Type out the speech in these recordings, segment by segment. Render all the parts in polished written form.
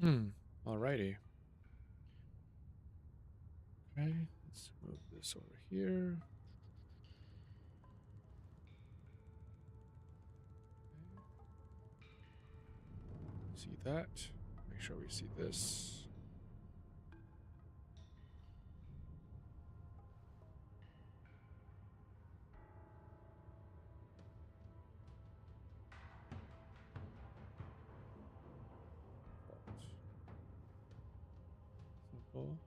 Alrighty. Okay, let's move this over here. Okay. See that. Make sure we see this. Simple.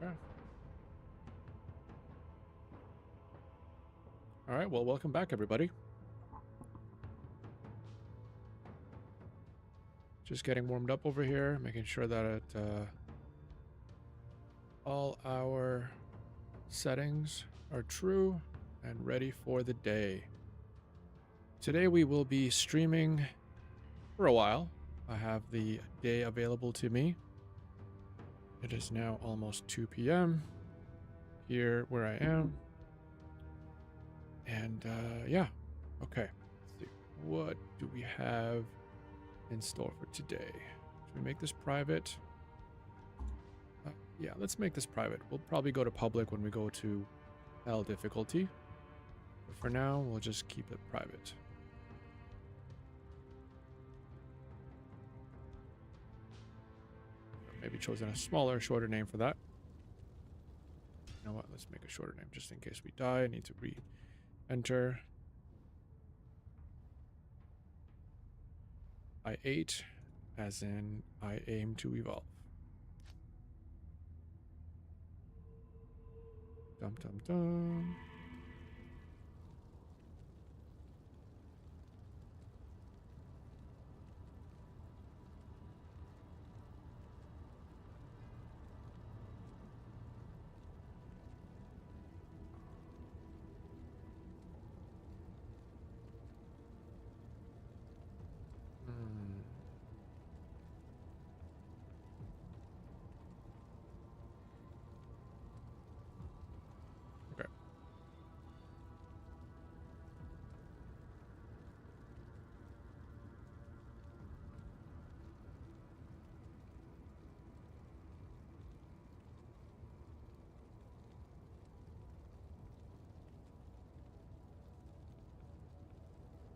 Okay. All right. Well, welcome back, everybody. Just getting warmed up over here, making sure that all our settings are true and ready for the day. Today we will be streaming for a while. I have the day available to me. It is now almost 2 p.m. here where I am. And yeah, okay. Let's see. What do we have in store for today? Should we make this private? Yeah, let's make this private. We'll probably go to public when we go to L difficulty. But for now, we'll just keep it private. Maybe chosen a smaller, shorter name for that. You know what? Let's make a shorter name just in case we die. I need to re-enter. I8, as in I aim to evolve. Dum dum dum. Okay.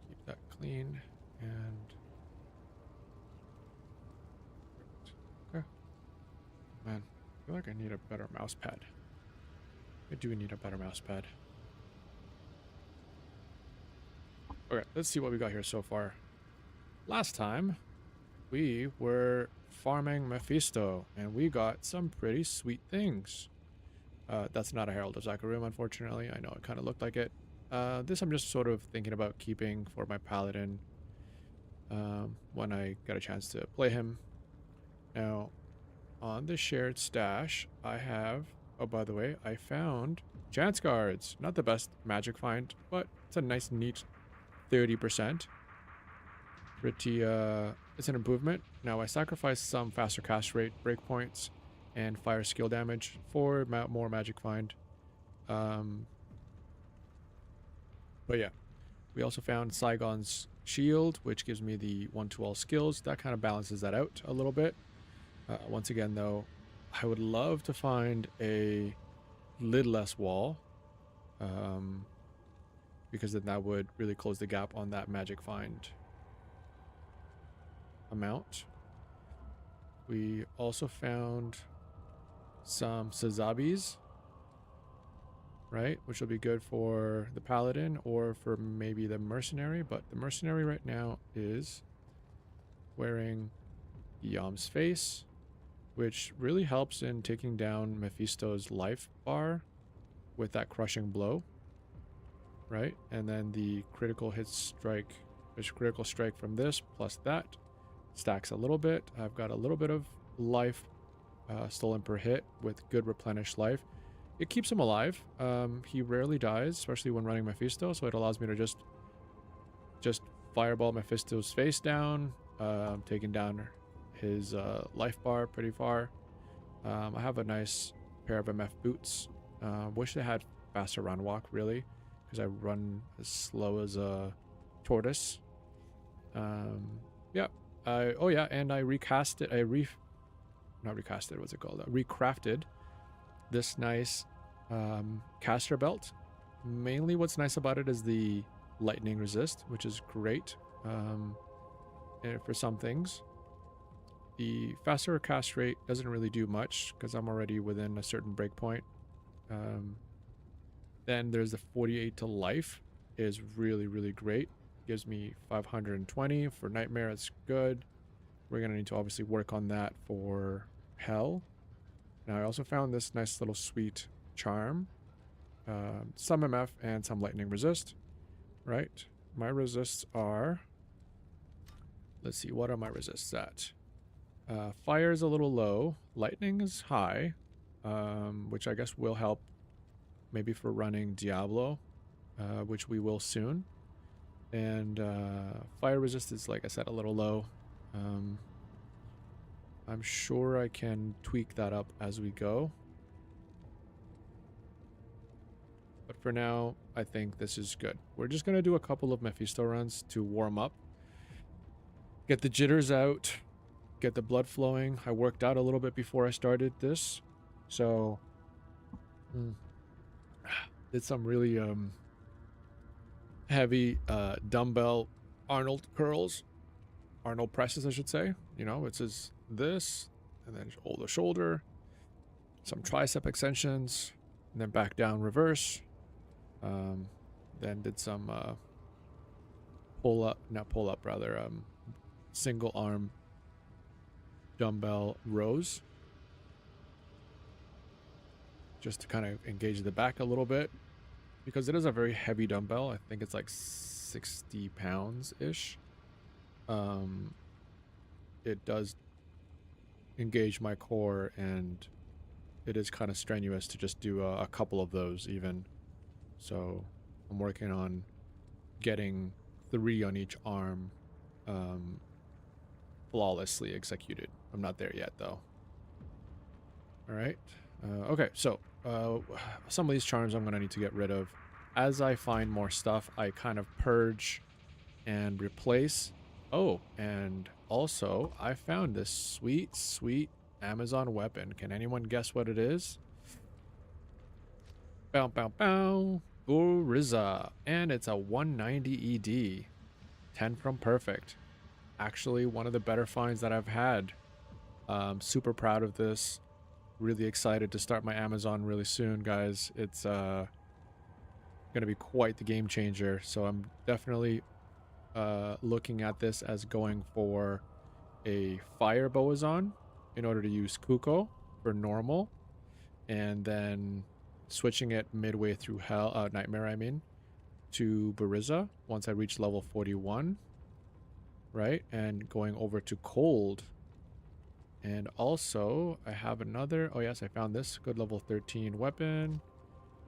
Keep that clean and okay. Man, I feel like I need a better mouse pad. I do need a better mouse pad. Okay, let's see what we got here so far. Last time, we were farming Mephisto, and we got some pretty sweet things. That's not a Herald of Zachariam, unfortunately. I know it kind of looked like it. This I'm just sort of thinking about keeping for my Paladin when I get a chance to play him. Now, on the shared stash, I have... Oh, by the way, I found Chance Guards. Not the best magic find, but it's a nice, neat 30%. Pretty, it's an improvement. Now, I sacrificed some faster cast rate, breakpoints, and fire skill damage for more magic find. But yeah, we also found Saigon's shield, which gives me the 1-to-all skills. That kind of balances that out a little bit. Once again, though, I would love to find a lidless wall, because then that would really close the gap on that magic find amount. We also found some Sazabis, right? Which will be good for the Paladin or for maybe the Mercenary. But the Mercenary right now is wearing Yom's face, which really helps in taking down Mephisto's life bar with that crushing blow, right? And then the critical hit strike, which critical strike from this plus that stacks a little bit. I've got a little bit of life stolen per hit with good replenished life. It keeps him alive. He rarely dies, especially when running Mephisto, so it allows me to just fireball Mephisto's face down, taking down his life bar pretty far. I have a nice pair of MF boots. Wish they had faster run walk, really, because I run as slow as a tortoise. Yeah. Oh yeah, and I recasted. Not recasted. What's it called? Recrafted this nice caster belt. Mainly, what's nice about it is the lightning resist, which is great for some things. The faster cast rate doesn't really do much because I'm already within a certain breakpoint. Then there's the 48 to life is really, really great. Gives me 520 for Nightmare. It's good. We're going to need to obviously work on that for Hell. Now, I also found this nice little sweet charm. Some MF and some lightning resist. Right? My resists are... Let's see, what are my resists at? Fire is a little low. Lightning is high, which I guess will help maybe for running Diablo, which we will soon. And fire resist is, like I said, a little low. I'm sure I can tweak that up as we go. But for now, I think this is good. We're just going to do a couple of Mephisto runs to warm up. Get the jitters out. Get the blood flowing. I worked out a little bit before I started this. So, did some really heavy dumbbell Arnold curls. Arnold presses, I should say. You know, it says this, and then hold the shoulder. Some tricep extensions, and then back down reverse. Then did some single arm dumbbell rows. Just to kind of engage the back a little bit. Because it is a very heavy dumbbell. I think it's like 60 pounds-ish. It does engage my core, and it is kind of strenuous to just do a couple of those even. So I'm working on getting 3 on each arm flawlessly executed. I'm not there yet though. All right. Okay, so some of these charms I'm going to need to get rid of. As I find more stuff, I kind of purge and replace. Oh, and also I found this sweet, sweet Amazon weapon. Can anyone guess what it is? Bow, bow, bow. Buriza. And it's a 190 ED. 10 from Perfect. Actually, one of the better finds that I've had. Super proud of this. Really excited to start my Amazon really soon, guys. It's gonna be quite the game changer. So I'm definitely looking at this as going for a fire Boazon in order to use Kuko for normal, and then switching it midway through Nightmare, I mean, to Buriza once I reach level 41, right? And going over to Cold. And also, I have another... Oh, yes, I found this good level 13 weapon.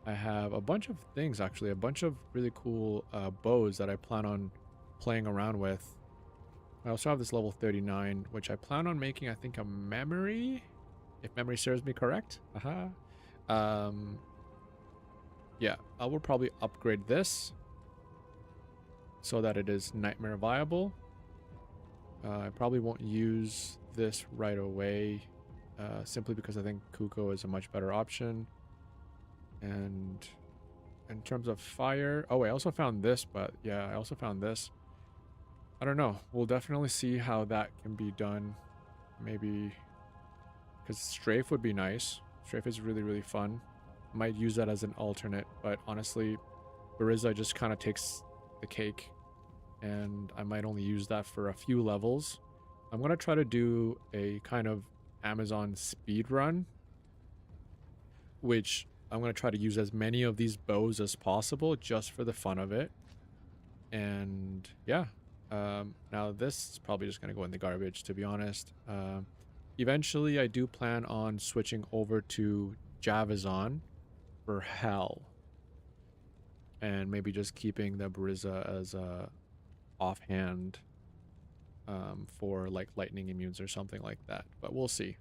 I have a bunch of things, actually. A bunch of really cool bows that I plan on playing around with. I also have this level 39, which I plan on making, I think, a memory, if memory serves me correct. Yeah, I will probably upgrade this so that it is Nightmare viable. I probably won't use this right away, simply because I think Kuko is a much better option. And in terms of fire... Oh, wait, I also found this, but yeah, I also found this. I don't know. We'll definitely see how that can be done. Maybe... Because Strafe would be nice. Strafe is really, really fun. Might use that as an alternate, but honestly, Buriza just kind of takes the cake. And I might only use that for a few levels. I'm going to try to do a kind of Amazon speed run, which I'm going to try to use as many of these bows as possible just for the fun of it. And yeah, now this is probably just going to go in the garbage, to be honest. Eventually, I do plan on switching over to Javazon for Hell. And maybe just keeping the Buriza as a offhand for like lightning immunes or something like that, but we'll see.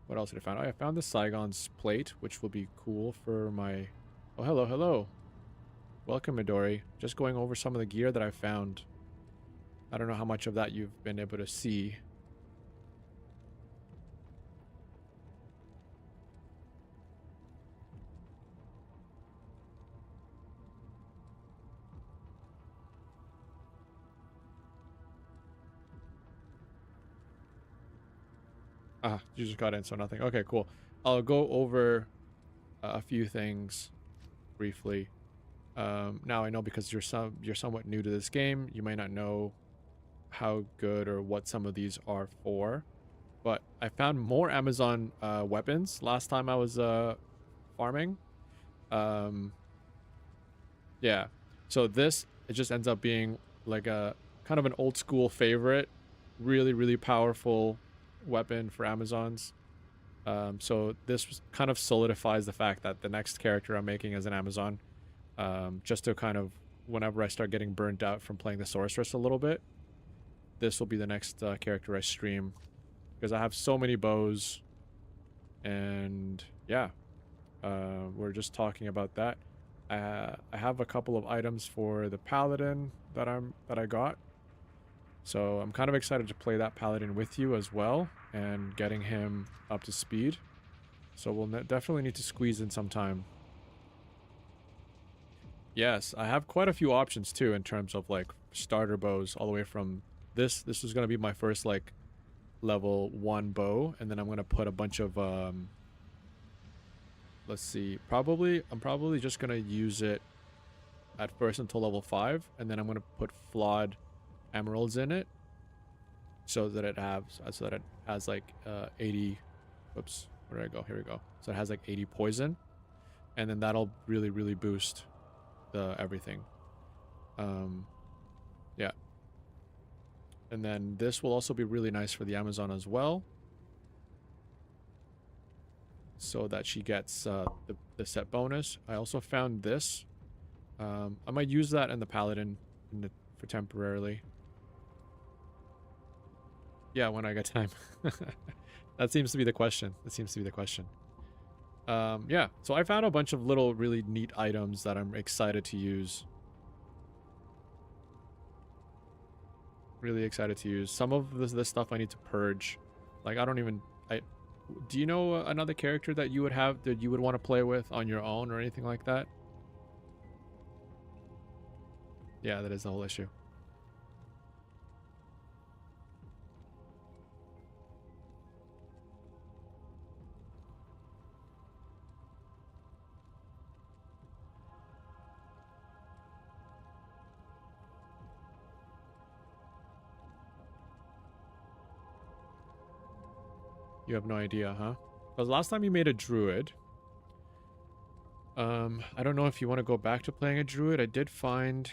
What else did I find? Oh, I found the Saigon's plate, which will be cool for my... Oh, hello, hello. Welcome, Midori. Just going over some of the gear that I found. I don't know how much of that you've been able to see. Ah, you just got in, so nothing. Okay, cool. I'll go over a few things briefly. Now I know because you're somewhat new to this game, you might not know how good or what some of these are for. But I found more Amazon weapons last time I was farming. Yeah. So this, it just ends up being like a kind of an old school favorite. Really, really powerful weapon for Amazons. So this kind of solidifies the fact that the next character I'm making is an Amazon. Just to kind of, whenever I start getting burnt out from playing the Sorceress a little bit, this will be the next character I stream. Because I have so many bows. And yeah, we're just talking about that. I have a couple of items for the Paladin that I got. So I'm kind of excited to play that Paladin with you as well and getting him up to speed. So we'll definitely need to squeeze in some time. Yes, I have quite a few options too in terms of like starter bows all the way from this. This is going to be my first like level 1 bow, and then I'm going to put a bunch of let's see, I'm probably just going to use it at first until level 5, and then I'm going to put flawed emeralds in it so that it has like 80, whoops, where did I go? Here we go. So it has like 80 poison, and then that'll really boost the everything. Yeah. And then this will also be really nice for the Amazon as well, so that she gets the set bonus. I also found this. I might use that in the Paladin for temporarily. Yeah, when I get time. That seems to be the question. Yeah, so I found a bunch of little really neat items that I'm excited to use. Really excited to use. Some of this stuff I need to purge. Like, do you know another character that you would have that you would want to play with on your own or anything like that? Yeah, that is the whole issue. You have no idea, huh? Because last time you made a druid. I don't know if you want to go back to playing a druid. I did find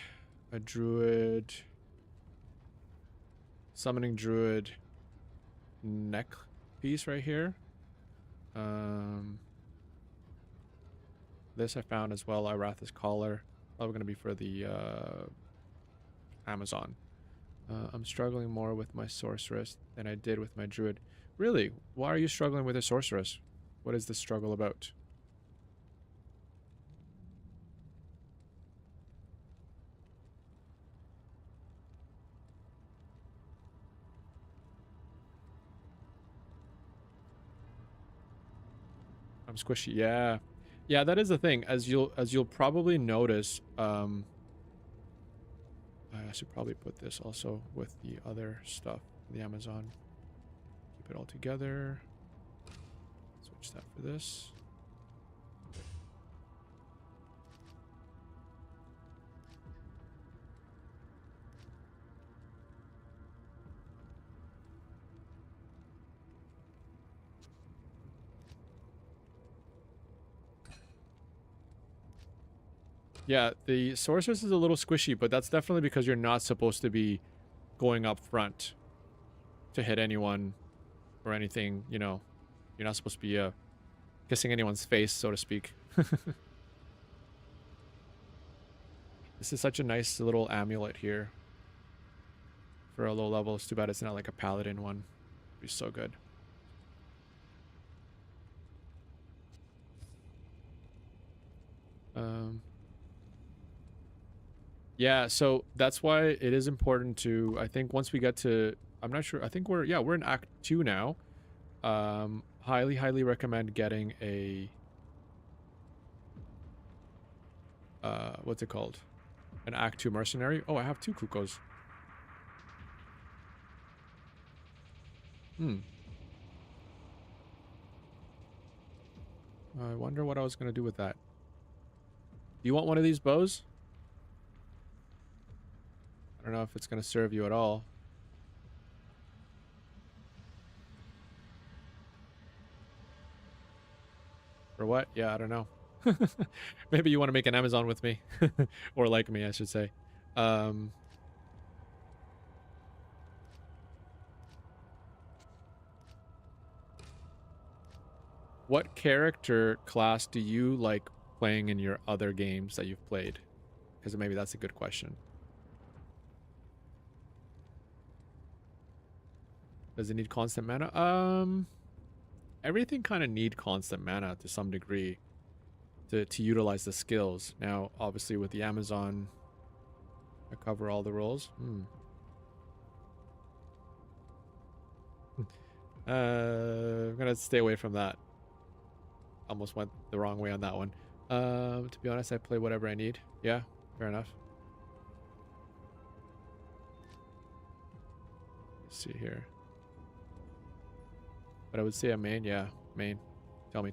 a druid, summoning druid neck piece right here. This I found as well, Iratha's collar. Probably going to be for the Amazon. I'm struggling more with my sorceress than I did with my druid. Really? Why are you struggling with a sorceress? What is this struggle about? I'm squishy. Yeah. Yeah, that is the thing. As you'll probably notice, I should probably put this also with the other stuff, the Amazon. Keep it all together. Switch that for this. Yeah, the sorceress is a little squishy, but that's definitely because you're not supposed to be going up front to hit anyone or anything, you know. You're not supposed to be kissing anyone's face, so to speak. This is such a nice little amulet here for a low level. It's too bad it's not like a paladin one. It'd be so good. Yeah, so that's why it is important to, I think once we get to, I'm not sure, I think we're in Act 2 now. Highly recommend getting a, what's it called? An Act 2 mercenary. Oh, I have 2 Kukos. I wonder what I was going to do with that. Do you want one of these bows? I don't know if it's going to serve you at all. Or what? Yeah, I don't know. Maybe you want to make an Amazon with me. Or like me, I should say. What character class do you like playing in your other games that you've played? Because maybe that's a good question. Does it need constant mana? Everything kind of need constant mana to some degree to utilize the skills. Now, obviously with the Amazon, I cover all the roles. I'm gonna stay away from that. Almost went the wrong way on that one. To be honest, I play whatever I need. Yeah, fair enough. Let's see here. But I would say a main, yeah, main. Tell me.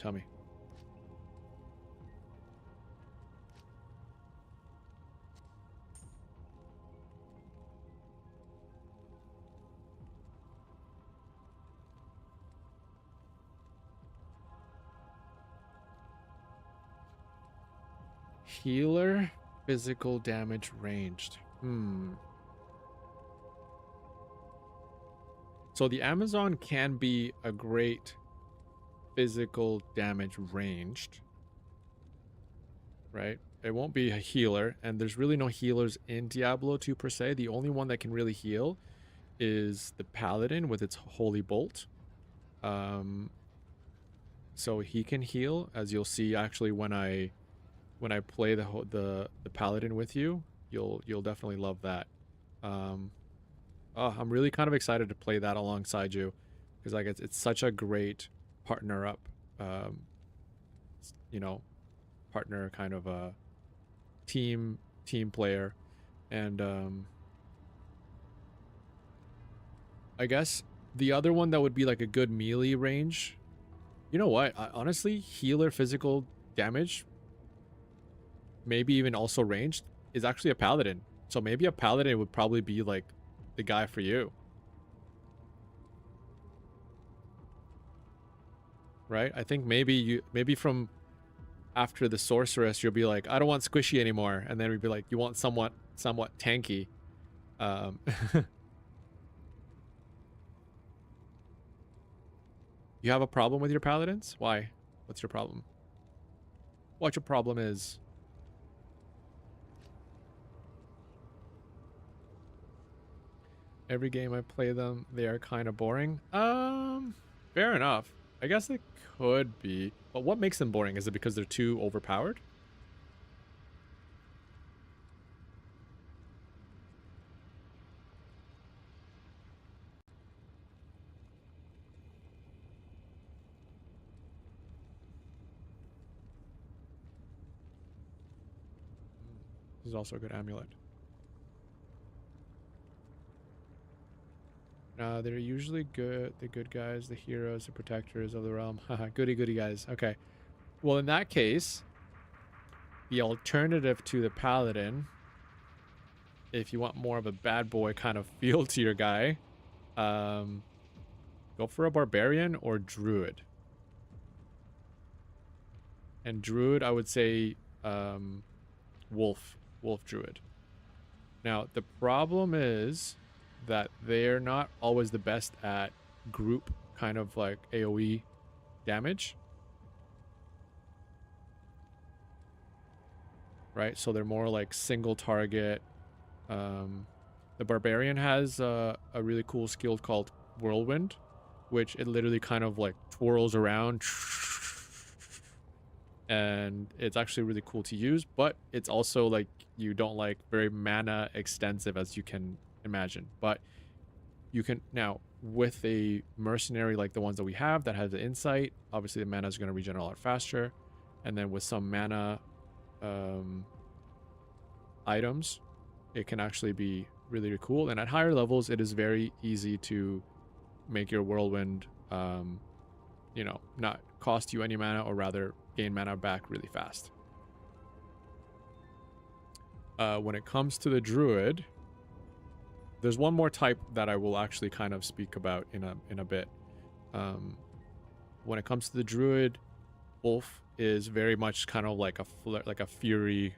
Healer, physical damage ranged. So the Amazon can be a great physical damage ranged, right? It won't be a healer, and there's really no healers in Diablo 2 per se. The only one that can really heal is the Paladin with its Holy Bolt. So he can heal, as you'll see actually when I play the Paladin with you. You'll definitely love that. I'm really kind of excited to play that alongside you, because like it's such a great partner up, you know, partner kind of a team player. And I guess the other one that would be like a good melee range, you know what, honestly, healer physical damage, maybe even also ranged, is actually a Paladin. So maybe a Paladin would probably be like the guy for you, right? I think maybe from after the Sorceress, you'll be like, I don't want squishy anymore, and then we'd be like, you want somewhat tanky. You have a problem with your Paladins? Why? What's your problem? What your problem is? Every game I play them, they are kind of boring. Fair enough. I guess it could be. But what makes them boring? Is it because they're too overpowered? This is also a good amulet. They're usually good. The good guys, the heroes, the protectors of the realm. Haha, goody guys. Okay. Well, in that case, the alternative to the Paladin, if you want more of a bad boy kind of feel to your guy, go for a Barbarian or Druid. And Druid, I would say Wolf Druid. Now, the problem is that they're not always the best at group kind of like AoE damage. right? So they're more like single target. The barbarian has a really cool skill called whirlwind, which it literally kind of like twirls around, and it's actually really cool to use, but it's also like you don't like very mana extensive as you can imagine. But you can now with a mercenary like the ones that we have that has the insight, obviously the mana is going to regenerate a lot faster, and then with some mana items, it can actually be really, really cool. And at higher levels, it is very easy to make your whirlwind not cost you any mana, or rather gain mana back really fast. When it comes to the druid, there's one more type that I will actually kind of speak about in a bit. When it comes to the druid, Wolf is very much kind of like a fury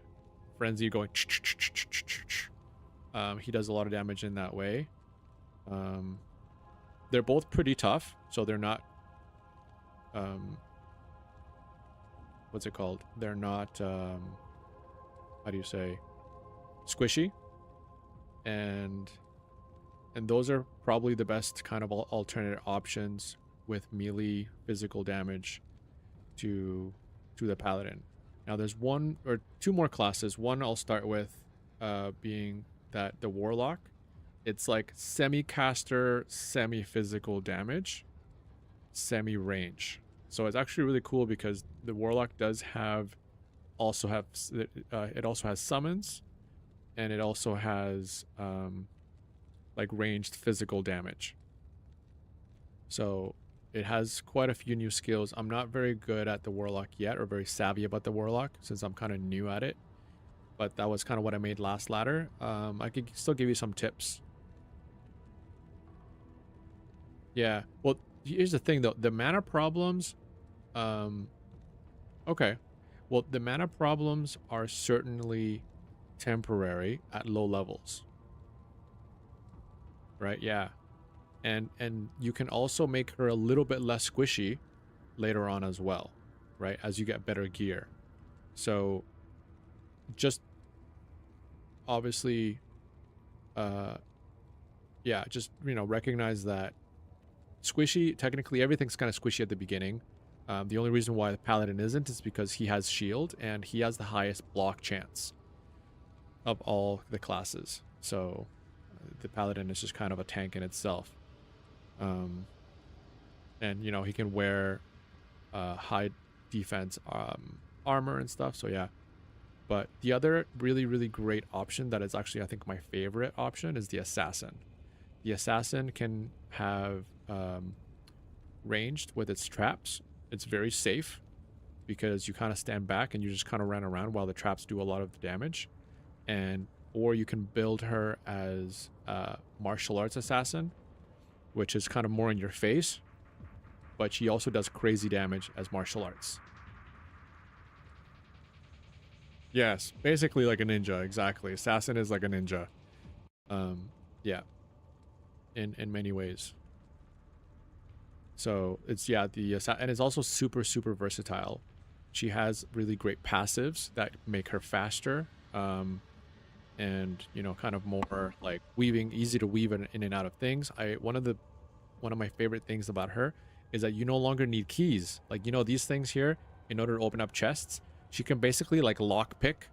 frenzy going. He does a lot of damage in that way. They're both pretty tough, so they're not what's it called? They're not how do you say, squishy, and those are probably the best kind of alternate options with melee physical damage to the paladin. Now there's one or two more classes. One I'll start with being that the warlock. It's like semi-caster, semi-physical damage, semi-range. So it's actually really cool because the warlock does also has summons, and it also has like ranged physical damage. So it has quite a few new skills. I'm not very good at the warlock yet, or very savvy about the warlock, since I'm kind of new at it. But that was kind of what I made last ladder. I could still give you some tips. Yeah. Well, here's the thing though. The mana problems. Okay. Well, the mana problems are certainly temporary at low levels. Right? Yeah. And you can also make her a little bit less squishy later on as well, right? As you get better gear. So just obviously yeah, just recognize that squishy, technically everything's kind of squishy at the beginning. The only reason why the paladin isn't is because he has shield, and he has the highest block chance of all the classes. So the paladin is just kind of a tank in itself. And he can wear high defense armor and stuff, so yeah. But the other really, really great option that is actually, I think, my favorite option is the assassin. The assassin can have ranged with its traps. It's very safe because you kind of stand back and you just kind of run around while the traps do a lot of the damage. Or you can build her as a martial arts assassin, which is kind of more in your face, but she also does crazy damage as martial arts. Yes, basically like a ninja, exactly. Assassin is like a ninja. Yeah. In many ways. So it's, yeah, and it's also super, super versatile. She has really great passives that make her faster. And kind of more like easy to weave in and out of things. One of my favorite things about her is that you no longer need keys. Like, these things here, in order to open up chests, she can basically like lockpick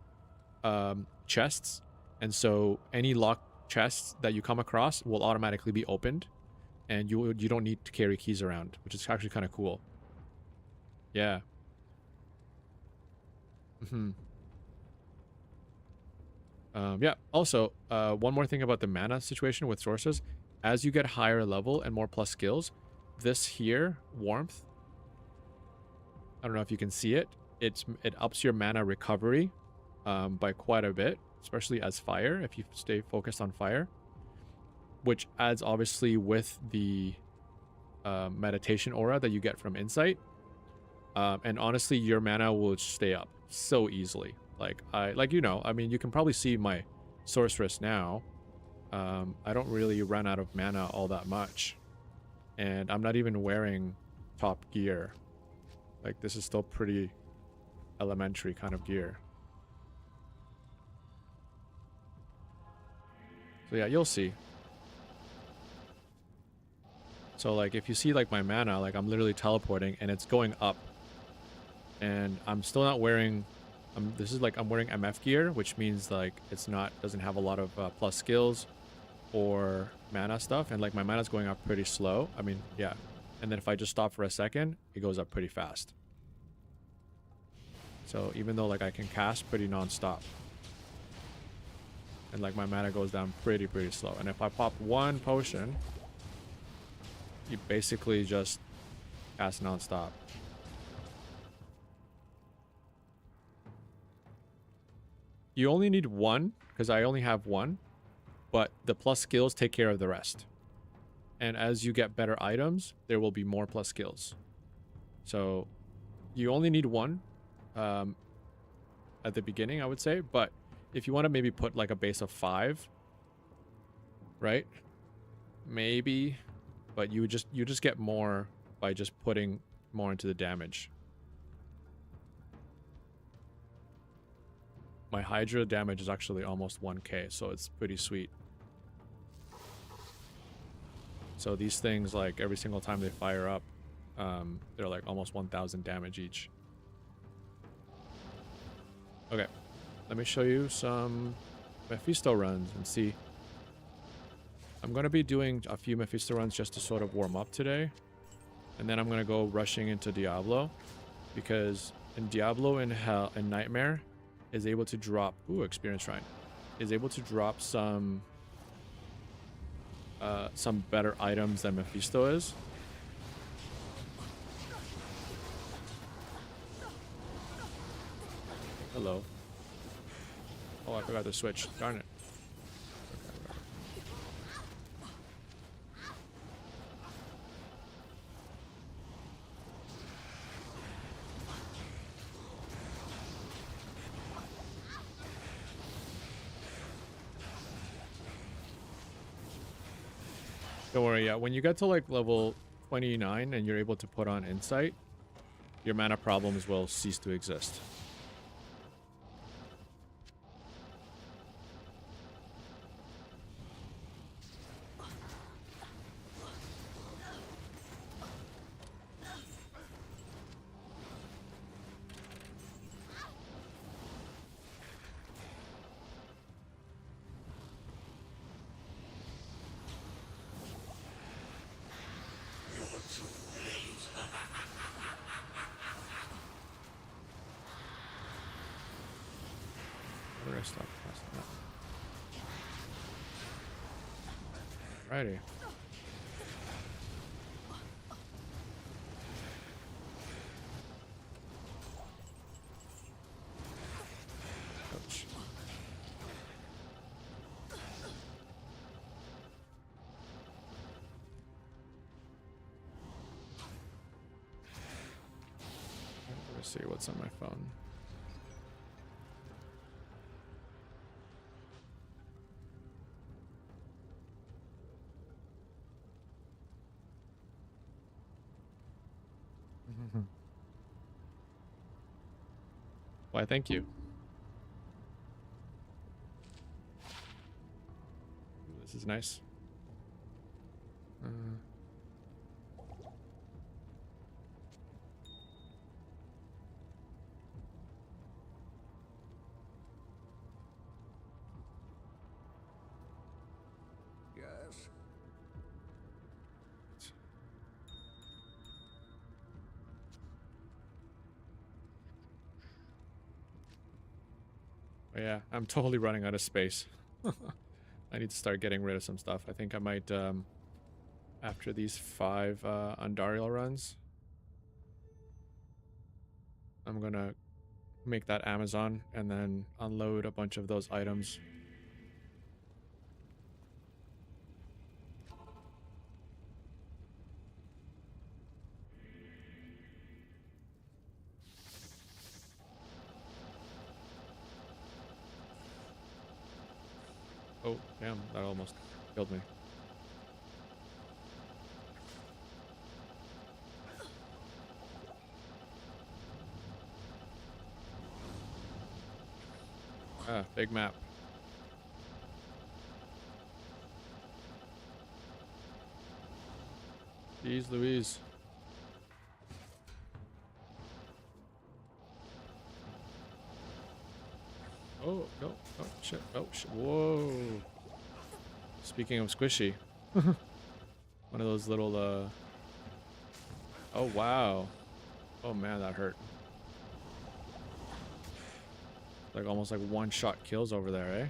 chests, and so any locked chests that you come across will automatically be opened, and you don't need to carry keys around, which is actually kind of cool. Yeah. Yeah. Also, one more thing about the mana situation with sources. As you get higher level and more plus skills, this here, warmth, I don't know if you can see it. It ups your mana recovery by quite a bit, especially as fire, if you stay focused on fire, which adds obviously with the meditation aura that you get from insight. And honestly, your mana will stay up so easily. I mean, you can probably see my sorceress now. I don't really run out of mana all that much, and I'm not even wearing top gear. Like, this is still pretty elementary kind of gear. So yeah, you'll see. So like if you see like my mana, like I'm literally teleporting and it's going up. And I'm still not wearing this is like I'm wearing MF gear, which means like it's not doesn't have a lot of plus skills or mana stuff, and like my mana's going up pretty slow. I mean, yeah. And then if I just stop for a second, it goes up pretty fast. So even though like I can cast pretty non-stop, and like my mana goes down pretty slow. And if I pop one potion, you basically just cast non-stop. You only need one, because I only have one, but the plus skills take care of the rest. And as you get better items, there will be more plus skills. So you only need one at the beginning, I would say. But if you want to maybe put like a base of 5, right? Maybe, but you just get more by just putting more into the damage. My Hydra damage is actually almost 1k, so it's pretty sweet. So these things, like every single time they fire up, they're like almost 1000 damage each. Okay, let me show you some Mephisto runs and see. I'm going to be doing a few Mephisto runs just to sort of warm up today. And then I'm going to go rushing into Diablo. Because in Diablo and Nightmare is able to drop... Ooh, Experience Shrine. Is able to drop some better items than Mephisto is. Hello. Oh, I forgot to switch. Darn it. Don't worry, yeah. When you get to like level 29 and you're able to put on Insight, your mana problems will cease to exist. Alrighty. Ouch. Let's see what's on my phone. Why, thank you. This is nice. Yes. Oh, yeah, I'm totally running out of space. I need to start getting rid of some stuff. I think I might, after these 5 Andariel runs, I'm gonna make that Amazon and then unload a bunch of those items. Oh, damn, that almost killed me. Ah, big map. Jeez Louise. Oh, no. Oh, shit. Oh, shit. Whoa. Speaking of squishy. One of those little, Oh, wow. Oh, man, that hurt. Like, almost like one-shot kills over there, eh?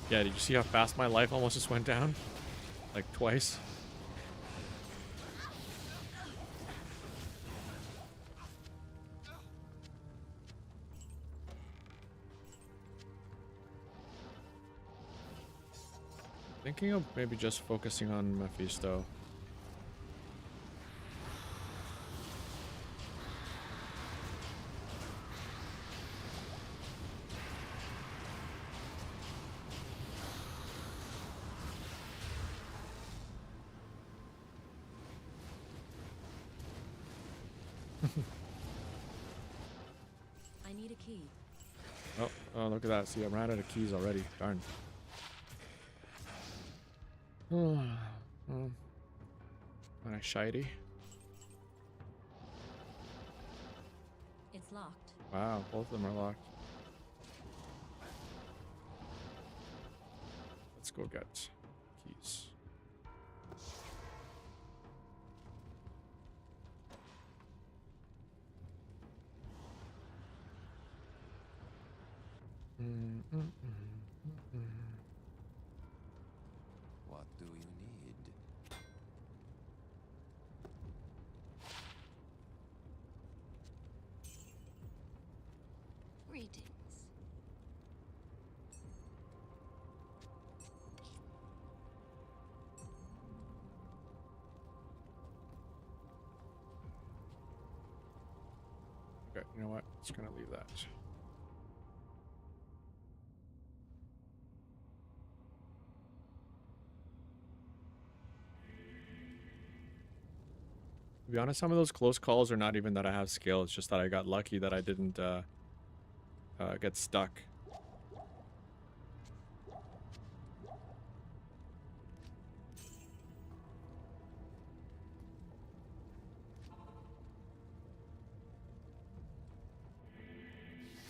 Yeah, did you see how fast my life almost just went down? Like, twice? Thinking of maybe just focusing on Mephisto. I need a key. Oh, look at that. See, I ran out of keys already. Darn. When I shitey. It's locked. Wow, both of them are locked. Let's go get keys. What do you need? Greetings. Okay, you know what? Just gonna leave that. To be honest, some of those close calls are not even that I have skill. It's just that I got lucky that I didn't get stuck.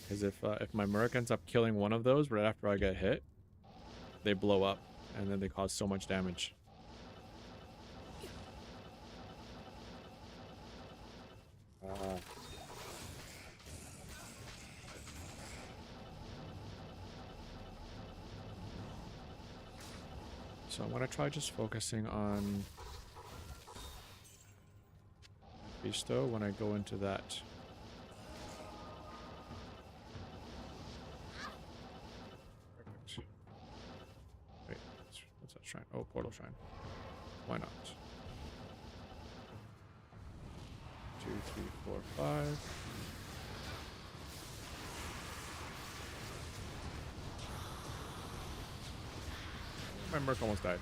Because if my Merc ends up killing one of those right after I get hit, they blow up and then they cause so much damage. So I'm gonna try just focusing on Beasto when I go into that. Perfect. Wait, what's that shrine? Oh, portal shrine. Why not? 2, 3, 4, 5. My Merc almost died.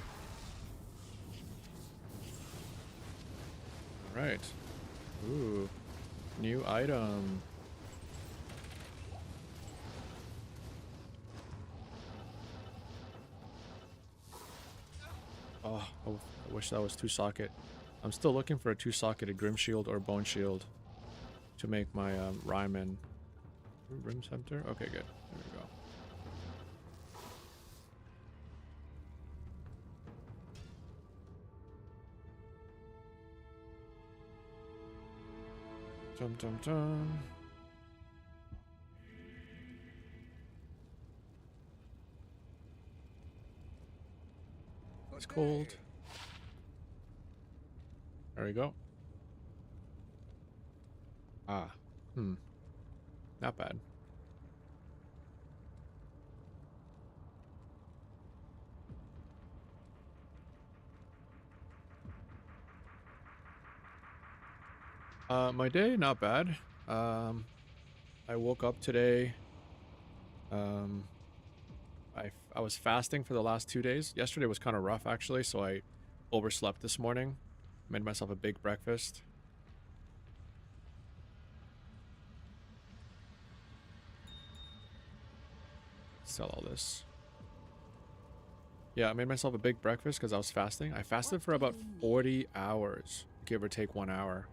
Alright. Ooh. New item. Oh, I wish that was 2-socket. I'm still looking for a 2-socketed Grim Shield or Bone Shield to make my Ryman. Rim Center? Okay, good. There we go. Dum dum dum. It's cold. There we go. Ah. Not bad. My day, not bad. Um, I woke up today. Um, I was fasting for the last 2 days. Yesterday was kind of rough actually, so I overslept this morning. Made myself a big breakfast. Sell all this. Yeah, I made myself a big breakfast because I was fasting. I fasted for about 40 hours, give or take 1 hour.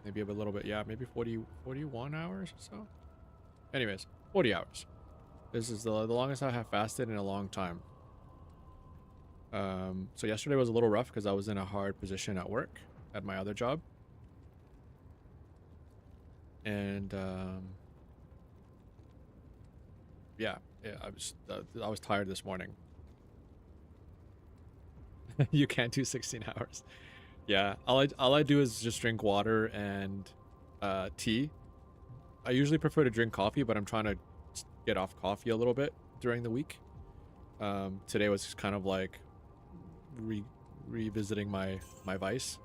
Maybe a little bit, yeah, maybe 41 hours or so. Anyways, 40 hours. This is the longest I have fasted in a long time. So yesterday was a little rough because I was in a hard position at work at my other job. And yeah, I was tired this morning. You can't do 16 hours. Yeah, all I do is just drink water and tea. I usually prefer to drink coffee, but I'm trying to get off coffee a little bit during the week. Today was just kind of like revisiting my vice.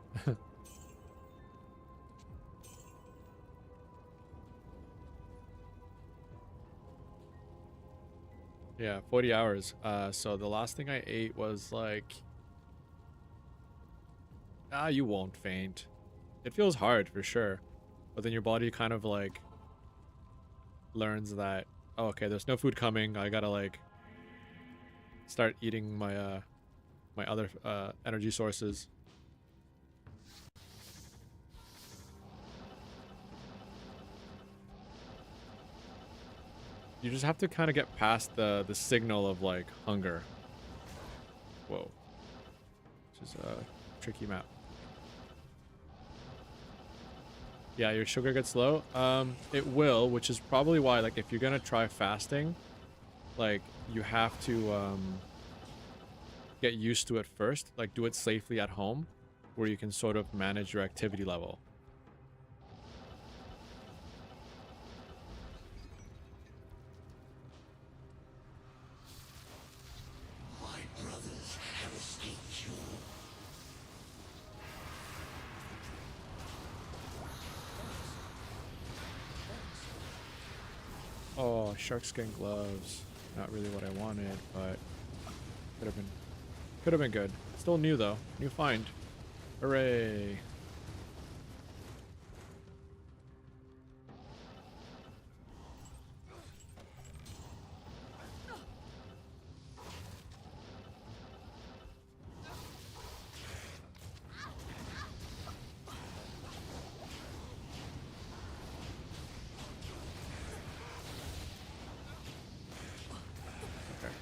Yeah, 40 hours. So the last thing I ate was like, you won't faint. It feels hard for sure, but then your body kind of like learns that, oh, okay, there's no food coming. I gotta like start eating my my other energy sources. You just have to kind of get past the signal of like hunger. Whoa, which is a tricky map. Yeah, your sugar gets low. It will, which is probably why, like, if you're gonna try fasting, like, you have to get used to it first. Like, do it safely at home, where you can sort of manage your activity level. My brothers have escaped you. Oh, shark skin gloves. Not really what I wanted, but could have been good. Still new though. New find. Hooray. Okay.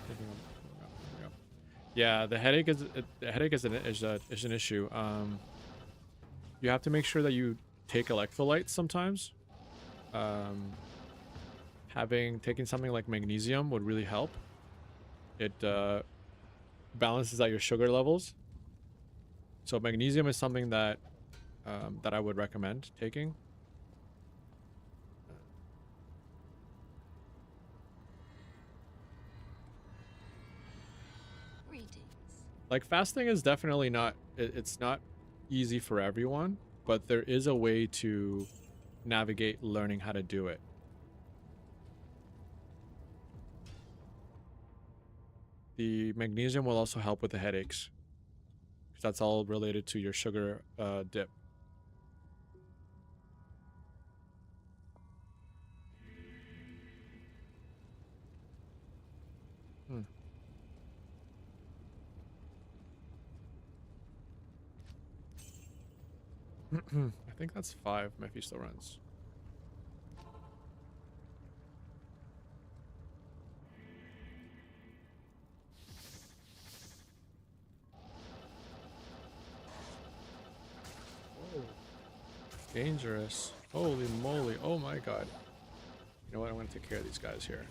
Yeah, the headache is an issue. You have to make sure that you take electrolytes sometimes. Taking something like magnesium would really help. It balances out your sugar levels. So magnesium is something that that I would recommend taking. Greetings. Like fasting is definitely not it's not easy for everyone, but there is a way to navigate learning how to do it. The magnesium will also help with the headaches, because that's all related to your sugar dip. Hmm. I think that's 5 Mephisto runs. Oh, dangerous. Holy moly. Oh my god. You know what? I'm going to take care of these guys here.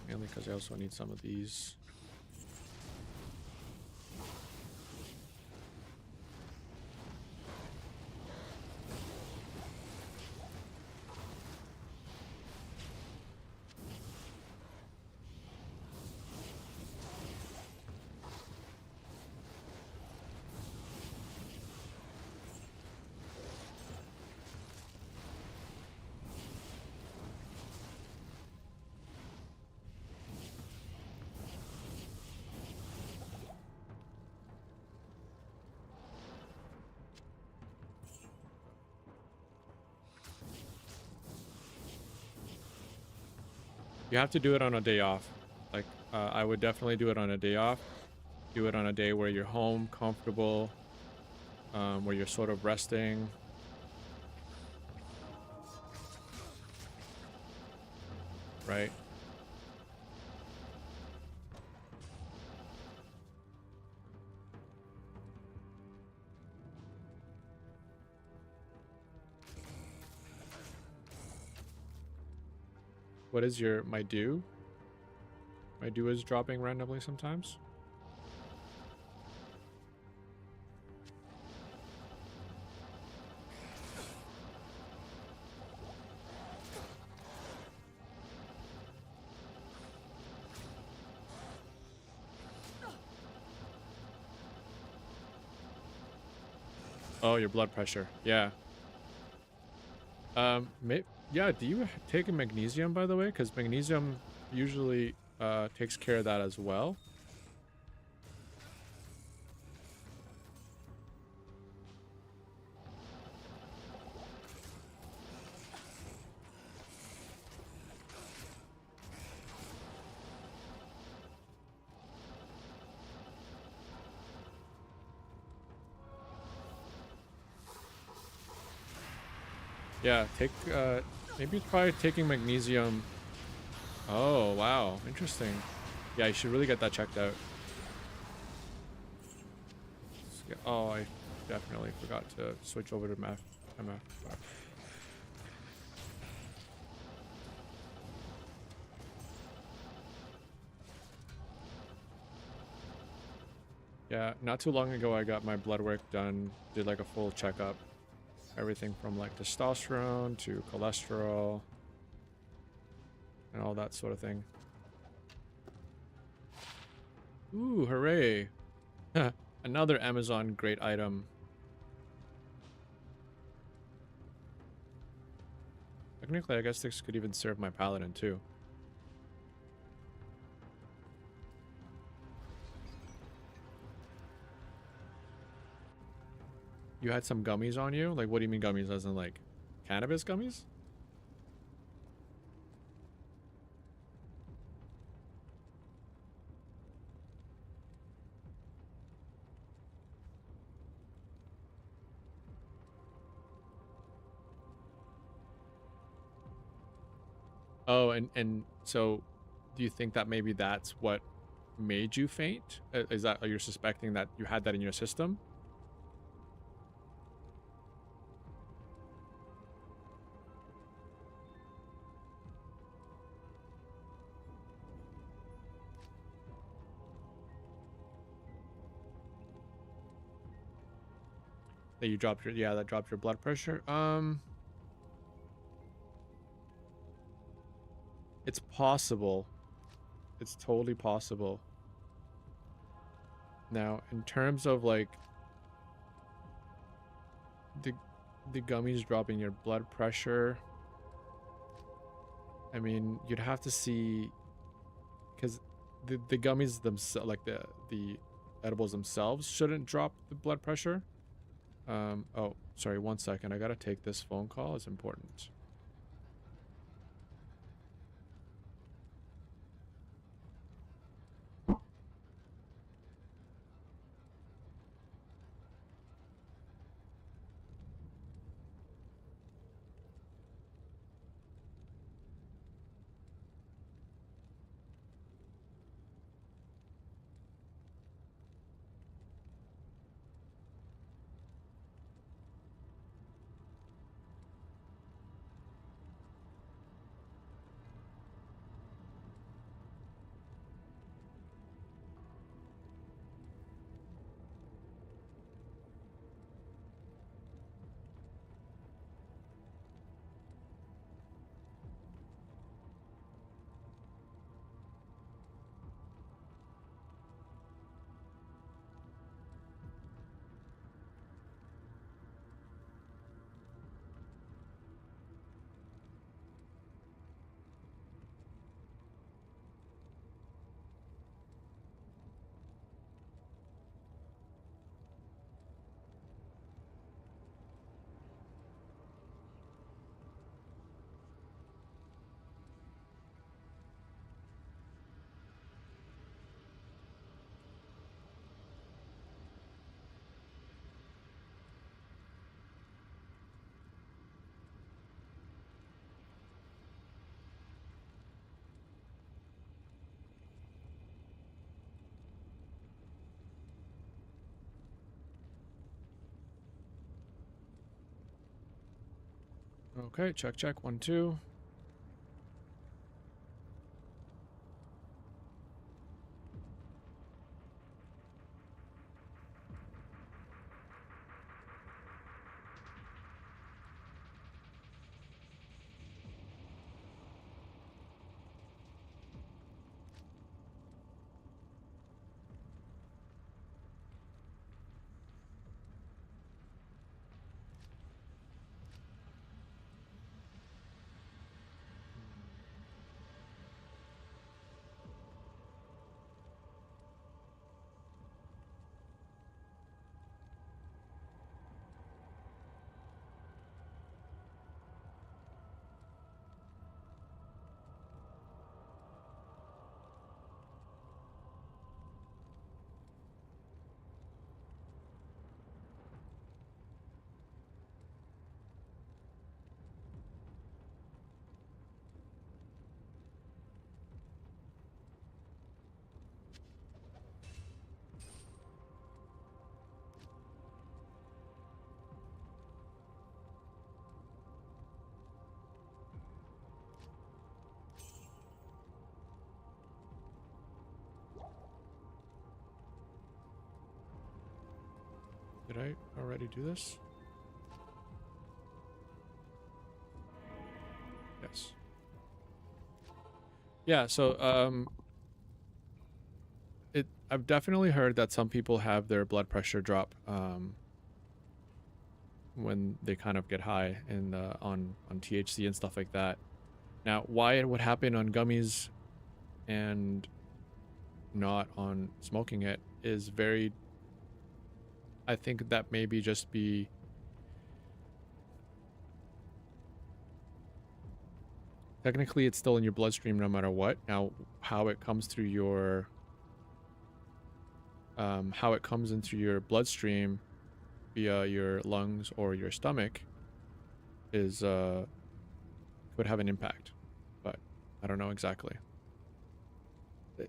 Mainly because I also need some of these. You have to do it on a day off. Like, I would definitely do it on a day off. Do it on a day where you're home, comfortable, where you're sort of resting. Right? What is your my do? My do is dropping randomly sometimes. Oh, your blood pressure. Yeah. Yeah, do you take a magnesium, by the way? Because magnesium usually takes care of that as well. Yeah, take maybe try taking magnesium. Oh, wow. Interesting. Yeah, you should really get that checked out. Oh, I definitely forgot to switch over to MF. Yeah, not too long ago I got my blood work done, did like a full checkup. Everything from like testosterone to cholesterol and all that sort of thing. Ooh, hooray. Another Amazon great item. Technically, I guess this could even serve my paladin too. You had some gummies on you? Like, what do you mean gummies? As in, like, cannabis gummies? Oh, and so do you think that maybe that's what made you faint? Is that, are you suspecting that you had that in your system? That you dropped your, yeah, that dropped your blood pressure? It's possible. It's totally possible. Now, in terms of like the the gummies dropping your blood pressure, I mean, you'd have to see, because the gummies themselves, like the edibles themselves, shouldn't drop the blood pressure. Oh, sorry, 1 second. I gotta take this phone call. It's important. Okay, check, check. 1, 2. Did I already do this? Yes. Yeah, so I've definitely heard that some people have their blood pressure drop when they kind of get high and on THC and stuff like that. Now, why it would happen on gummies and not on smoking it is very, I think that maybe just be technically it's still in your bloodstream no matter what. Now, how it comes through your how it comes into your bloodstream via your lungs or your stomach is could have an impact, but I don't know exactly.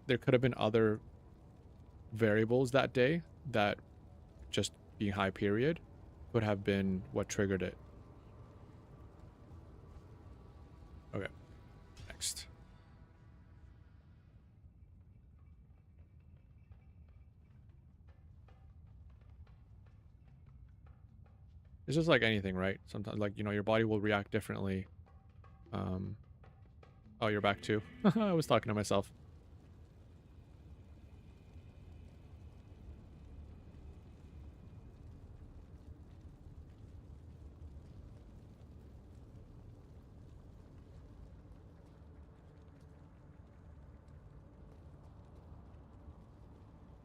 There could have been other variables that day that just being high period could have been what triggered it. Okay, next. It's just like anything, right? Sometimes, like, you know, your body will react differently. Um, oh, you're back too. I was talking to myself.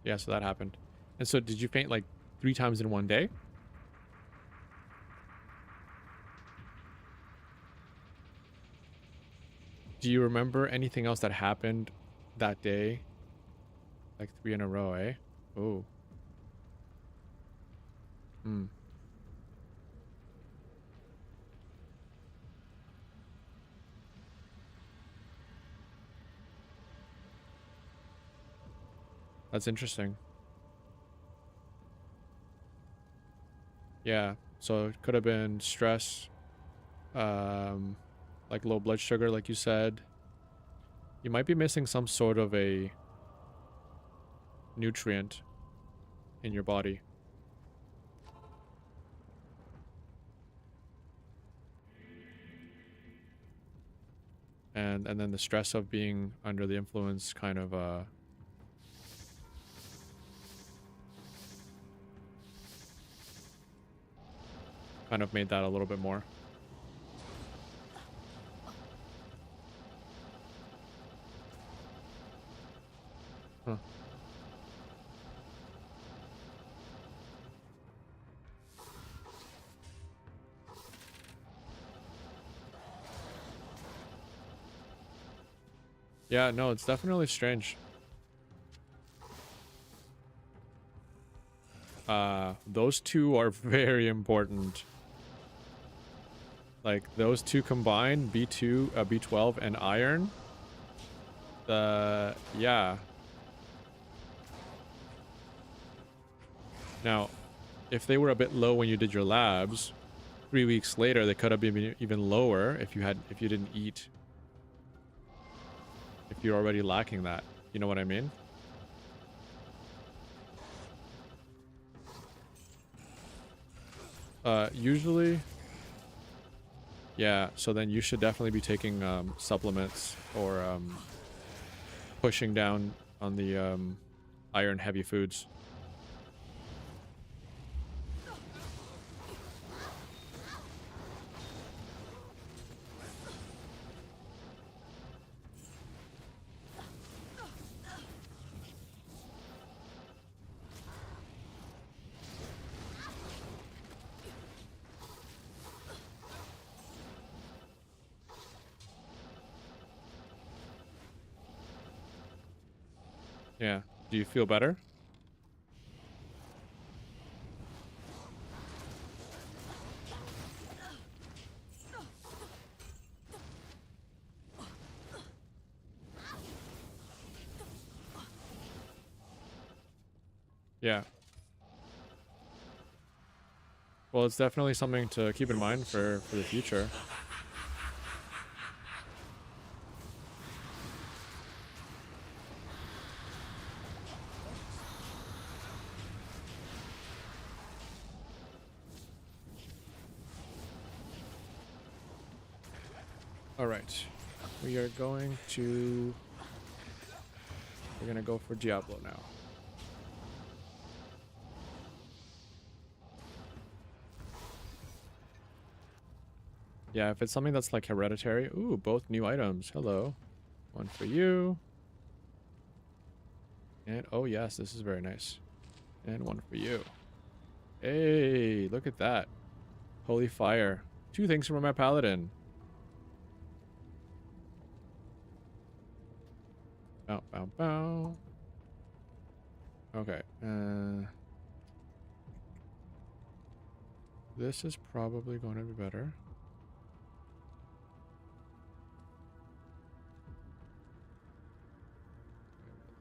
Yeah, so that happened. And so did you faint like 3 times in one day? Do you remember anything else that happened that day? Like 3 in a row, eh? Oh. Hmm. That's interesting. Yeah. So it could have been stress, um, like low blood sugar, like you said. You might be missing some sort of a nutrient in your body. And then the stress of being under the influence kind of made that a little bit more. Huh. Yeah, no, it's definitely strange. Those two are very important. Like those two combined, B2, B12 and iron. Yeah. Now, if they were a bit low when you did your labs, 3 weeks later, they could have been even lower if you didn't eat. If you're already lacking that, you know what I mean? Usually, yeah. So then you should definitely be taking supplements or pushing down on the iron heavy foods. Yeah. Do you feel better? Yeah. Well, it's definitely something to keep in mind for the future. All right. We are going to... We're going to go for Diablo now. Yeah, if it's something that's like hereditary. Ooh, both new items. Hello. One for you. And oh yes, this is very nice. And one for you. Hey, look at that. Holy fire. 2 things from my paladin. Bow, bow, bow. Okay. This is probably going to be better.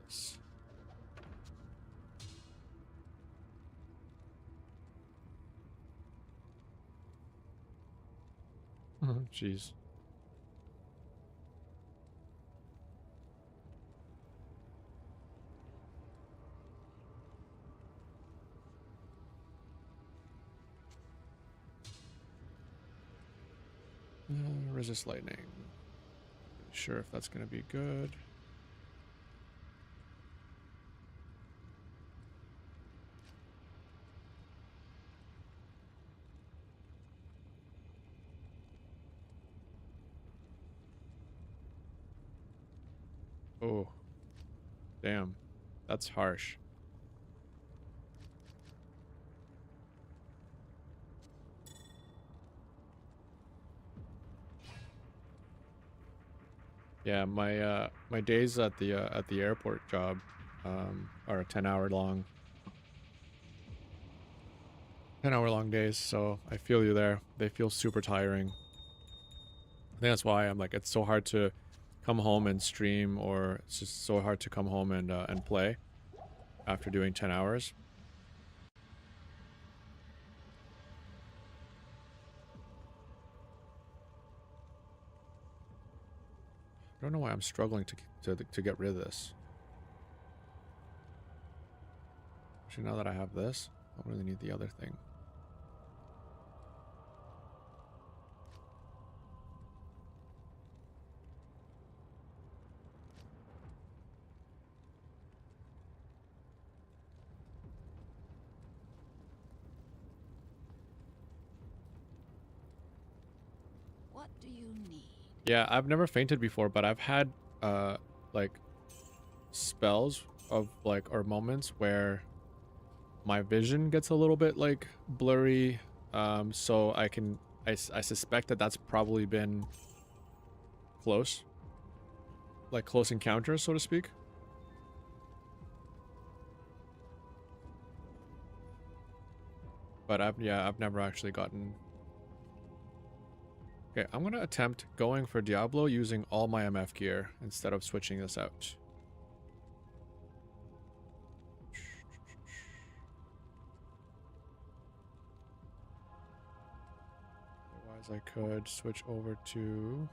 This. Oh, jeez. Resist lightning. Not sure if that's going to be good. Oh, damn. That's harsh. Yeah, my days at the airport job are 10-hour long. 10-hour long days, so I feel you there. They feel super tiring. I think that's why I'm like, it's so hard to come home and stream, or it's just so hard to come home and play after doing 10 hours. I don't know why I'm struggling to get rid of this. Actually, now that I have this, I don't really need the other thing. What do you need? Yeah, I've never fainted before, but I've had like spells of like, or moments where my vision gets a little bit like blurry, so I suspect that that's probably been close, like close encounters, so to speak. But I've never actually gotten... Okay, I'm gonna attempt going for Diablo using all my MF gear instead of switching this out. Otherwise, I could switch over to...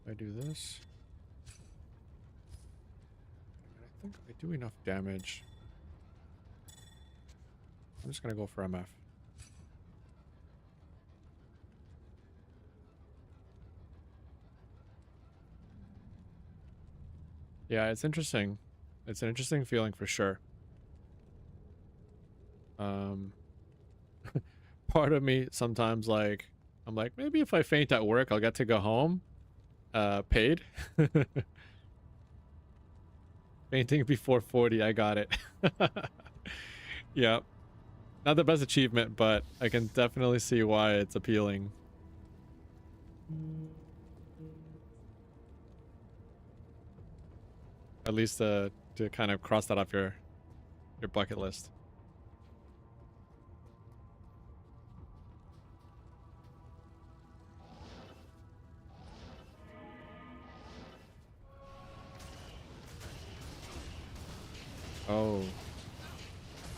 I do this. I think I do enough damage. I'm just gonna go for MF. Yeah, it's interesting. It's an interesting feeling for sure. Part of me sometimes like I'm like maybe if I faint at work I'll get to go home paid. Fainting before 40, I got it. Yeah, not the best achievement, but I can definitely see why it's appealing. At least to kind of cross that off your bucket list. Oh.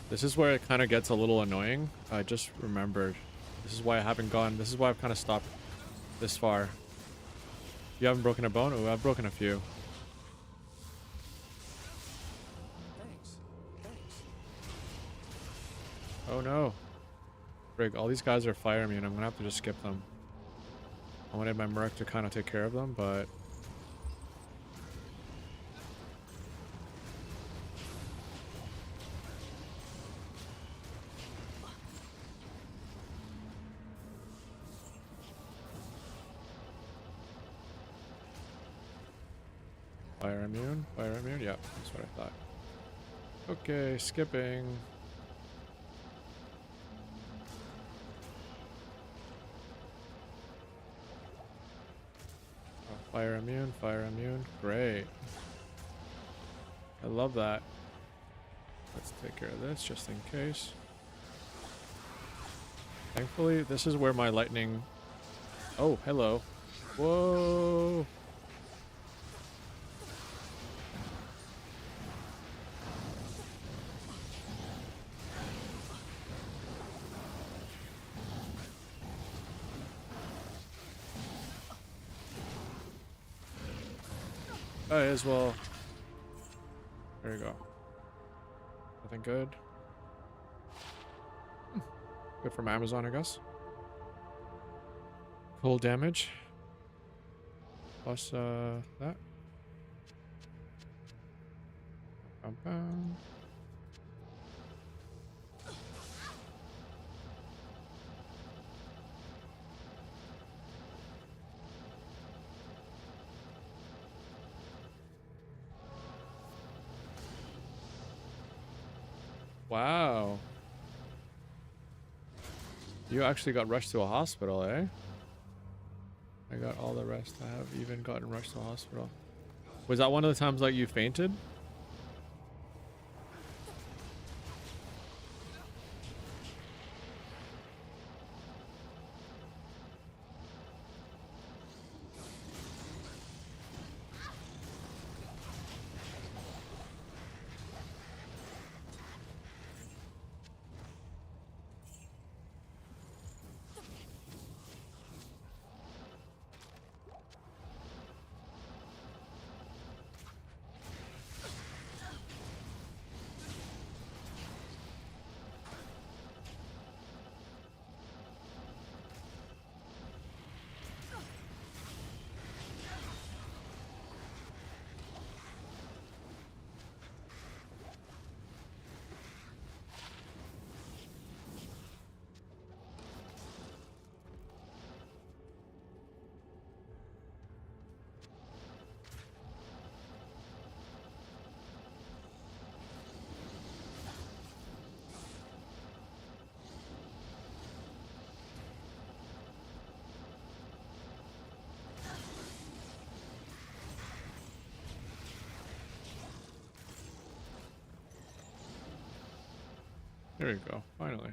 This is where it kind of gets a little annoying. I just remembered. This is why I haven't gone. This is why I've kind of stopped this far. You haven't broken a bone? Oh, I've broken a few. Thanks. Oh no. Frig, all these guys are fire immune. I'm gonna have to just skip them. I wanted my Merc to kind of take care of them, but... Fire immune? Fire immune? Yeah, that's what I thought. Okay, skipping. Oh, fire immune, fire immune. Great. I love that. Let's take care of this just in case. Thankfully, this is where my lightning... Oh, hello. Whoa! I as well. There you go. Nothing good. Good from Amazon, I guess. Cold damage. Plus, that. Bum, bum. Wow. You actually got rushed to a hospital, eh? I got all the rest. I have even gotten rushed to a hospital. Was that one of the times like you fainted? There you go, finally.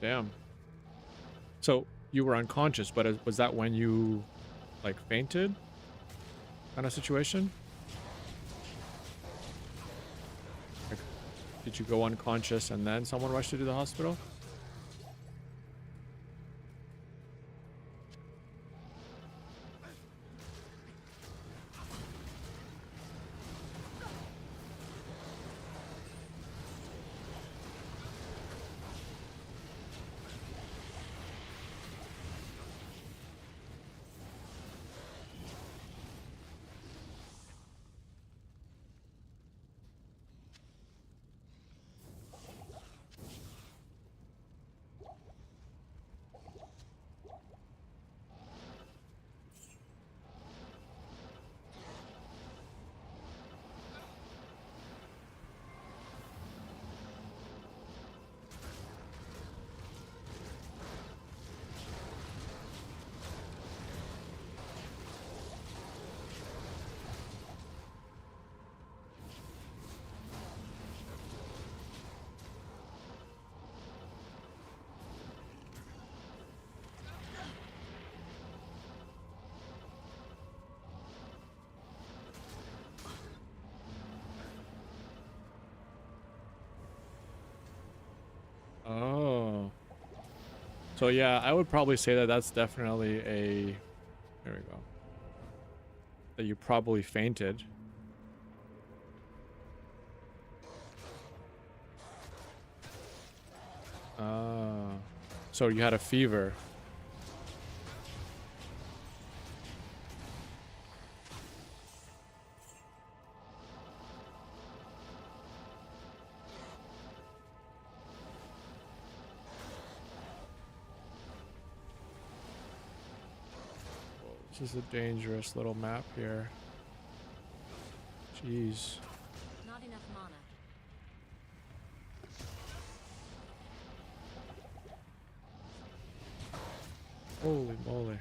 Damn. So you were unconscious, but was that when you like fainted kind of situation? Like, did you go unconscious and then someone rushed you to the hospital? Oh. So yeah, I would probably say that that's definitely a... There we go. That you probably fainted. So you had a fever. This is a dangerous little map here. Jeez. Not enough mana. Holy moly.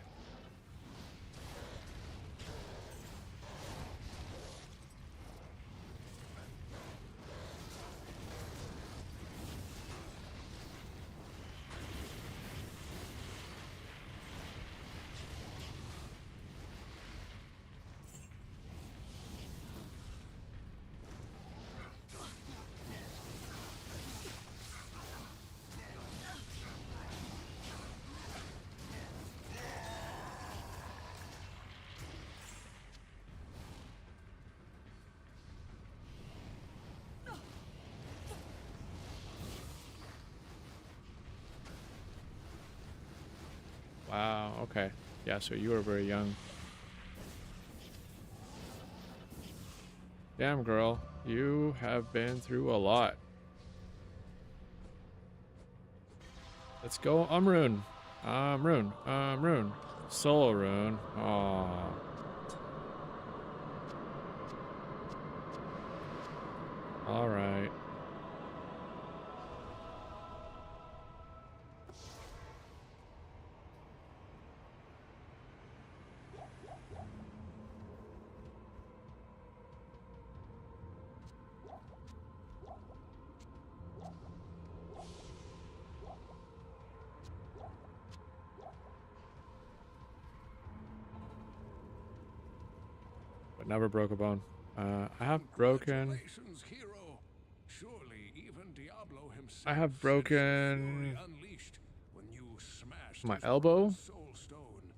Wow, okay. Yeah, so you were very young. Damn, girl. You have been through a lot. Let's go Umrune. Rune. Solo Rune. Aww. Alright. But never broke a bone. I have broken... Congratulations, hero. Surely even Diablo himself I have sensed the broken fury unleashed when you smashed my his elbow brother's soul stone.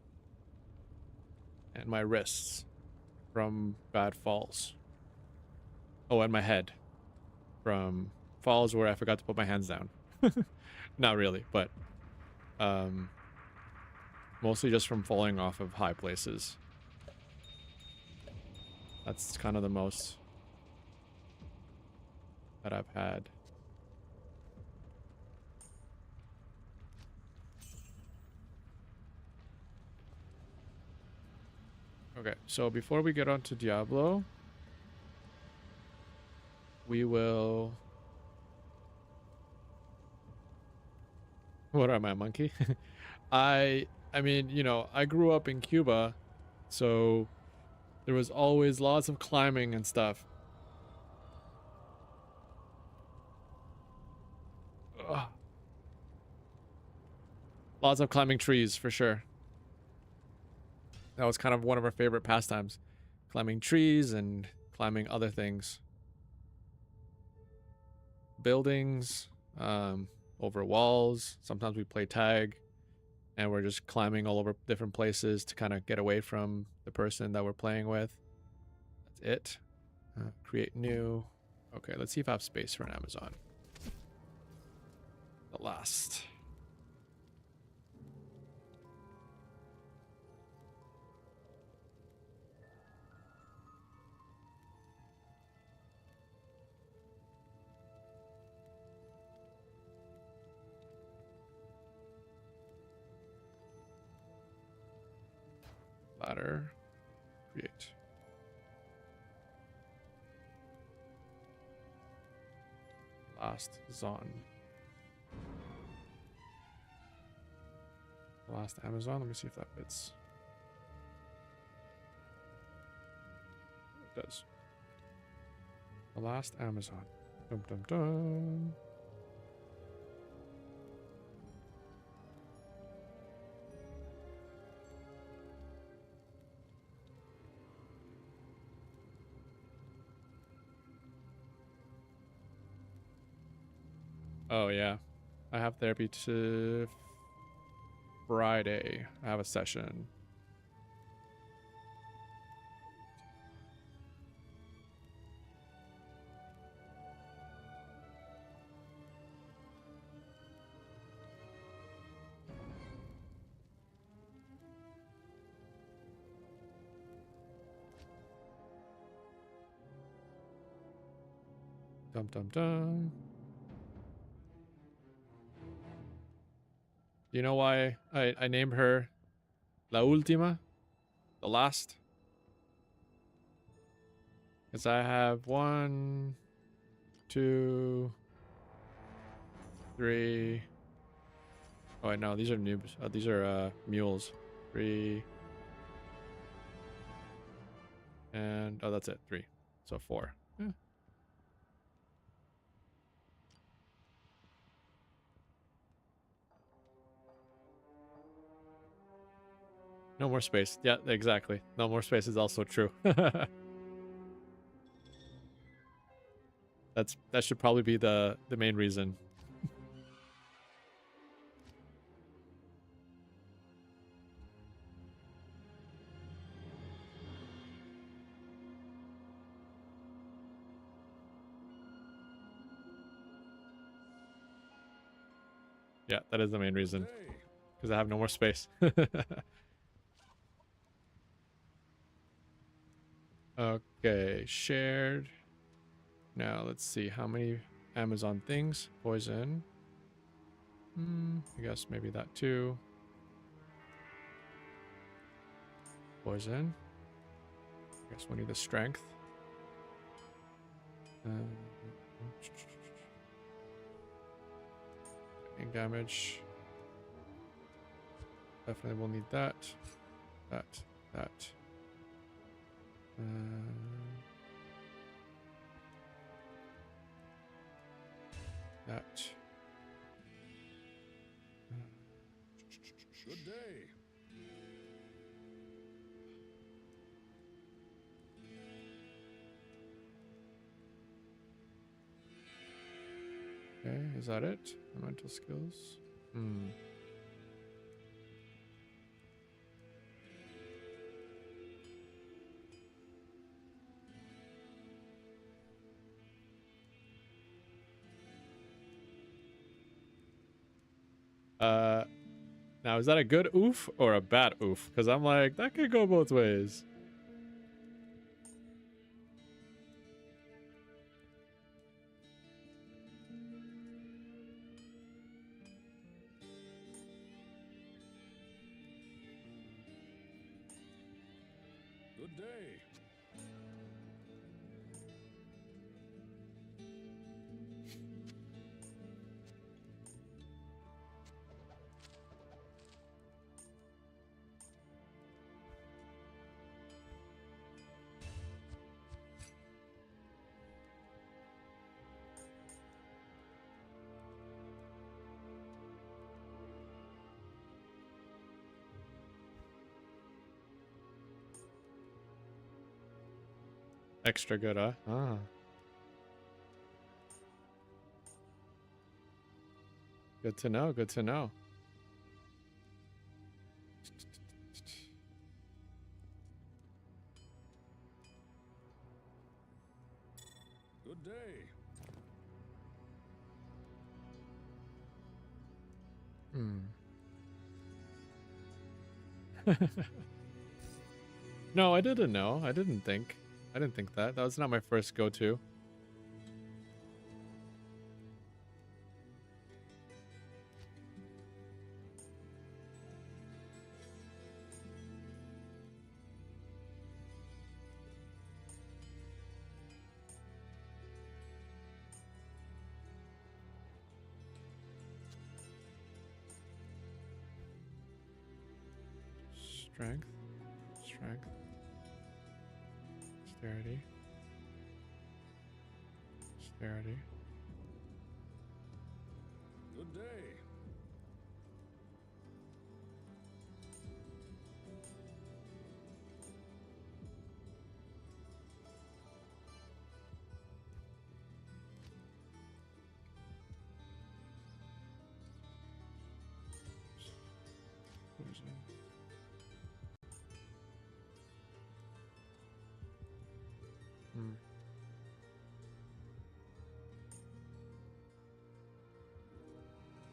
and my wrists from bad falls. Oh, and my head from falls where I forgot to put my hands down. Not really, but mostly just from falling off of high places. That's kind of the most that I've had. Okay, so before we get on to Diablo, we will... What am I, monkey? I mean, you know, I grew up in Cuba, so there was always lots of climbing and stuff. Ugh. Lots of climbing trees for sure. That was kind of one of our favorite pastimes. Climbing trees and climbing other things. Buildings, over walls. Sometimes we play tag and we're just climbing all over different places to kind of get away from the person that we're playing with. That's it. Create new. Okay, let's see if I have space for an Amazon. The last. Ladder. Create. Last Zon. Last Amazon. Let me see if that fits. It does. The last Amazon. Dum dum dum. Oh yeah, I have therapy to Friday. I have a session. Dum dum dum. You know why I named her La Última? The last? Because I have 1, 2, 3. Oh wait, no, these are noobs. These are mules. 3. And oh, that's it. 3. So 4. Yeah. No more space. Yeah, exactly. No more space is also true. That should probably be the main reason. Yeah, that is the main reason. Because I have no more space. Okay, shared. Now let's see how many Amazon things. Poison. I guess maybe that too. Poison. I guess we need the strength. Ink damage. Definitely will need that. That. That. That. Good day. Okay, is that it? The mental skills. Now is that a good oof or a bad oof? Because I'm like, that could go both ways. Good day. Extra good, huh? Ah. Good to know. Good to know. Good day. Hmm. No, I didn't know. I didn't think. I didn't think that. That was not my first go-to. Strength. Strength. Dexterity. Dexterity. Good day. Poison. Hmm.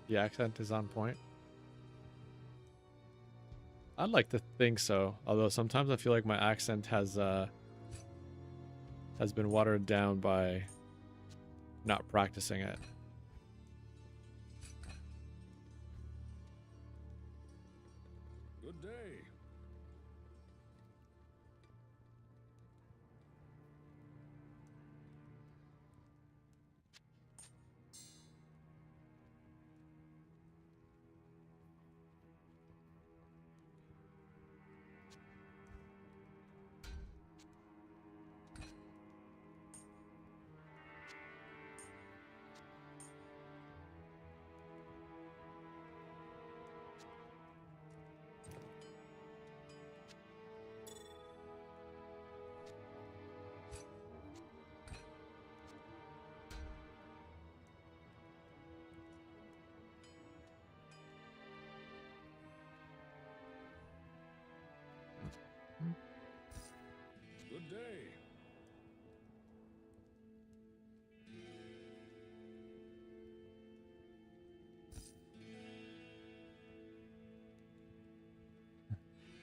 The accent is on point. I'd like to think so, although sometimes I feel like my accent has been watered down by not practicing it. Good day. Good day.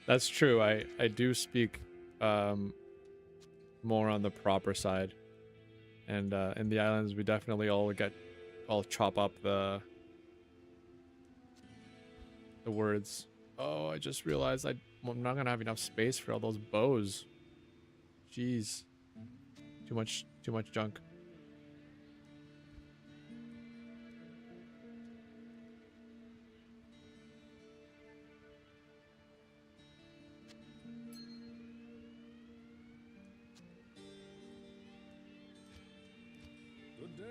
That's true. I do speak more on the proper side, and in the islands we definitely all chop up the words. Oh, I just realized I'm not gonna have enough space for all those bows. Jeez, too much junk. Good day.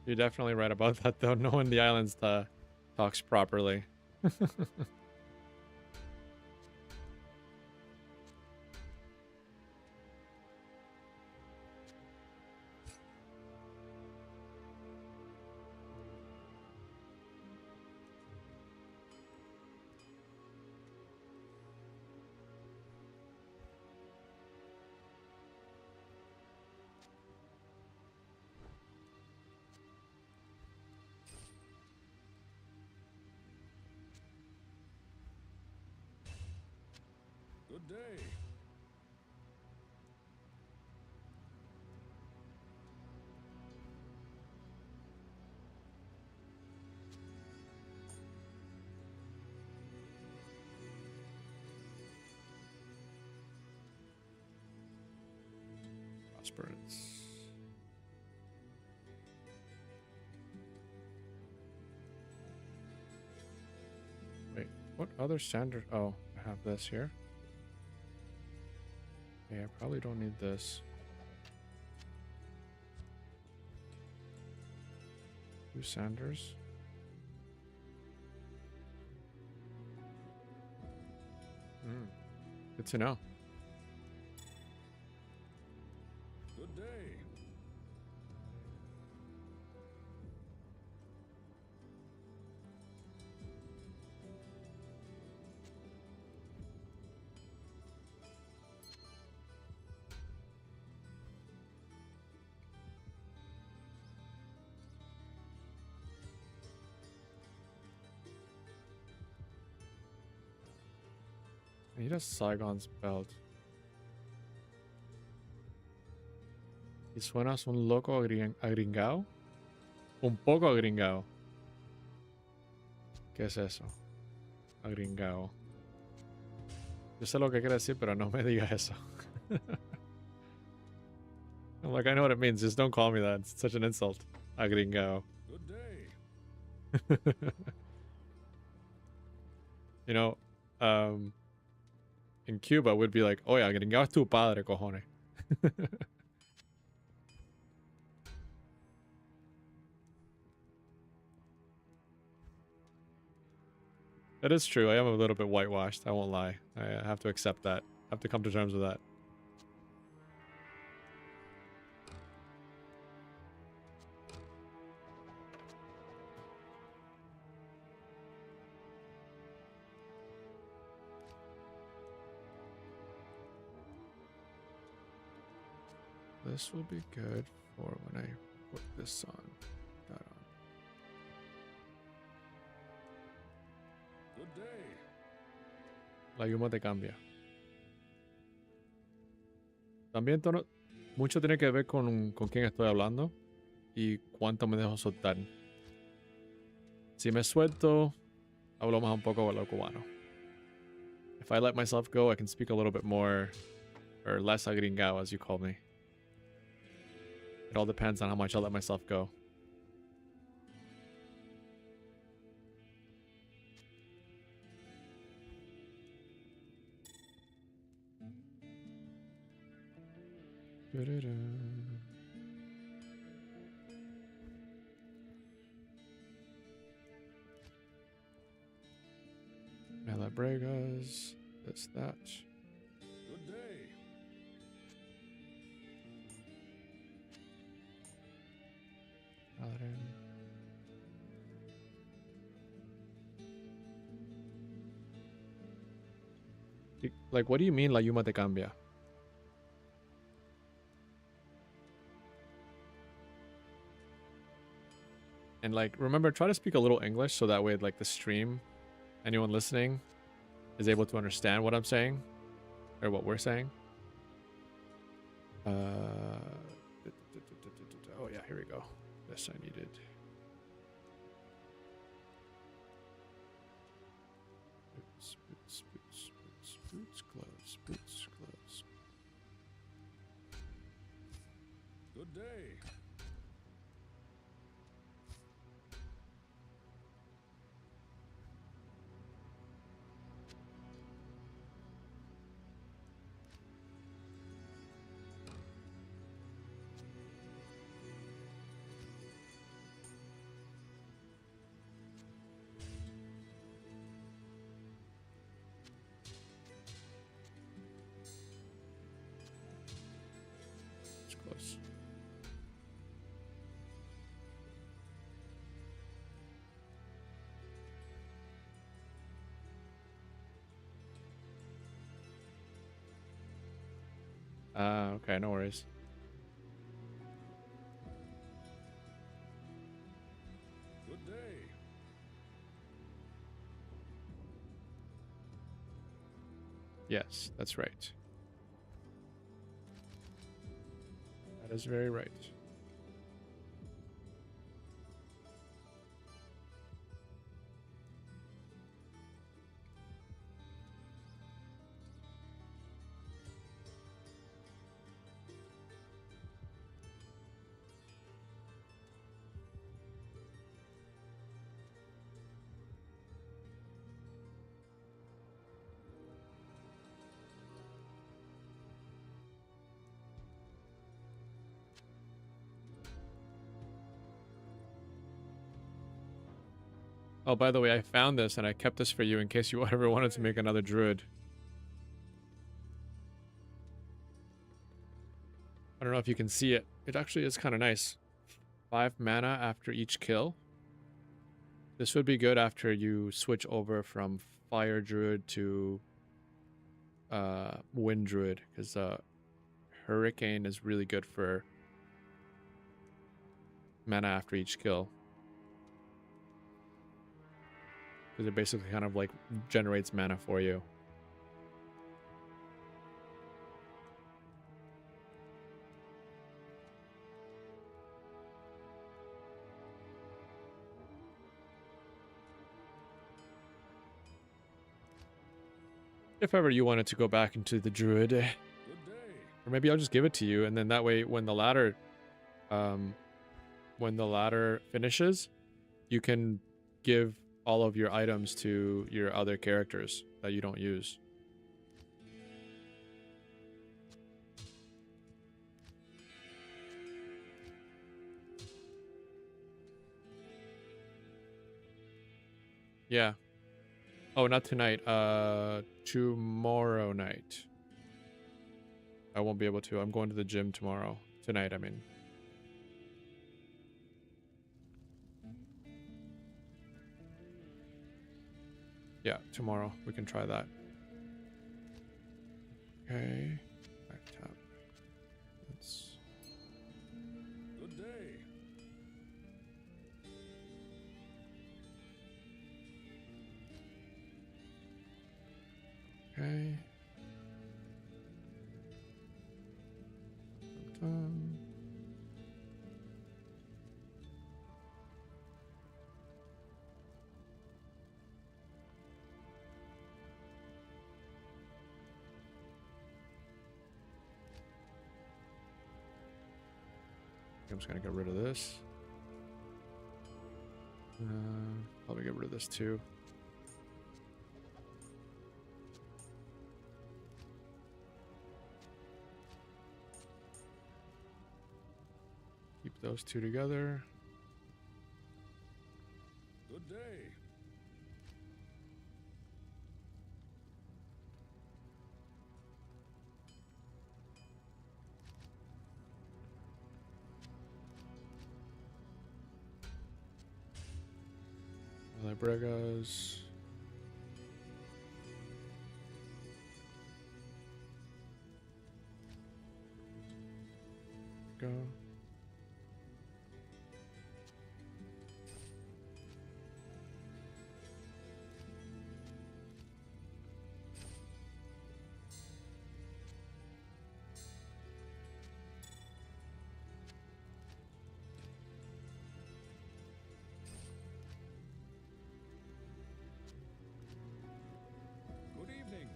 You're definitely right about that, though. No one in the islands talks properly. Good day. Prosperance. Wait, what other standard? Oh, I have this here. Yeah, I probably don't need this. Two Sanders. Good to know. Good day. He does Saigon's belt. ¿Y suenas un loco agringao? Un poco agringao. ¿Qué es eso? Agringao. Yo sé lo que quiere decir, pero no me digas eso. I'm like, I know what it means. Just don't call me that. It's such an insult. Agringao. Good day. You know, in Cuba, we'd be like, oye, agringao es tu padre, cojones. That is true. I am a little bit whitewashed. I won't lie. I have to accept that. I have to come to terms with that. This will be good for when I put this on. That on. Good day. La yuma te cambia. También mucho tiene que ver con quién estoy hablando y cuánto me dejo soltar. Si me suelto, hablo más un poco a lo cubano. If I let myself go, I can speak a little bit more, or less agringao, as you call me. It all depends on how much I let myself go. Malabregas, this, that. Good day. Paladin. Like, what do you mean la yuma te cambia? And like, remember, try to speak a little English so that way, like, the stream, anyone listening is able to understand what I'm saying or what we're saying. Oh yeah, here we go. This I needed. Boots, gloves, boots, gloves. Good day. It's close. Okay, no worries. Good day. Yes, that's right. That is very right. Oh, by the way, I found this and I kept this for you in case you ever wanted to make another druid. I don't know if you can see it. It actually is kind of nice. 5 mana after each kill. This would be good after you switch over from Fire Druid to Wind Druid, because Hurricane is really good for mana after each kill. Because it basically kind of like generates mana for you. If ever you wanted to go back into the druid, Good day. or maybe I'll just give it to you, and then that way when the ladder finishes, you can give all of your items to your other characters that you don't use. Yeah. Oh, not tonight. Tomorrow night. I won't be able to. I'm going to the gym tomorrow. Tonight, I mean. Yeah, tomorrow. We can try that. Okay. Back tap. Let's... Good day. Okay. Done. I'm just gonna get rid of this. Probably get rid of this too. Keep those two together. Good day. Libregas. Go. Good evening.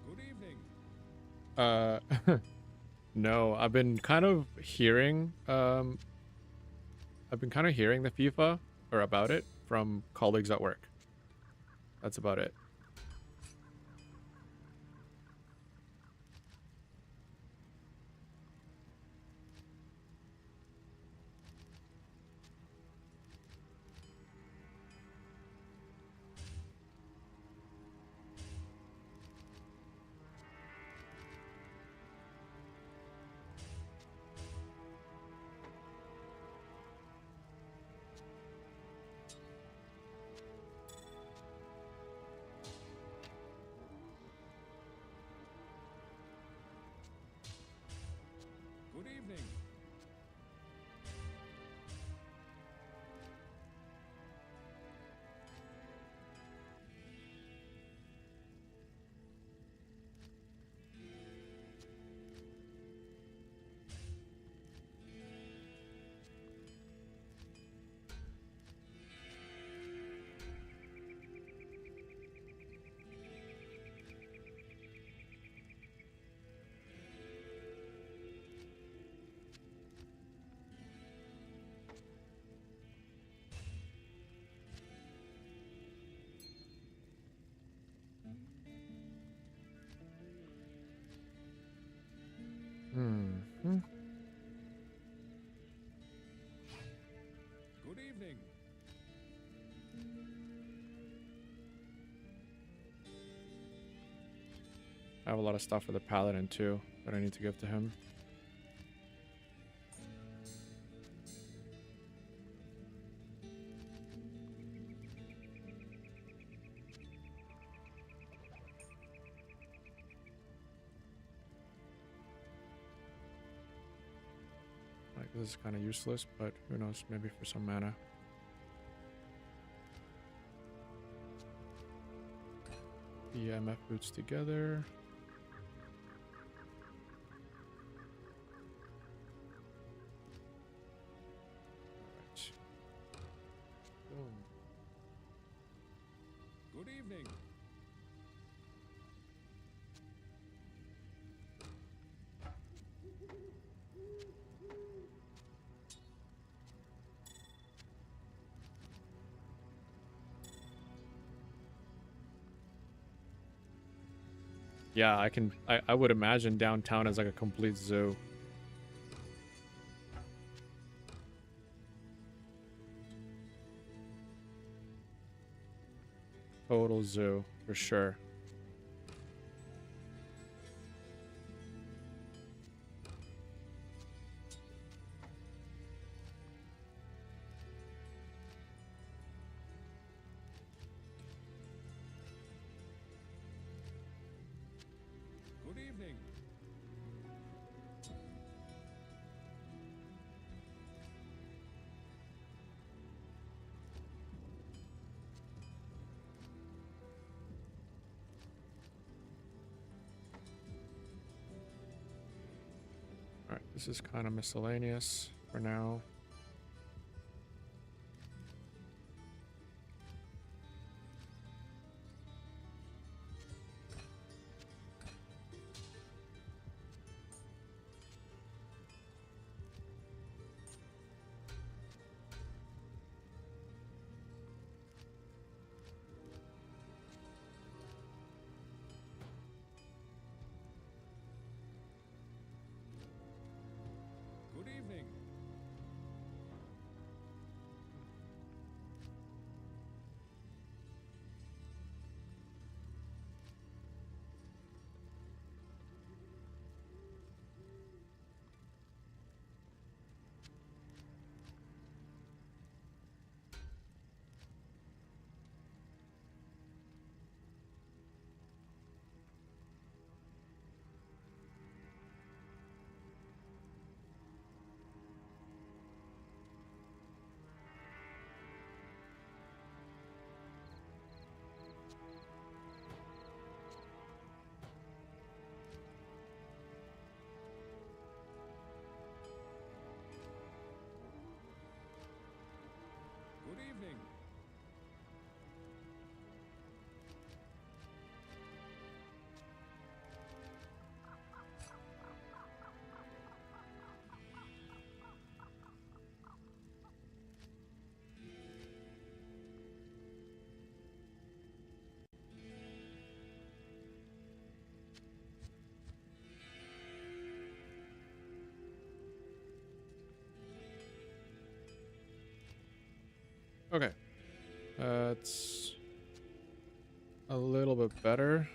Good evening. Uh, no, I've been kind of hearing, the FIFA or about it from colleagues at work. That's about it. evening. I have a lot of stuff for the paladin too that I need to give to him. Like, this is kind of useless, but who knows, maybe for some mana. EMF boots together. Alright. Boom. Good evening. Yeah, I would imagine downtown is like a complete zoo. Total zoo, for sure. Good evening. Alright, this is kind of miscellaneous for now. Good evening. Good evening. Okay. It's a little bit better.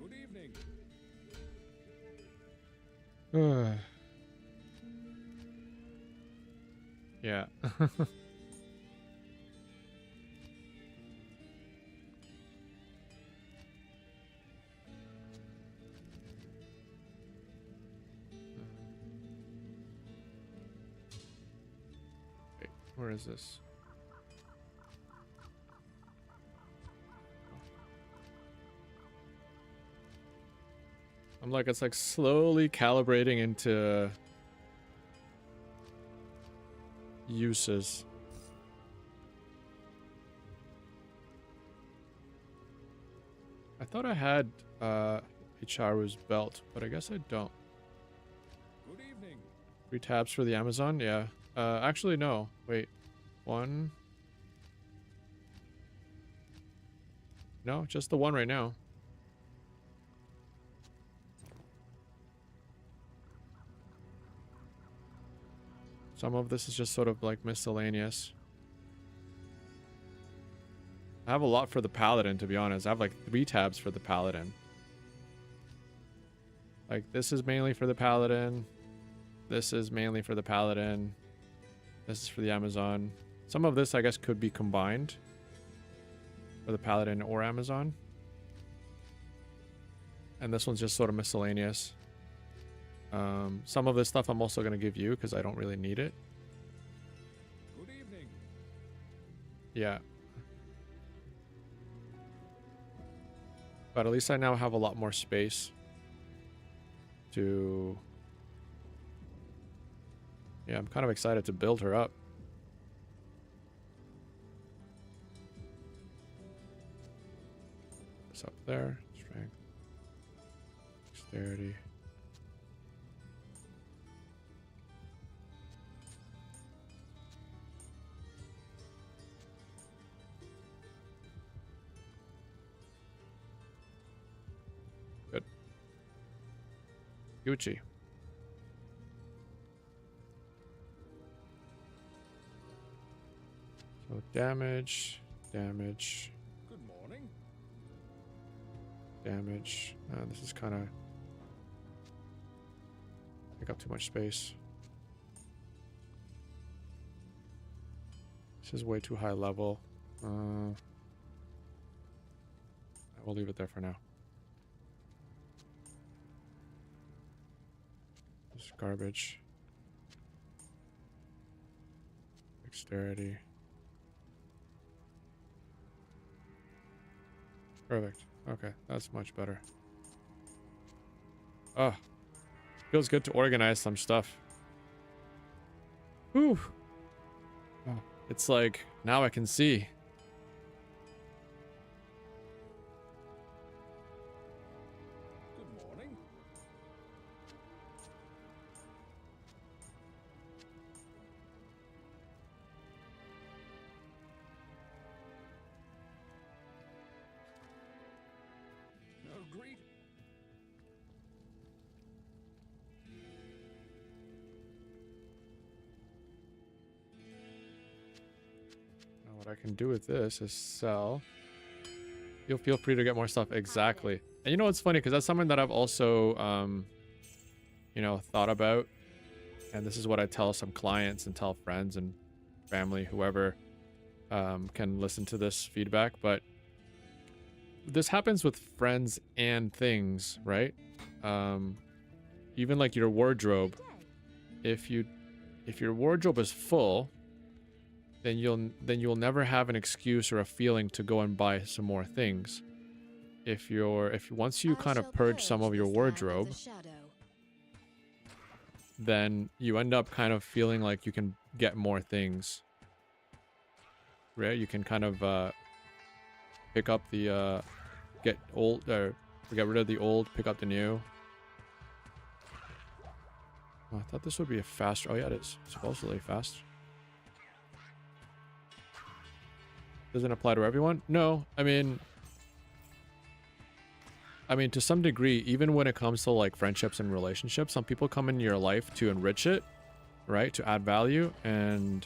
Good evening. Yeah. Wait, where is this? I'm like, it's like slowly calibrating into uses. I thought I had Icharu's belt, but I guess I don't. Good evening. 3 tabs for the Amazon? Yeah. Actually, no. Wait. 1. No, just the one right now. Some of this is just sort of like miscellaneous. I have a lot for the paladin, to be honest. I have like 3 tabs for the paladin. Like, this is mainly for the paladin. This is mainly for the paladin. This is for the Amazon. Some of this, I guess, could be combined for the paladin or Amazon. And this one's just sort of miscellaneous. Some of this stuff I'm also going to give you because I don't really need it. Good evening. Yeah. But at least I now have a lot more space to... Yeah, I'm kind of excited to build her up. This up there. Strength. Dexterity. Good. Gucci. So damage, damage, Good morning. damage. This is kind of take up too much space. This is way too high level. I will leave it there for now. This is garbage. Dexterity. Perfect. Okay, that's much better. Oh, feels good to organize some stuff. Whew. Oh, it's like, now I can see. Good morning. No greet. Now what I can do with this is sell. You'll feel free to get more stuff. Exactly. And you know what's funny? Because that's something that I've also, you know, thought about. And this is what I tell some clients and tell friends and family, whoever can listen to this feedback. But this happens with friends and things, right? Even like your wardrobe. If your wardrobe is full, then you'll never have an excuse or a feeling to go and buy some more things. If once you kind of purge some of your wardrobe, then you end up kind of feeling like you can get more things. Right? You can kind of pick up the get rid of the old, pick up the new. Oh, I thought this would be a faster. Oh yeah, it is supposedly faster. Doesn't apply to everyone? No, I mean to some degree, even when it comes to like friendships and relationships, some people come into your life to enrich it, right? To add value, and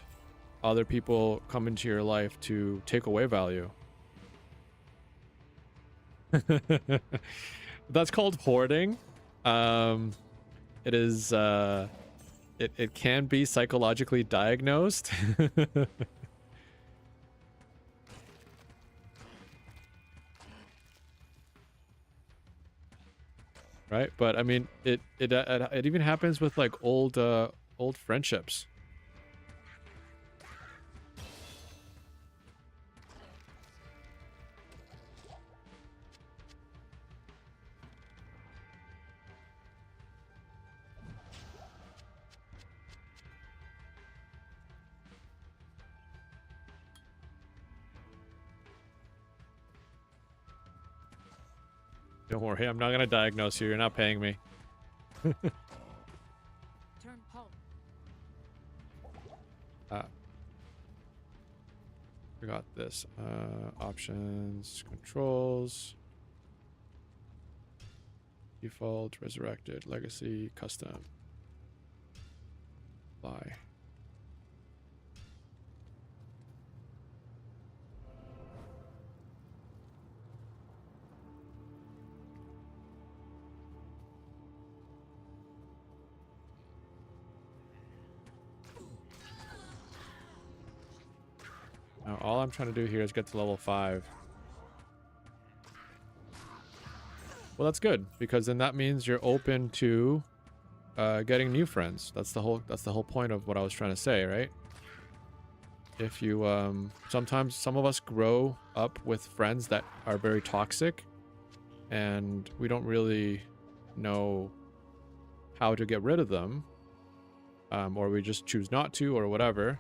other people come into your life to take away value. That's called hoarding. It is it can be psychologically diagnosed. Right? But I mean, it even happens with like old friendships. Don't worry, I'm not gonna diagnose you. You're not paying me. Turn home. We got this. Options, controls, default, resurrected, legacy, custom, apply. Now, all I'm trying to do here is get to level 5. Well, that's good, because then that means you're open to getting new friends. That's the whole point of what I was trying to say, right? If you sometimes some of us grow up with friends that are very toxic, and we don't really know how to get rid of them, or we just choose not to, or whatever.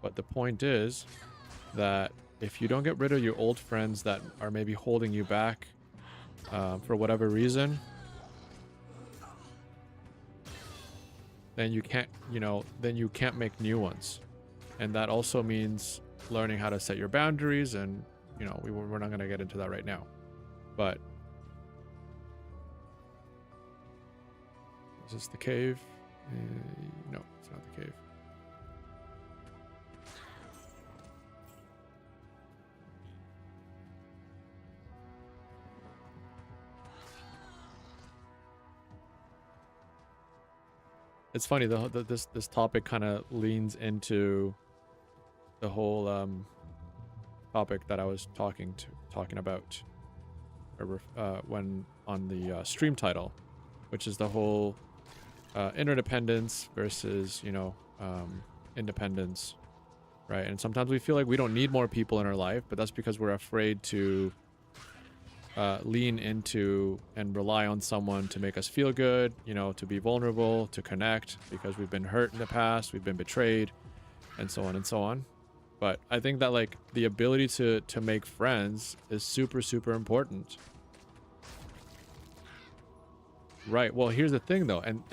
But the point is that if you don't get rid of your old friends that are maybe holding you back for whatever reason, then you can't, then you can't make new ones. And that also means learning how to set your boundaries, and we're not going to get into that right now. But is this the cave? No, it's not the cave. It's funny, this topic kind of leans into the whole topic that I was talking about when on the stream title, which is the whole interdependence versus independence, right? And sometimes we feel like we don't need more people in our life, but that's because we're afraid to lean into and rely on someone to make us feel good, to be vulnerable, to connect, because we've been hurt in the past, we've been betrayed, and so on and so on. But I think that like the ability to make friends is super, super important. Right. Well, here's the thing though, and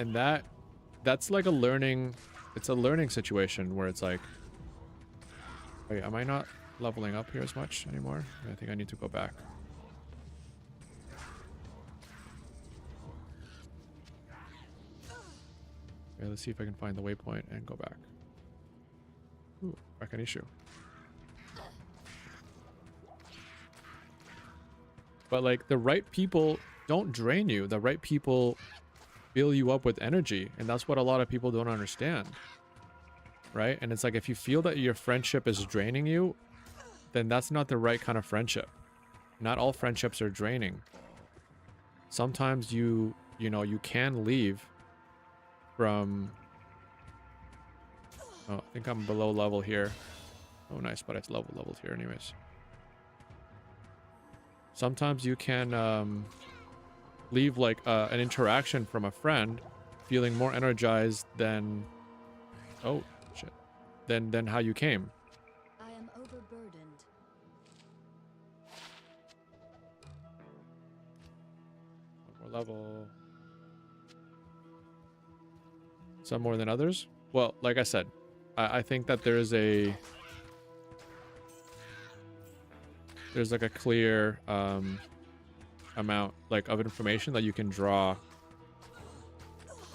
that's like it's a learning situation where it's like, wait, am I not leveling up here as much anymore? I think I need to go back. Okay, let's see if I can find the waypoint and go back. Ooh, back an issue. But like the right people don't drain you. The right people fill you up with energy. And that's what a lot of people don't understand. Right? And it's like if you feel that your friendship is draining you, then that's not the right kind of friendship. Not all friendships are draining. Sometimes you can leave from... Oh, I think I'm below level here. Oh, nice, but it's leveled here anyways. Sometimes you can leave like an interaction from a friend feeling more energized than... Oh, shit. Than how you came. I am overburdened. One more level. Some more than others? Well, like I said, I think that there's like a clear amount like of information that you can draw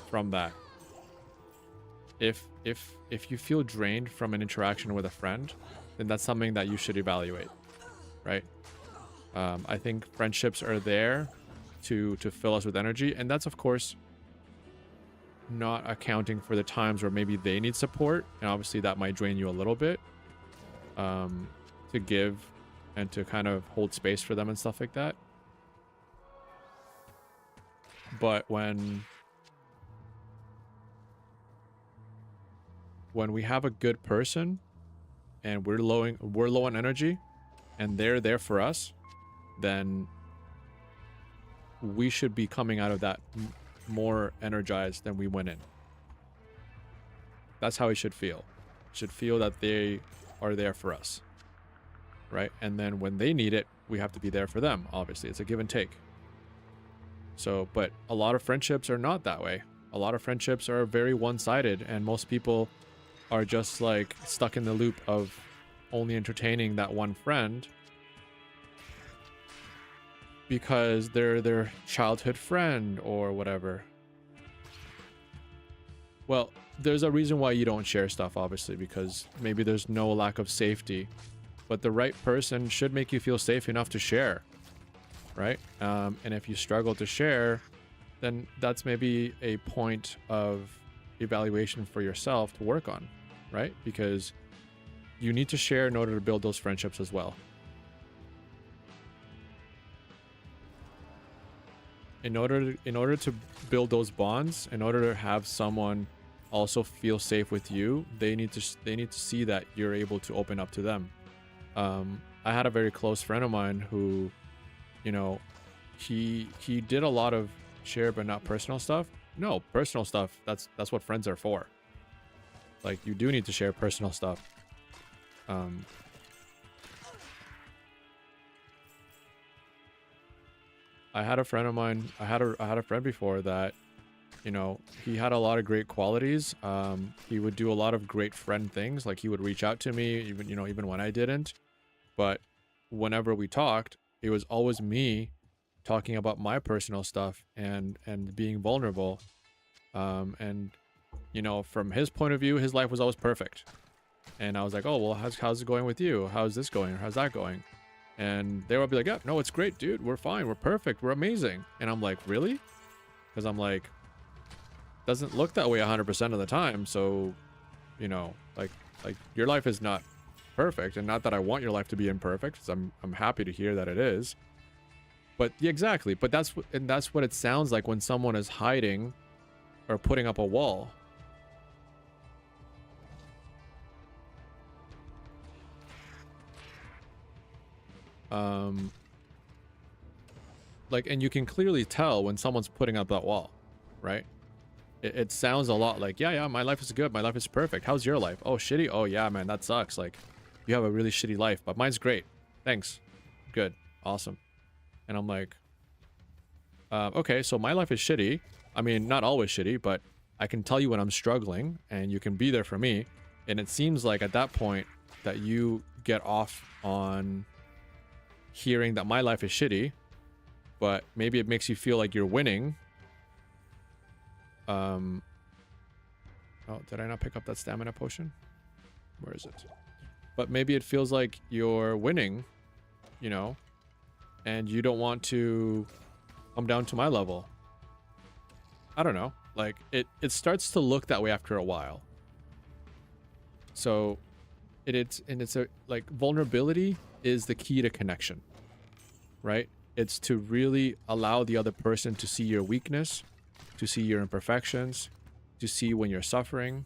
from that. If you feel drained from an interaction with a friend, then that's something that you should evaluate, right? I think friendships are there to fill us with energy, and that's of course not accounting for the times where maybe they need support, and obviously that might drain you a little bit, to give and to kind of hold space for them and stuff like that. But when we have a good person and we're low on energy and they're there for us, then we should be coming out of that more energized than we went in. That's how it should feel. It should feel that they are there for us, right? And then when they need it, we have to be there for them. Obviously, it's a give and take. So, but a lot of friendships are not that way. A lot of friendships are very one-sided, and most people are just like stuck in the loop of only entertaining that one friend because they're their childhood friend or whatever. Well, there's a reason why you don't share stuff, obviously, because maybe there's no lack of safety, but the right person should make you feel safe enough to share, right? And if you struggle to share, then that's maybe a point of evaluation for yourself to work on, right? Because you need to share in order to build those friendships as well. In order to build those bonds, in order to have someone also feel safe with you, they need to see that you're able to open up to them. I had a very close friend of mine who, you know, he did a lot of share but not personal stuff. No, personal stuff, that's what friends are for. Like, you do need to share personal stuff. I had a friend of mine, I had a friend before that, you know, he had a lot of great qualities. He would do a lot of great friend things. Like, he would reach out to me even, you know, even when I didn't. But whenever we talked, it was always me talking about my personal stuff and being vulnerable. And you know, from his point of view, his life was always perfect. And I was like, oh, well, how's it going with you? How's this going? Or how's that going? And they would be like, yeah, no, it's great, dude. We're fine. We're perfect. We're amazing. And I'm like, really? Because I'm like, doesn't look that way 100% of the time. So, you know, like your life is not perfect. And not that I want your life to be imperfect, because I'm happy to hear that it is. But yeah, exactly. But that's what it sounds like when someone is hiding or putting up a wall. Like, and you can clearly tell when someone's putting up that wall, right? It sounds a lot like, yeah, my life is good. My life is perfect. How's your life? Oh, shitty? Oh, yeah, man, that sucks. Like, you have a really shitty life, but mine's great. Thanks. Good. Awesome. And I'm like, okay, so my life is shitty. I mean, not always shitty, but I can tell you when I'm struggling and you can be there for me. And it seems like at that point that you get off on hearing that my life is shitty, but maybe it makes you feel like you're winning. Oh, did I not pick up that stamina potion? Where is it? But maybe it feels like you're winning, you know, and you don't want to come down to my level. I don't know. Like, it starts to look that way after a while. So it's a, like, vulnerability is the key to connection, right? It's to really allow the other person to see your weakness, to see your imperfections, to see when you're suffering.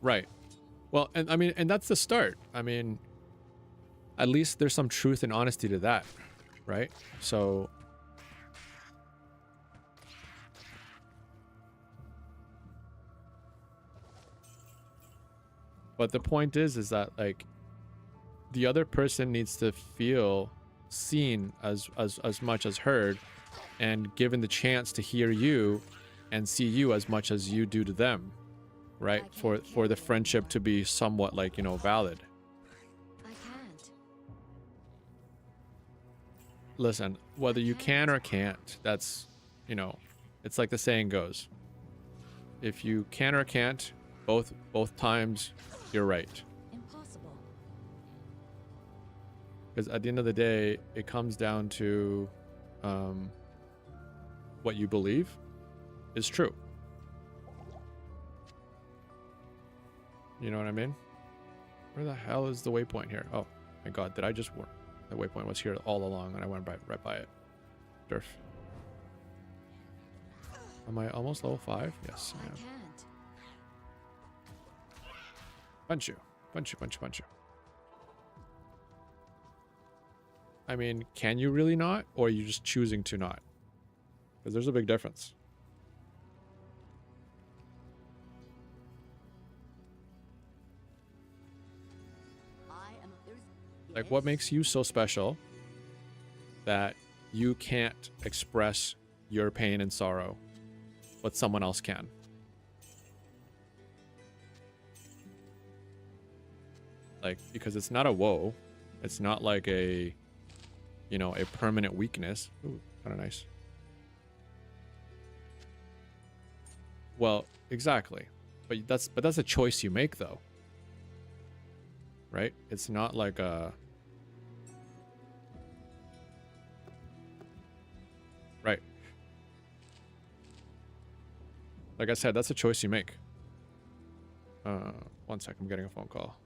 Right. Well, and I mean, and that's the start. I mean, at least there's some truth and honesty to that, right? So but the point is that, like, the other person needs to feel seen as much as heard, and given the chance to hear you and see you as much as you do to them, right? For the friendship to be somewhat, like, you know, valid. I can't. Listen, whether you can or can't, that's, you know, it's like the saying goes. If you can or can't, both times, you're right. Impossible. Because at the end of the day, it comes down to what you believe is true. You know what I mean? Where the hell is the waypoint here? Oh my god, did I just warn? The waypoint was here all along and I went right by it. Durf. Am I almost level 5? Yes, I am. Can't. Punch you. Punch you, punch you, punch you. I mean, can you really not? Or are you just choosing to not? Because there's a big difference. Like, what makes you so special that you can't express your pain and sorrow, but someone else can. Like, because it's not a woe. It's not like a, you know, a permanent weakness. Ooh, kind of nice. Well, exactly. But that's a choice you make, though. Right? It's not like a... Right. Like I said, that's a choice you make. 1 sec, I'm getting a phone call.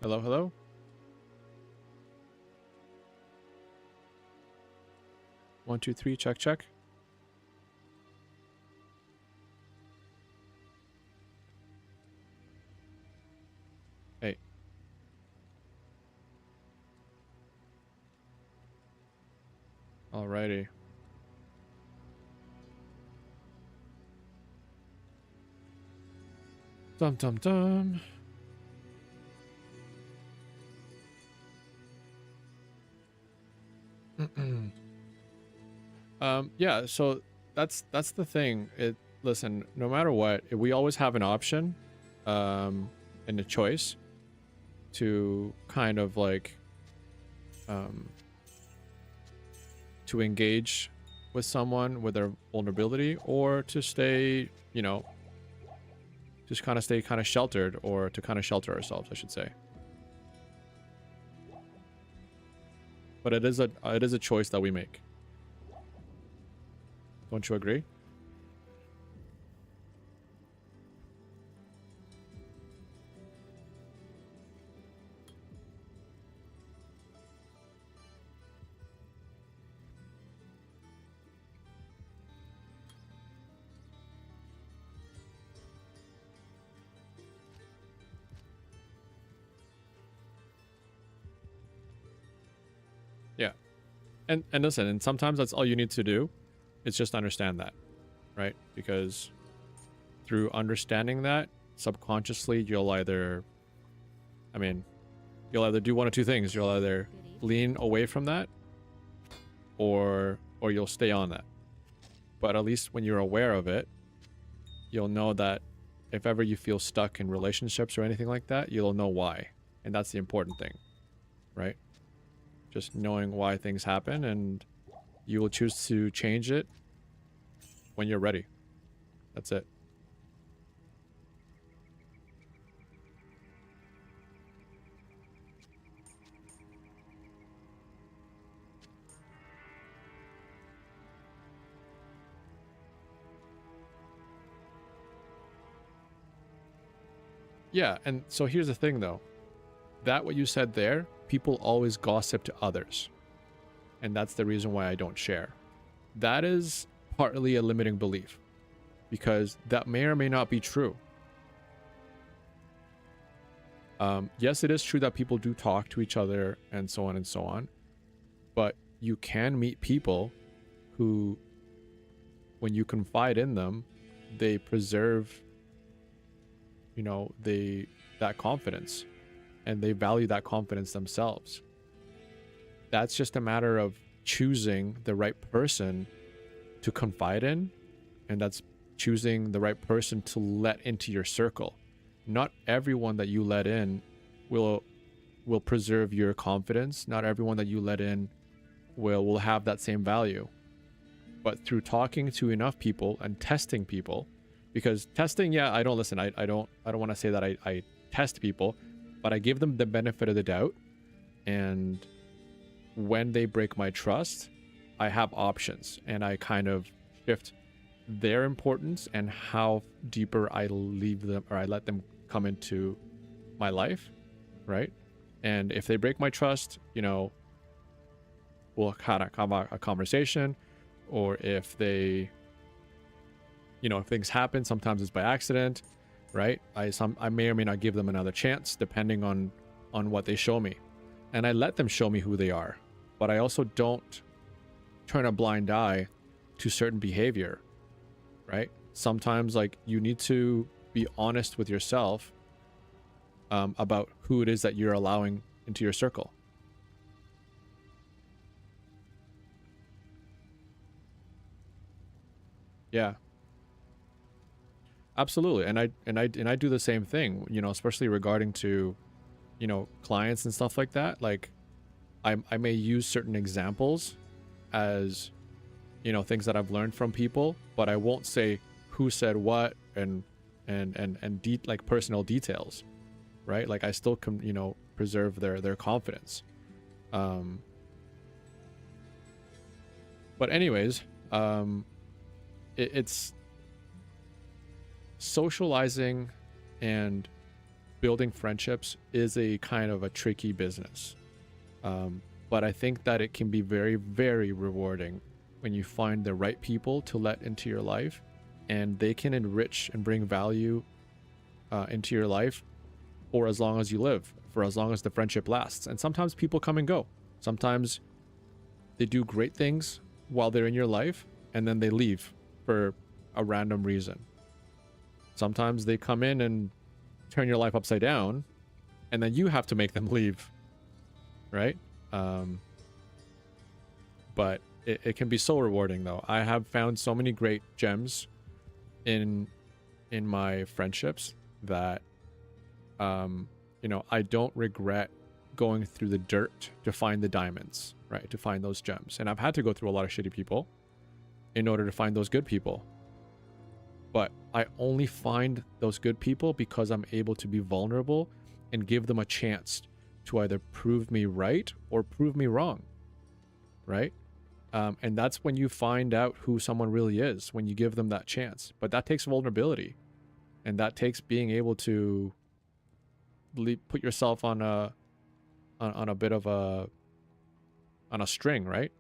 Hello, hello. One, two, three, check, check. Hey. Alrighty. Dum dum dum. Yeah, so that's the thing. Listen, no matter what, we always have an option and a choice to kind of like to engage with someone with their vulnerability, or to stay, you know, just kind of stay kind of sheltered, or to kind of shelter ourselves, I should say. But it is a choice that we make. Don't you agree? Yeah. And listen, and sometimes that's all you need to do. It's just understand that, right? Because through understanding that, subconsciously you'll either do one of two things. You'll either lean away from that, or you'll stay on that. But at least when you're aware of it, you'll know that if ever you feel stuck in relationships or anything like that, you'll know why. And that's the important thing, right? Just knowing why things happen, and you will choose to change it when you're ready. That's it. Yeah, and so here's the thing though. That what you said there, people always gossip to others. And that's the reason why I don't share. That is partly a limiting belief, because that may or may not be true. Yes, it is true that people do talk to each other and so on and so on. But you can meet people who, when you confide in them, they preserve, you know, that confidence, and they value that confidence themselves. That's just a matter of choosing the right person to confide in, and that's choosing the right person to let into your circle. Not everyone that you let in will preserve your confidence. Not everyone that you let in will have that same value. But through talking to enough people and testing people, because testing, yeah, I don't want to say that I test people, but I give them the benefit of the doubt. And when they break my trust, I have options, and I kind of shift their importance and how deeper I leave them, or I let them come into my life, right? And if they break my trust, you know, we'll kind of have a conversation. Or if they, you know, if things happen, sometimes it's by accident, right? I may or may not give them another chance depending on what they show me, and I let them show me who they are. But I also don't turn a blind eye to certain behavior, right? Sometimes, like, you need to be honest with yourself about who it is that you're allowing into your circle. Yeah, absolutely. And I do the same thing, you know, especially regarding to, you know, clients and stuff like that. Like, I may use certain examples as, you know, things that I've learned from people, but I won't say who said what and like personal details, right? Like, I still can, you know, preserve their confidence. But anyways, it's socializing and building friendships is a kind of a tricky business. But I think that it can be very, very rewarding when you find the right people to let into your life, and they can enrich and bring value into your life for as long as you live, for as long as the friendship lasts. And sometimes people come and go. Sometimes they do great things while they're in your life, and then they leave for a random reason. Sometimes they come in and turn your life upside down, and then you have to make them leave, right? But it can be so rewarding, though. I have found so many great gems in my friendships that I don't regret going through the dirt to find the diamonds, right? To find those gems. And I've had to go through a lot of shitty people in order to find those good people. But I only find those good people because I'm able to be vulnerable and give them a chance to either prove me right or prove me wrong, right? And that's when you find out who someone really is, when you give them that chance. But that takes vulnerability, and that takes being able to put yourself on a bit of a string, right?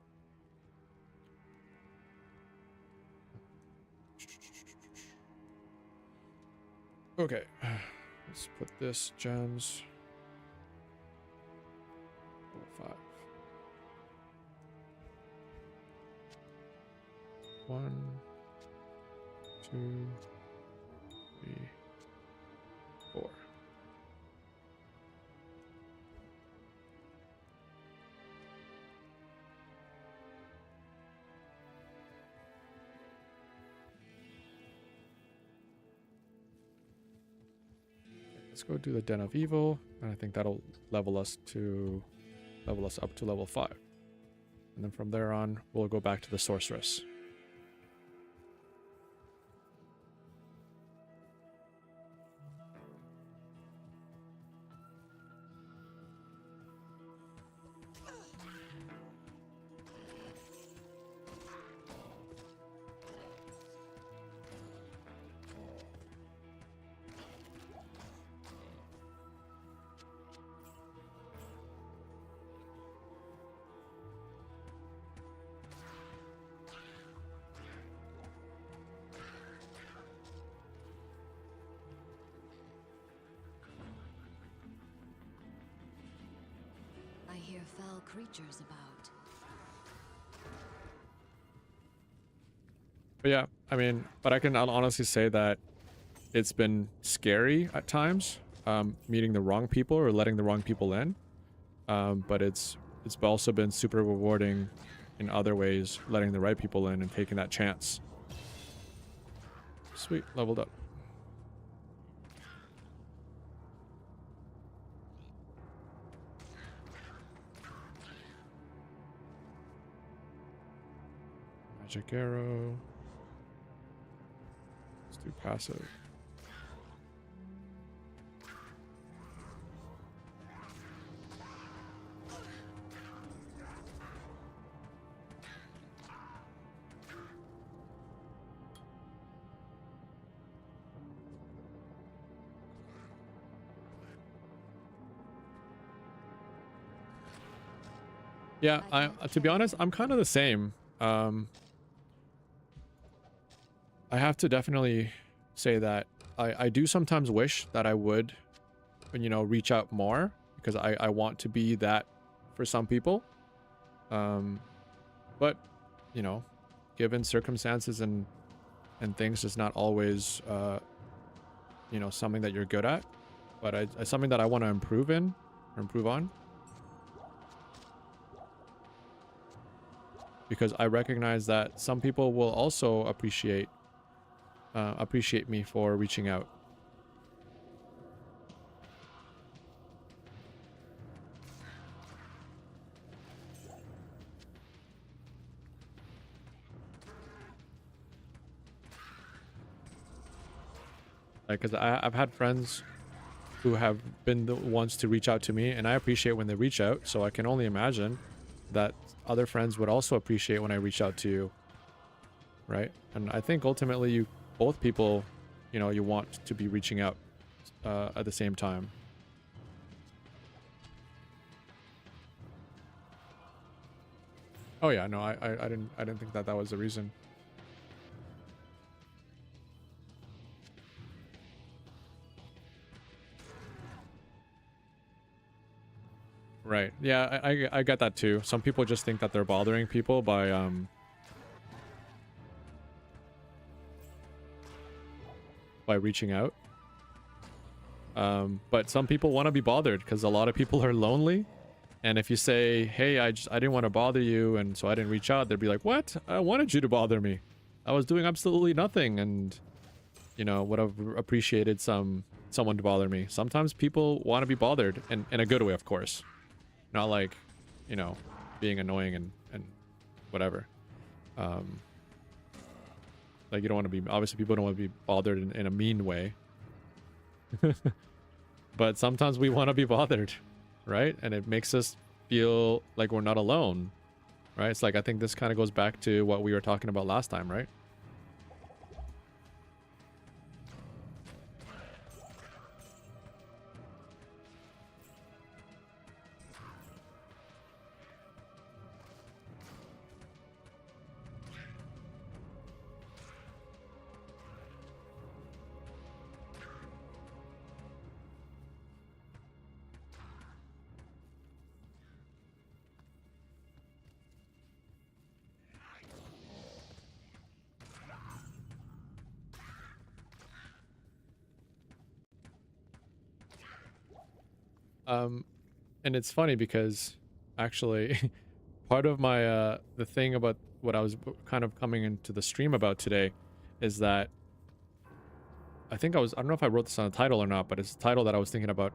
Okay, let's put this gems 4, 5. 1, 2, 3, 4. Let's go do the Den of Evil, and I think that'll level us up to level 5. And then from there on, we'll go back to the Sorceress. I hear fell creatures about. But yeah, I mean, but I'll honestly say that it's been scary at times, meeting the wrong people or letting the wrong people in. But it's also been super rewarding in other ways, letting the right people in and taking that chance. Sweet, leveled up. Magic arrow. Let's do passive. Yeah, to be honest, I'm kind of the same. I have to definitely say that I do sometimes wish that I would, reach out more, because I want to be that for some people. But, given circumstances and things, is not always, something that you're good at. But it's something that I want to improve on. Because I recognize that some people will also appreciate me for reaching out. Because I've had friends who have been the ones to reach out to me, and I appreciate when they reach out, so I can only imagine that other friends would also appreciate when I reach out to you, right? And I think ultimately both people, you want to be reaching out. at the same time. Oh yeah, no, I didn't think that that was the reason. Right. Yeah, I get that too. Some people just think that they're bothering people by reaching out. But some people want to be bothered because a lot of people are lonely. And if you say, hey, I didn't want to bother you, and so I didn't reach out, they'd be like, what? I wanted you to bother me. I was doing absolutely nothing, and, you know, would have appreciated someone to bother me. Sometimes people want to be bothered, and in a good way, of course. Not like, you know, being annoying and whatever. Like, you don't want to be, obviously people don't want to be bothered in a mean way. But sometimes we want to be bothered, right? And it makes us feel like we're not alone, right? It's like, I think this kind of goes back to what we were talking about last time, right? And it's funny because actually part of my the thing about what I was kind of coming into the stream about today is that I don't know if I wrote this on the title or not, but it's the title that I was thinking about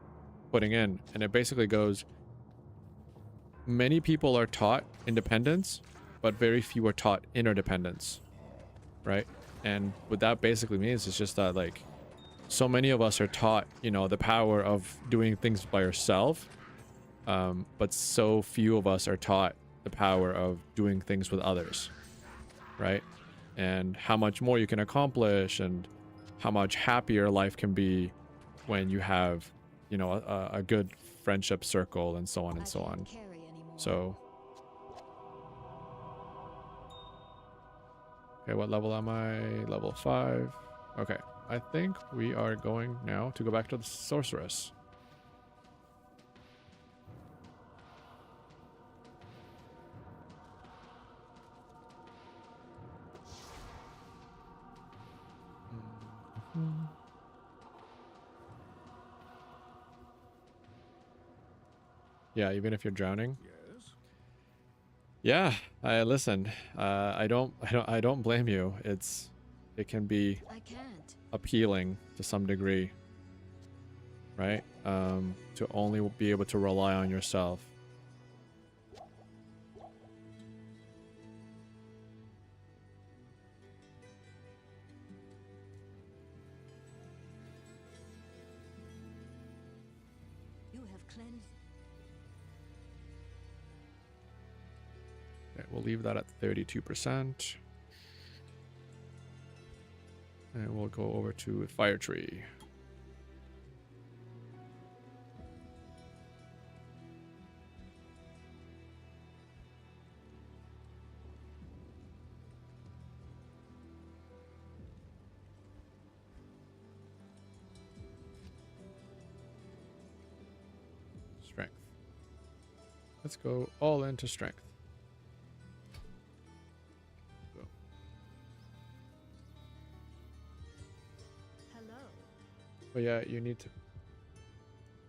putting in, and it basically goes, many people are taught independence, but very few are taught interdependence, right? And what that basically means is just that, like, so many of us are taught, you know, the power of doing things by yourself, but so few of us are taught the power of doing things with others, right? And how much more you can accomplish, and how much happier life can be when you have, you know, a good friendship circle, and so on and so on. So, okay, what level am I? Level 5. Okay, I think we are going now to go back to the sorceress. Yeah, even if you're drowning. Yes? Yeah, I listen. I don't blame you. It can be I can't. appealing to some degree, right? To only be able to rely on yourself. You have cleansed. Okay, we'll leave that at 32%. And we'll go over to Fire Tree. Strength. Let's go all into strength. Go. Hello. But yeah, you need to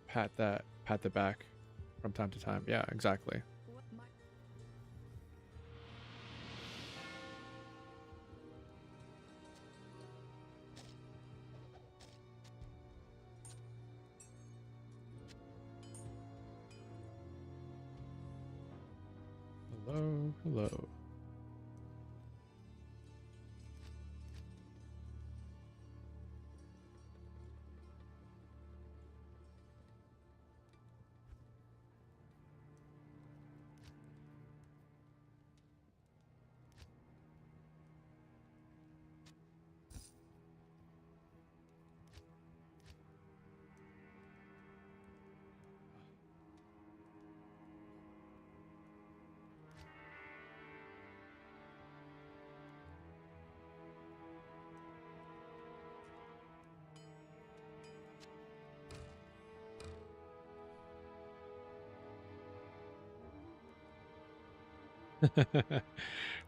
pat the back from time to time. Yeah, exactly. What my Hello, hello.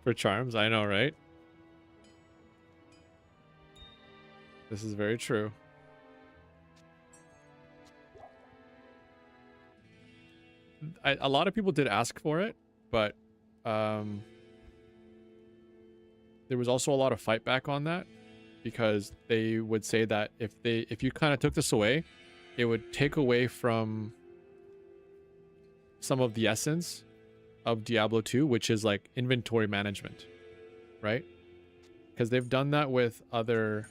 For charms, I know, right? This is very true. A lot of people did ask for it, but there was also a lot of fight back on that because they would say that if you kind of took this away, it would take away from some of the essence of Diablo 2, which is like inventory management, right? Because they've done that with other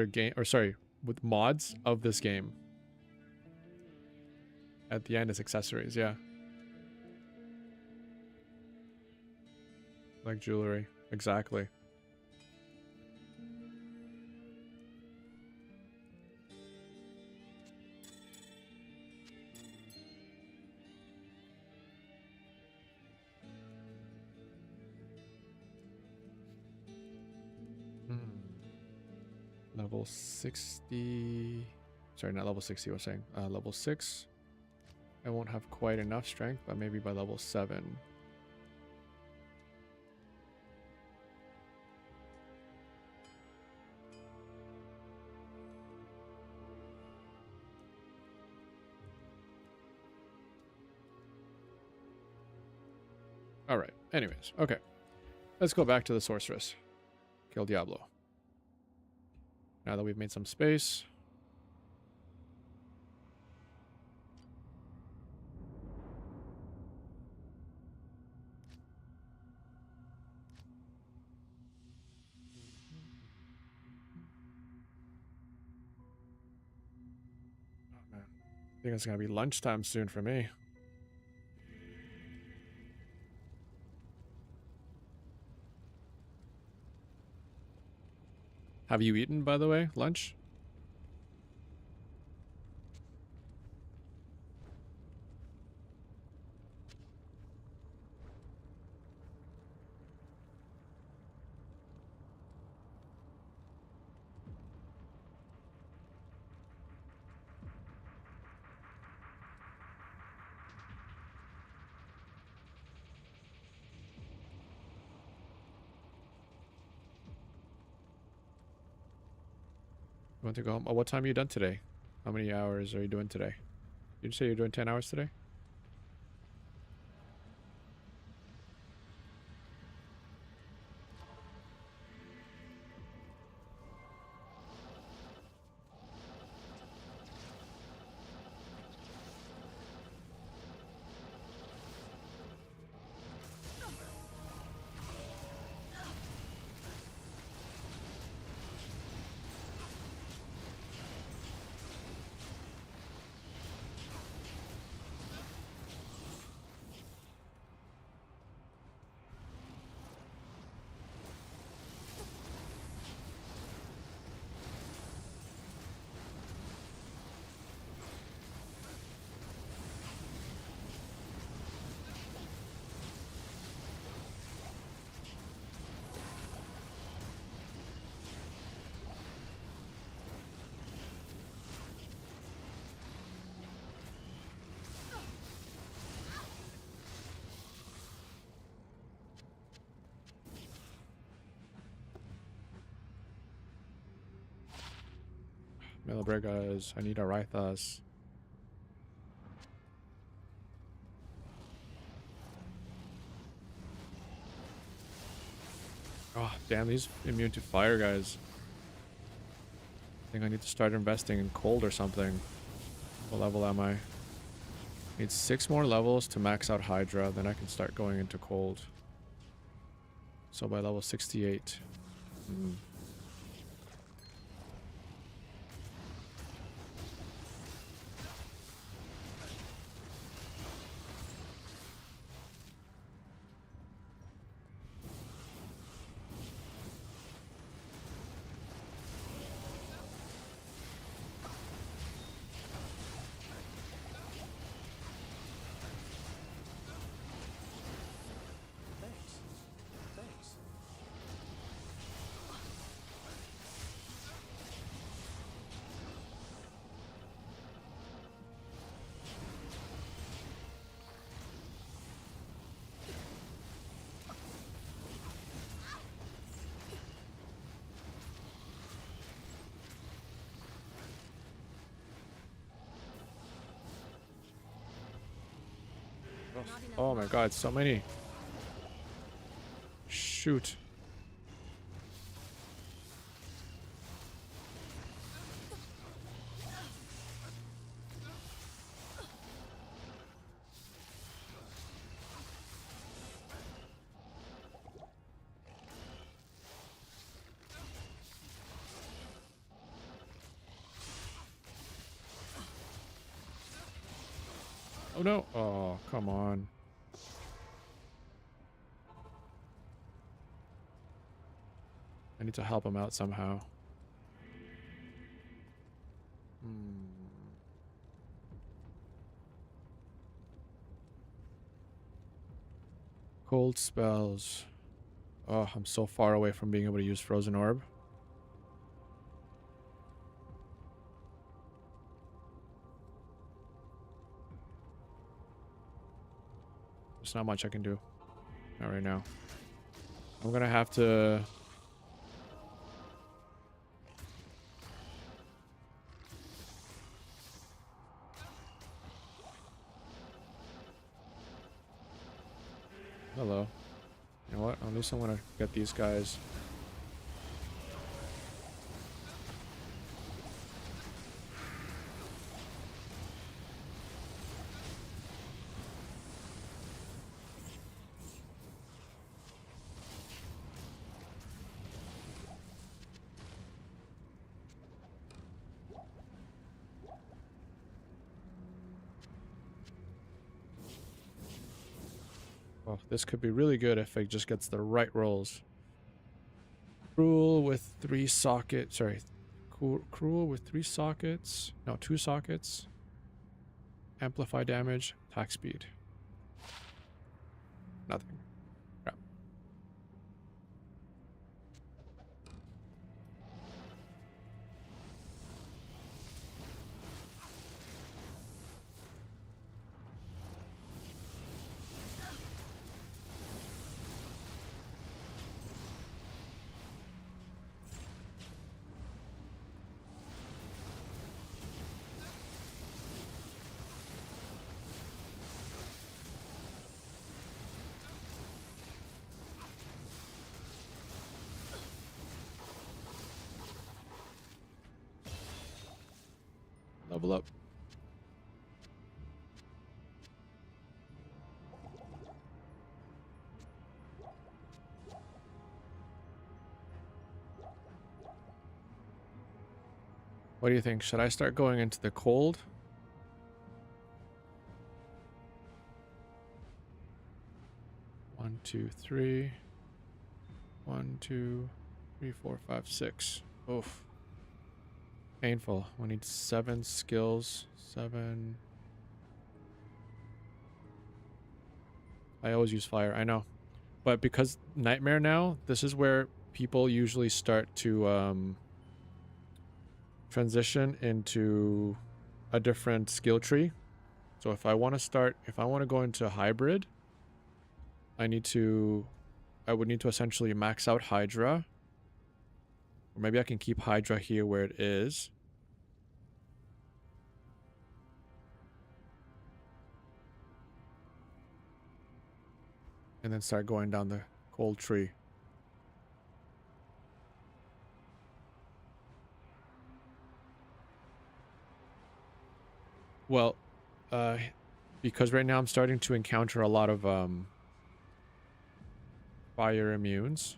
game, or sorry, with mods of this game. At the end, it's accessories, yeah. Like jewelry, exactly. Level 60. Sorry, not level 60, I was saying. Level 6. I won't have quite enough strength, but maybe by level 7. Alright, anyways, okay. Let's go back to the sorceress. Kill Diablo. Now that we've made some space. Oh man. I think it's gonna be lunchtime soon for me. Have you eaten, by the way, lunch? You want to go home? Oh, what time are you done today? How many hours are you doing today? Did you say you're doing 10 hours today? Milabregas, I need Araithas. Oh, damn, these immune to fire guys. I think I need to start investing in cold or something. What level am I? Need 6 more levels to max out Hydra, then I can start going into cold. So by level 68. Thanks. Not enough Oh my mana. god, so many. Shoot. Oh no. Oh, come on. I need to help him out somehow. Cold spells. Oh, I'm so far away from being able to use Frozen Orb. There's not much I can do. Not right now. I'm gonna have to... Hello. You know what? At least I'm gonna get these guys. Well, this could be really good if it just gets the right rolls. Cruel with 3 sockets. Sorry. Cruel with 3 sockets. No, 2 sockets. Amplify damage. Attack speed. Nothing. Crap. Level up. What do you think? Should I start going into the cold? One, two, three. 1, 2, 3, 4, 5, 6. Oof. Painful. We need 7 skills. 7. I always use fire. I know. But because Nightmare now, this is where people usually start to transition into a different skill tree. So if I want to go into hybrid, I would need to essentially max out Hydra. Or maybe I can keep Hydra here where it is. And then start going down the cold tree. Well, because right now I'm starting to encounter a lot of fire immunes.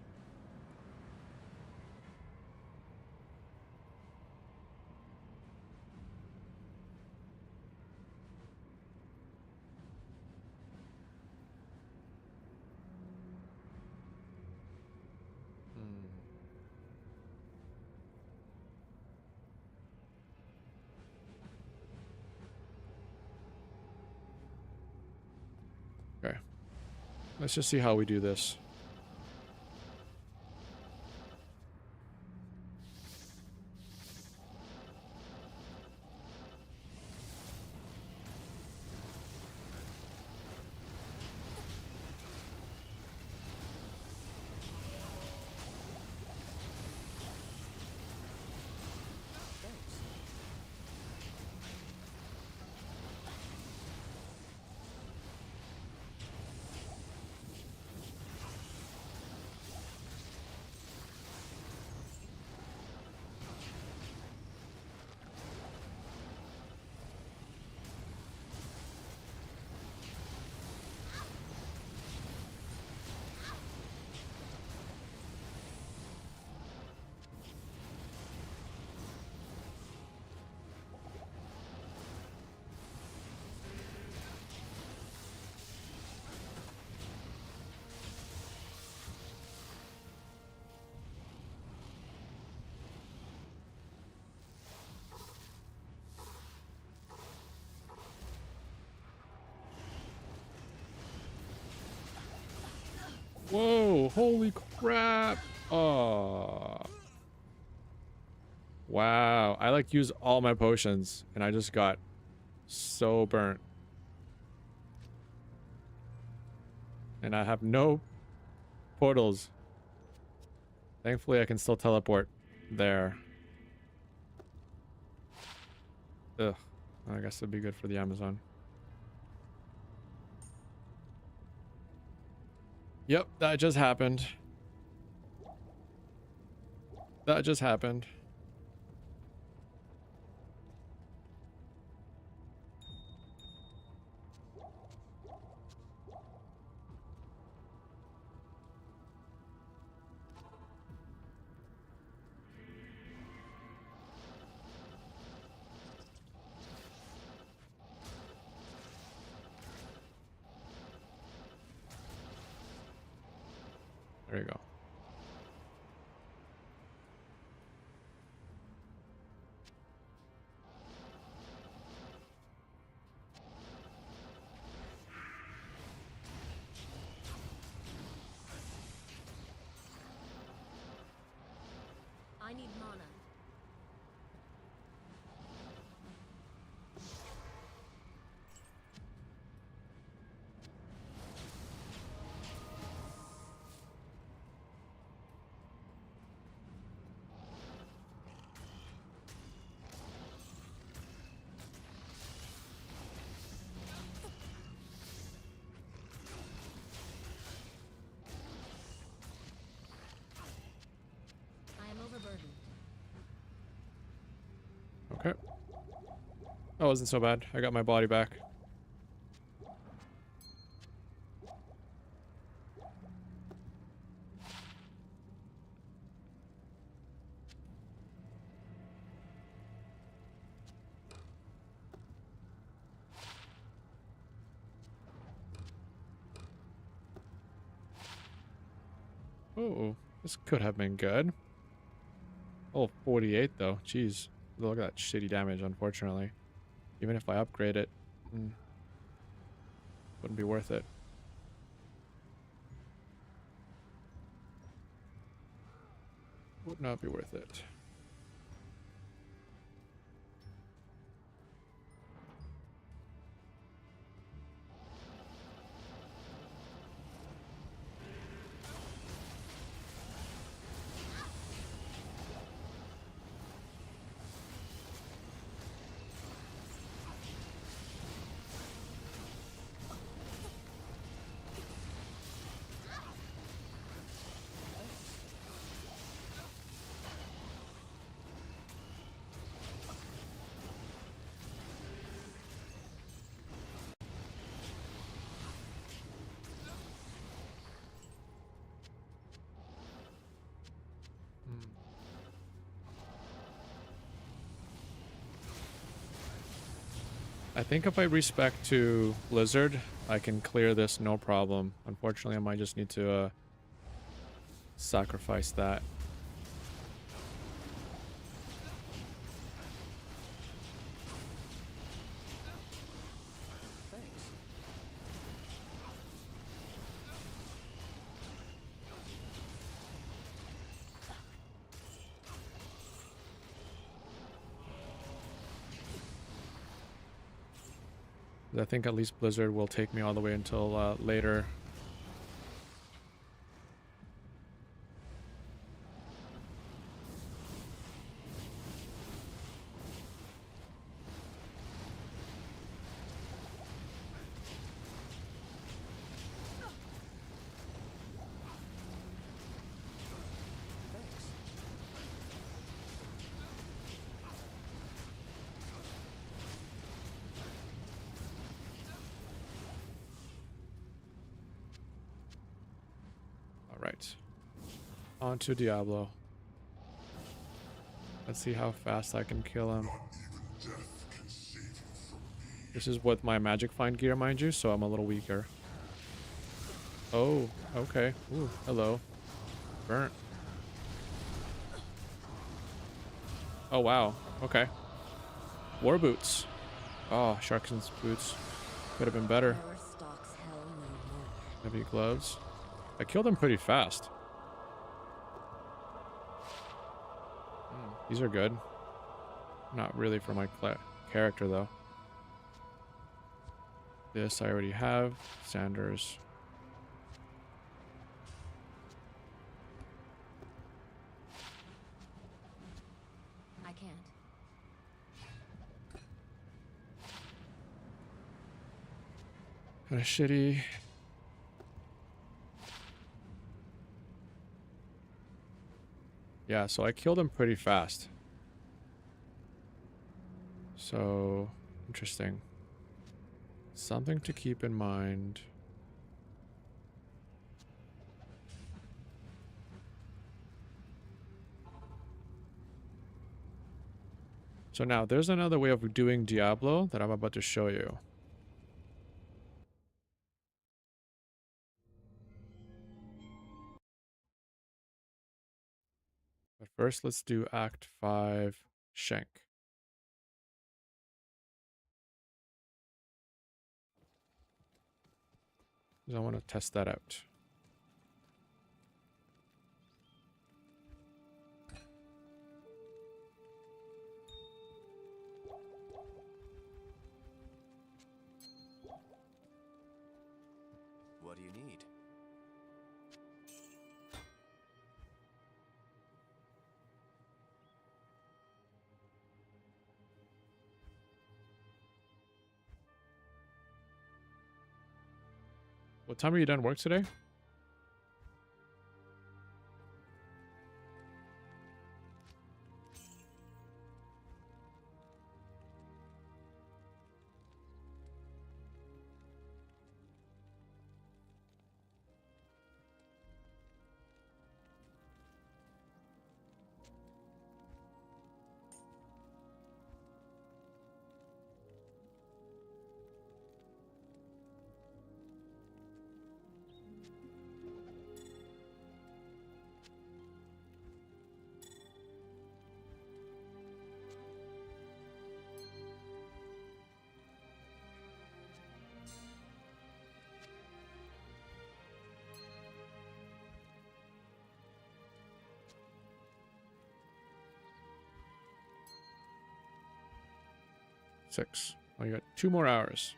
Okay. Let's just see how we do this. Whoa, holy crap. Oh. Wow. I like used all my potions and I just got so burnt. And I have no portals. Thankfully, I can still teleport there. Ugh. I guess it'd be good for the Amazon. Yep, that just happened. That just happened. There you go. I need mana. I am overburdened. Okay. That wasn't so bad. I got my body back. Oh, this could have been good. Oh, 48 though. Jeez. Look at that shitty damage, unfortunately. Even if I upgrade it, wouldn't be worth it. Would not be worth it. I think if I respec to Blizzard, I can clear this no problem. Unfortunately, I might just need to sacrifice that. I think at least Blizzard will take me all the way until later. Alright. On to Diablo. Let's see how fast I can kill him. This is with my magic find gear, mind you, so I'm a little weaker. Oh, okay. Ooh, hello. Burnt. Oh, wow. Okay. War boots. Oh, Sharkson's boots. Could have been better. Power stalks hell no more. Heavy gloves. I killed him pretty fast. These are good. Not really for my character, though. This I already have. Sanders. I can't. Kind of shitty. Yeah, so I killed him pretty fast. So, interesting. Something to keep in mind. So now, there's another way of doing Diablo that I'm about to show you. But first, let's do Act 5, Shank. Because I want to test that out. What do you need? What time are you done work today? Six. Oh, you got 2 more hours.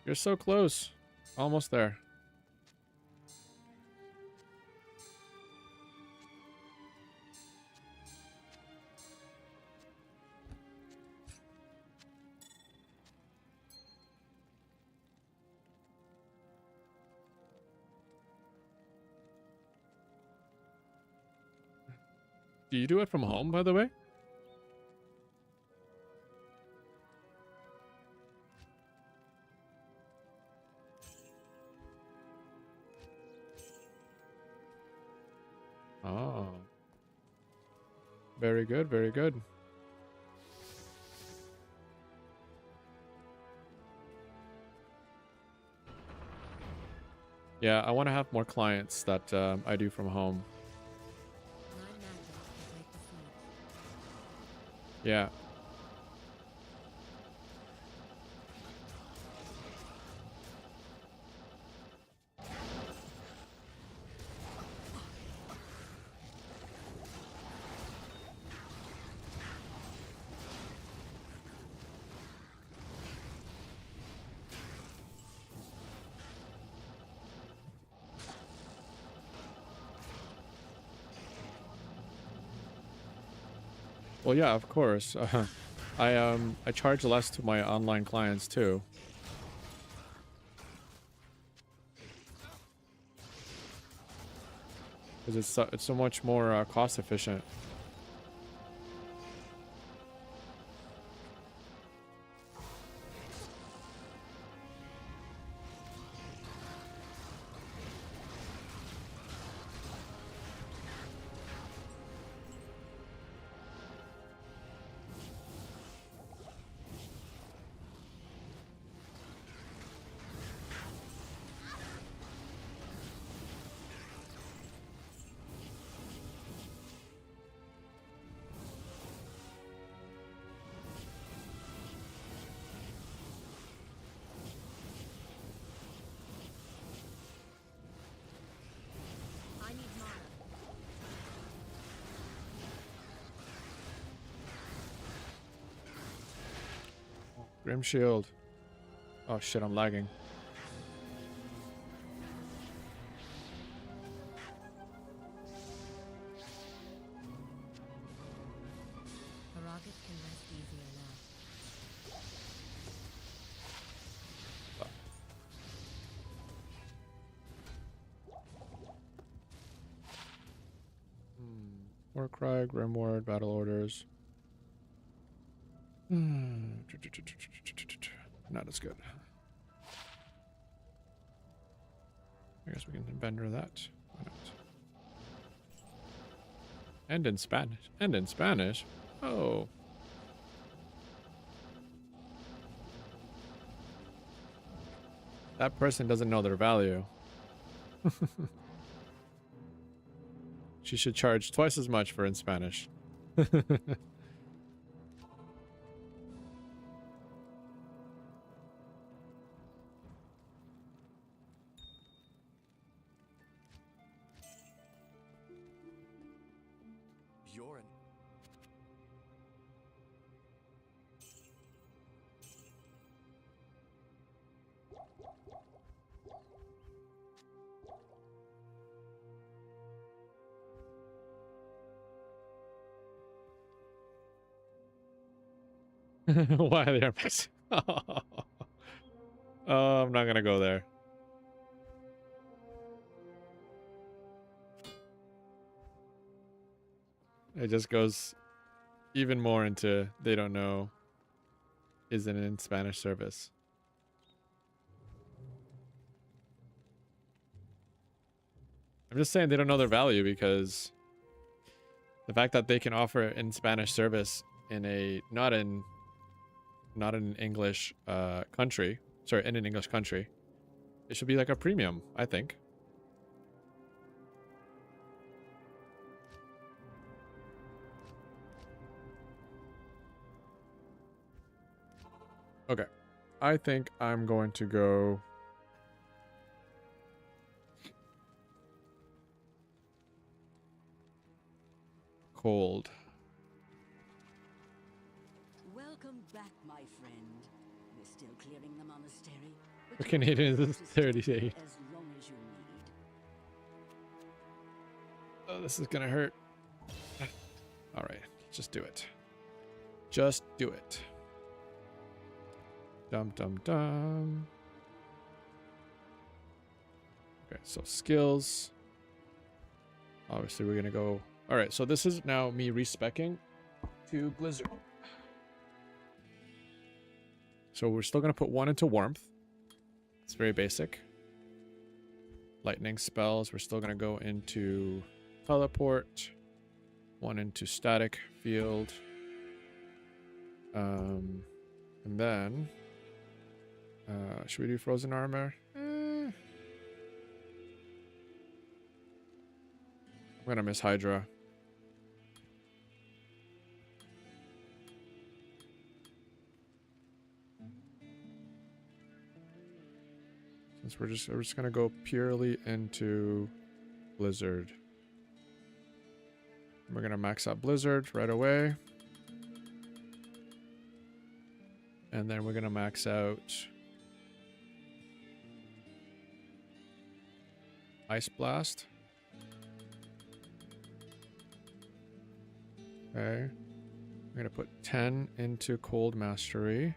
You're so close. Almost there. Do you do it from home, by the way? Oh. Very good, very good. Yeah, I want to have more clients that I do from home. My magic is like the food. Yeah. Well, yeah, of course. I charge less to my online clients too. Because it's so much more cost efficient. Grim Shield. Oh shit, I'm lagging. The rocket can rest easier now. Warcry, Grimward, Battle Orders. Not as good. I guess we can vendor that. Why not? And in Spanish. And in Spanish. Oh. That person doesn't know their value. She should charge twice as much for in Spanish. You're an Why are they missing? Oh, I'm not gonna go there. It just goes even more into they don't know isn't in Spanish service. I'm just saying they don't know their value because the fact that they can offer in Spanish service in a not in an English country, sorry, in an English country, it should be like a premium, I think. Okay. I think I'm going to go cold. Welcome back, my friend. We're still clearing the monastery. but For you Canadians, are it's to stay 38. As long as you need. Oh, this is gonna hurt. All right, just do it. Just do it. Dum dum dum. Okay, so skills. Obviously, we're gonna go. All right, so this is now me respecking to Blizzard. So we're still gonna put one into warmth. It's very basic. Lightning spells. We're still gonna go into teleport. One into static field. And then should we do frozen armor? I'm gonna miss Hydra. Since we're just gonna go purely into Blizzard. We're gonna max out Blizzard right away. And then we're gonna max out Ice Blast. Okay. I'm gonna put 10 into Cold Mastery.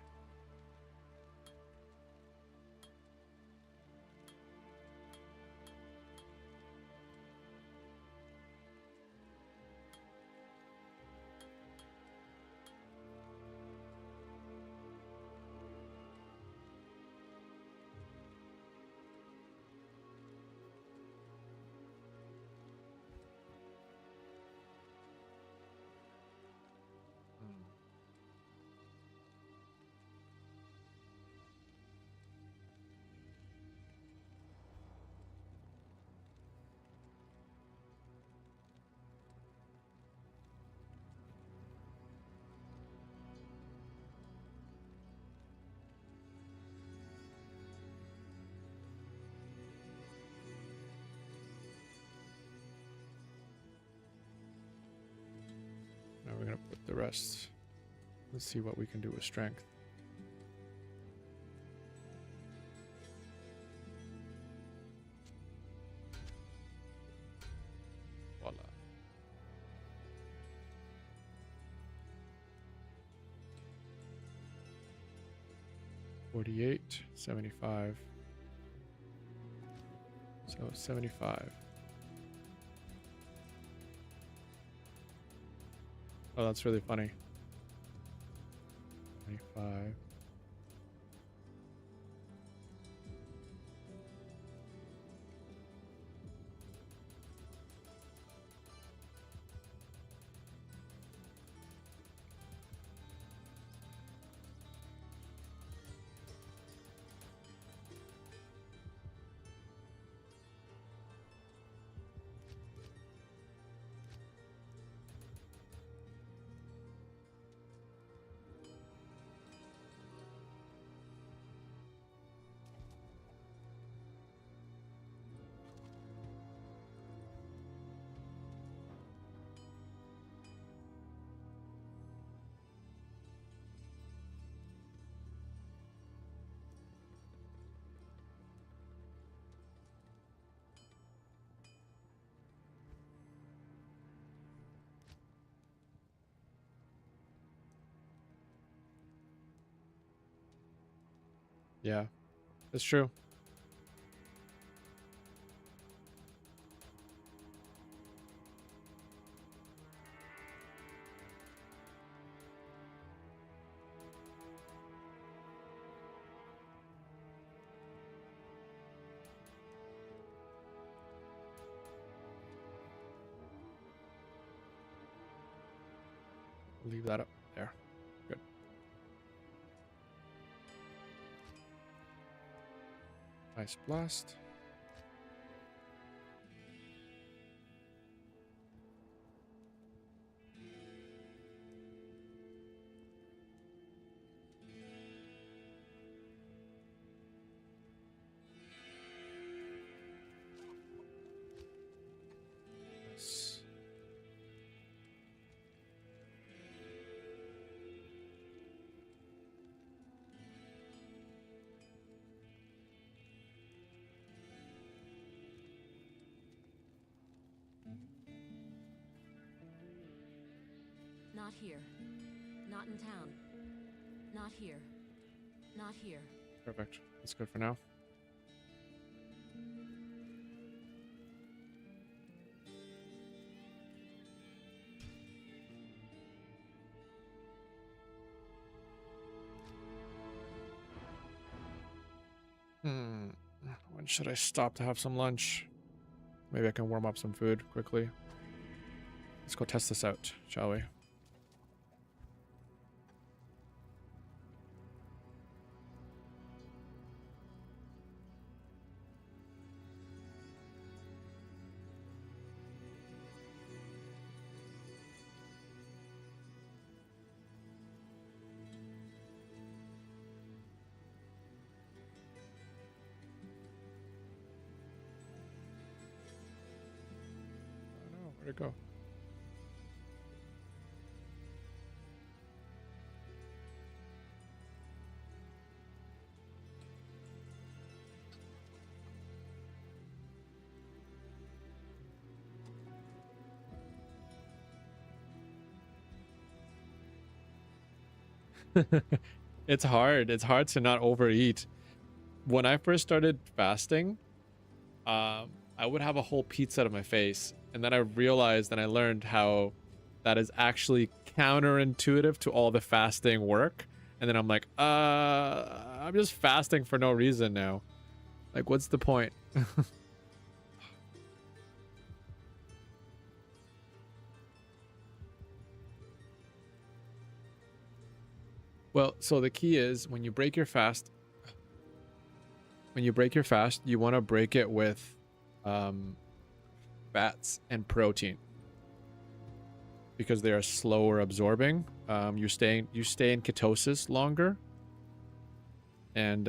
Now we're gonna put the rest. Let's see what we can do with strength. 48, 75. So 75. Oh, that's really funny. 25. Yeah, that's true. Leave that up there. Good. Nice blast. Nice. Not here. Not in town. Not here. Not here. Perfect. That's good for now. When should I stop to have some lunch? Maybe I can warm up some food quickly. Let's go test this out, shall we? Oh no, where'd it go? It's hard. It's hard to not overeat. When I first started fasting, I would have a whole pizza to my face, and then I realized and I learned how that is actually counterintuitive to all the fasting work. And then I'm like, I'm just fasting for no reason now. Like, what's the point? Well, so the key is when you break your fast, you want to break it with fats and protein because they are slower absorbing. You stay in ketosis longer, and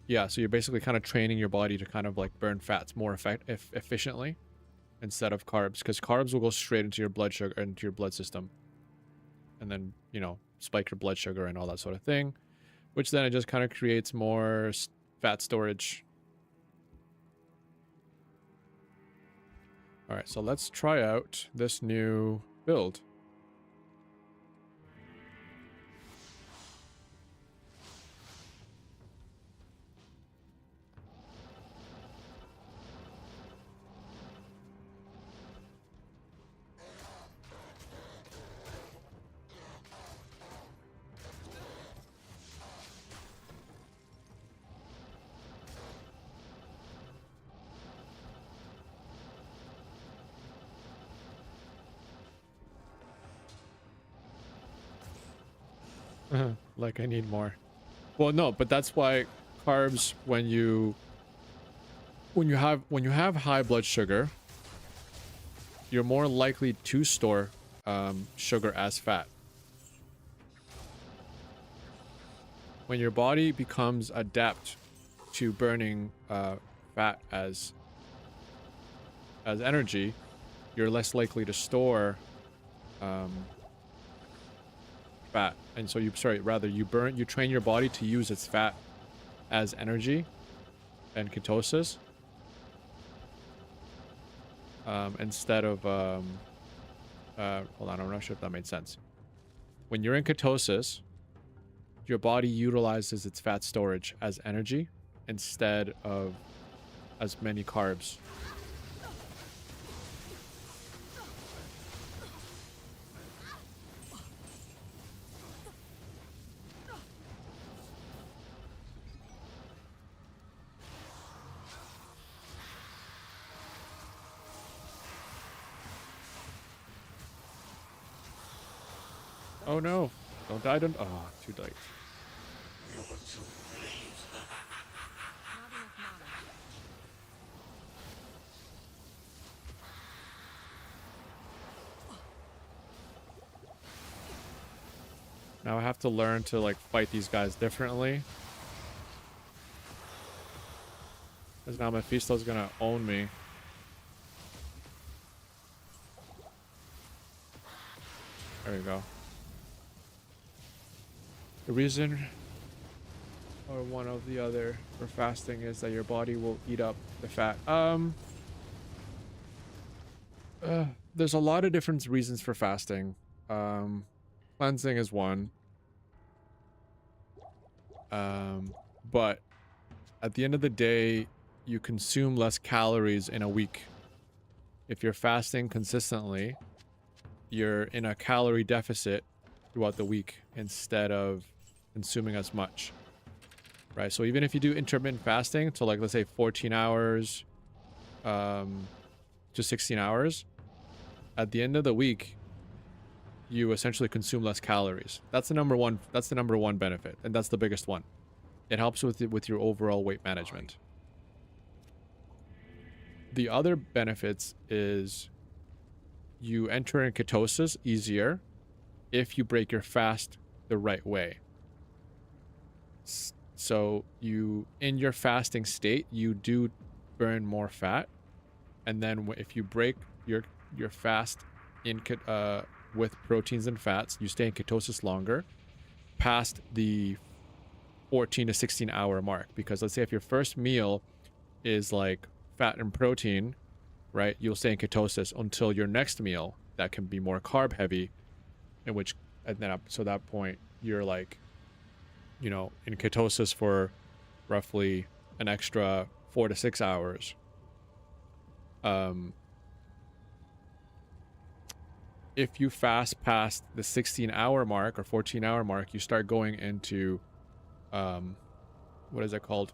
yeah, so you're basically kind of training your body to kind of like burn fats more efficiently instead of carbs, because carbs will go straight into your blood sugar, into your blood system, and then, you know, spike your blood sugar and all that sort of thing, which then it just kind of creates more fat storage. All right, so let's try out this new build. Like I need more. Well, no, but that's why carbs when you have high blood sugar, you're more likely to store sugar as fat. When your body becomes adept to burning fat as energy, you're less likely to store fat, and so you train your body to use its fat as energy and ketosis instead of hold on, I'm not sure if that made sense. When you're in ketosis, your body utilizes its fat storage as energy instead of as many carbs. Oh no. Don't die, don't... Oh, too late. You're too late. Not enough mana. Now I have to learn to, like, fight these guys differently. Because now Mephisto's gonna own me. There we go. The reason, or one of the other, for fasting is that your body will eat up the fat. There's a lot of different reasons for fasting. Cleansing is one. But at the end of the day, you consume less calories in a week. If you're fasting consistently, you're in a calorie deficit throughout the week instead of consuming as much, right? So even if you do intermittent fasting, so like let's say 14 hours to 16 hours, at the end of the week you essentially consume less calories. That's the number one benefit, and that's the biggest one. It helps with your overall weight management. The other benefits is you enter in ketosis easier if you break your fast the right way. So in your fasting state, you do burn more fat, and then if you break your fast with proteins and fats, you stay in ketosis longer past the 14 to 16 hour mark. Because let's say if your first meal is like fat and protein, right, you'll stay in ketosis until your next meal that can be more carb heavy, so at that point you're like, you know, in ketosis for roughly an extra 4 to 6 hours. If you fast past the 16-hour mark or 14-hour mark, you start going into what is it called?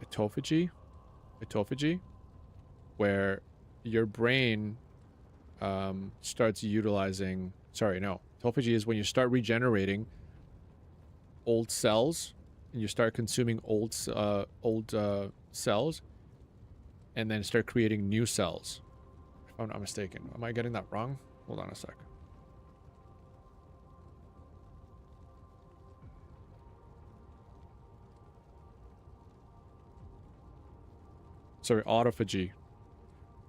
Autophagy, where your brain starts utilizing... Sorry, no. Autophagy is when you start regenerating old cells, and you start consuming old cells, and then start creating new cells. If I'm not mistaken. Am I getting that wrong? Hold on a sec. Sorry, autophagy.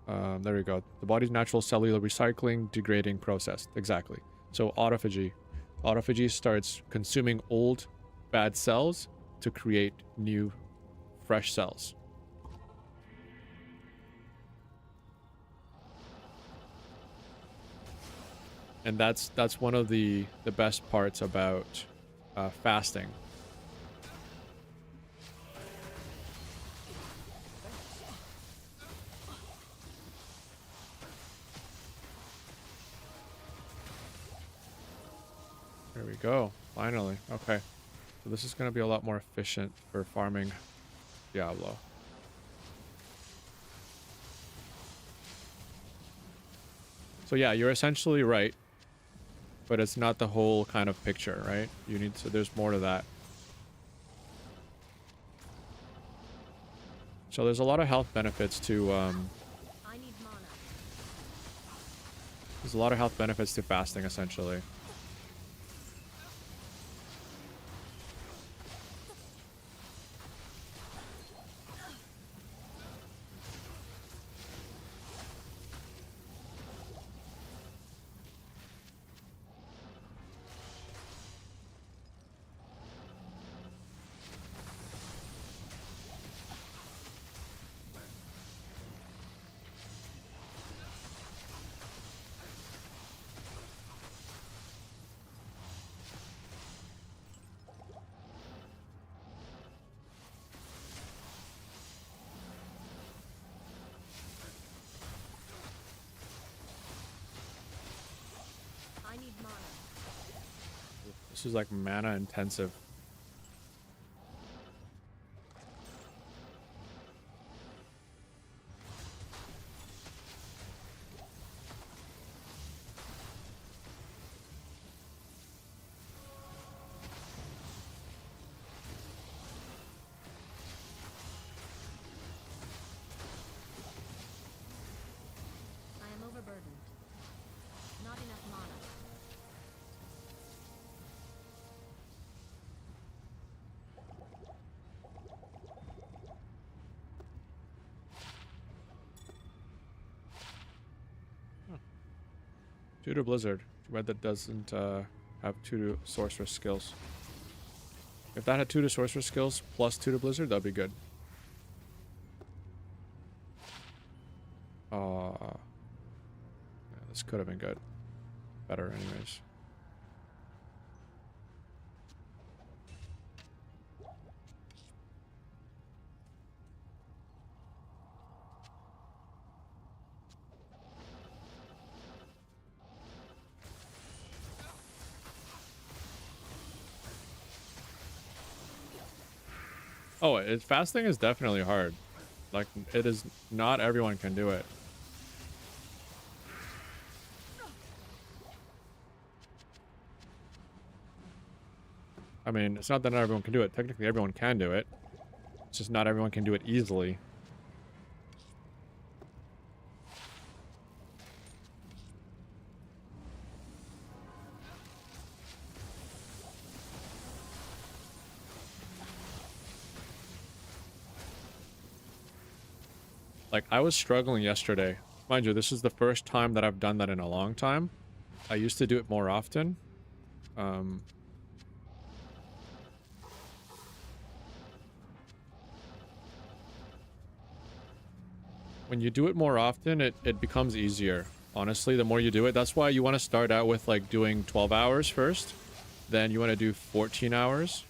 There we go. The body's natural cellular recycling, degrading process. Exactly. So autophagy. Autophagy starts consuming old, bad cells to create new, fresh cells. And that's one of the best parts about fasting. There we go. Finally. Okay. So this is going to be a lot more efficient for farming Diablo. So yeah, you're essentially right. but it's not the whole kind of picture, right? You need to, there's more to that. So there's a lot of health benefits to, I need mana. there's a lot of health benefits to fasting, essentially. I need mana. This is like mana intensive. I am overburdened. Not enough mana. Tutor Blizzard. Too bad that doesn't have Tutor Sorceress skills. If that had Tutor Sorceress skills plus Tutor Blizzard, that'd be good. Yeah, this could have been good. Better anyways. Oh, fasting is definitely hard. Like, it is not everyone can do it. I mean, it's not that not everyone can do it. Technically, everyone can do it. It's just not everyone can do it easily. Like, I was struggling yesterday. Mind you, this is the first time that I've done that in a long time. I used to do it more often. When you do it more often, it becomes easier. Honestly, the more you do it, that's why you want to start out with like doing 12 hours first. Then you want to do 14 hours.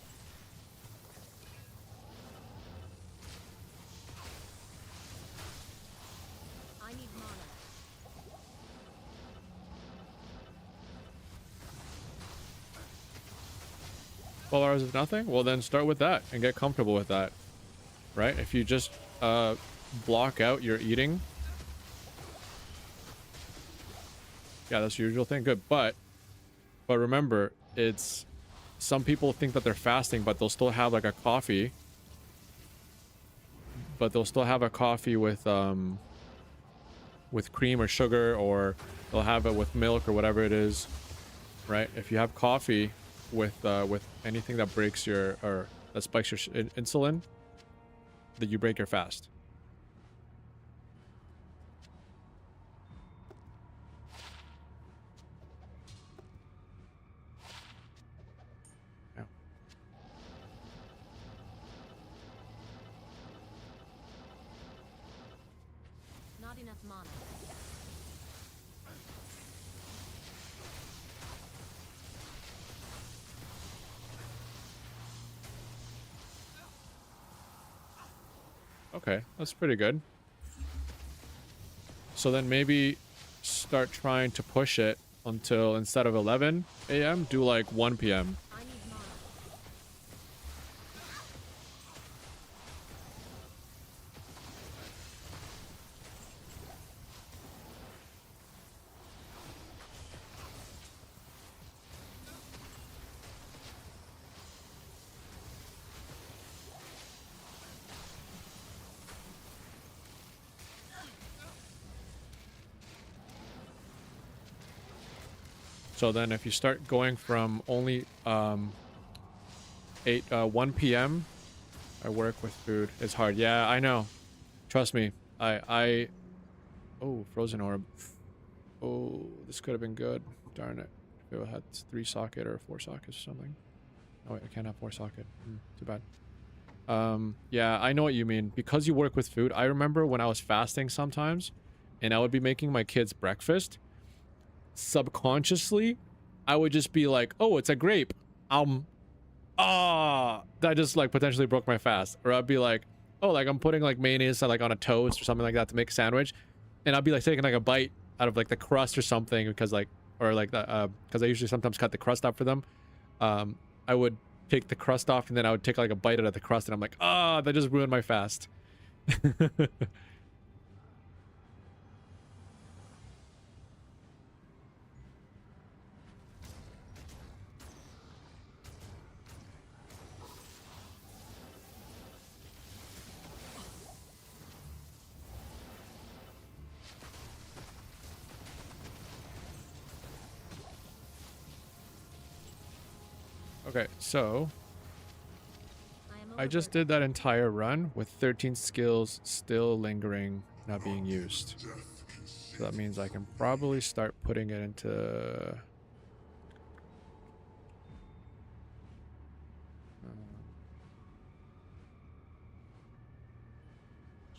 I need mana. 12 hours is nothing? Well, then start with that and get comfortable with that. Right? If you just block out your eating. Yeah, that's your usual thing. Good. But remember, it's some people think that they're fasting, but they'll still have like a coffee. But they'll still have a coffee with cream or sugar, or they'll have it with milk or whatever it is. Right? If you have coffee with anything that breaks your or that spikes your insulin, that you break your fast. Yeah. Not enough mana. Okay, that's pretty good. So then maybe start trying to push it until instead of 11 a.m., do like 1 p.m. I need mana. So then if you start going from only 1 p.m. I work with food. It's hard. Yeah, I know. Trust me. Oh, frozen orb. Oh, this could have been good. Darn it. If it had 3 socket or 4 sockets or something. Oh wait, I can't have 4 socket. Too bad. Yeah, I know what you mean. Because you work with food, I remember when I was fasting sometimes, and I would be making my kids breakfast. Subconsciously, I would just be like, "Oh, it's a grape." That just like potentially broke my fast. Or I'd be like, "Oh, like I'm putting like mayonnaise like on a toast or something like that to make a sandwich," and I'd be like taking like a bite out of like the crust or something because like, or like that, because I usually sometimes cut the crust up for them. I would take the crust off and then I would take like a bite out of the crust and I'm like, that just ruined my fast. Okay, so I just did that entire run with 13 skills still lingering, not being used. So that means I can probably start putting it into...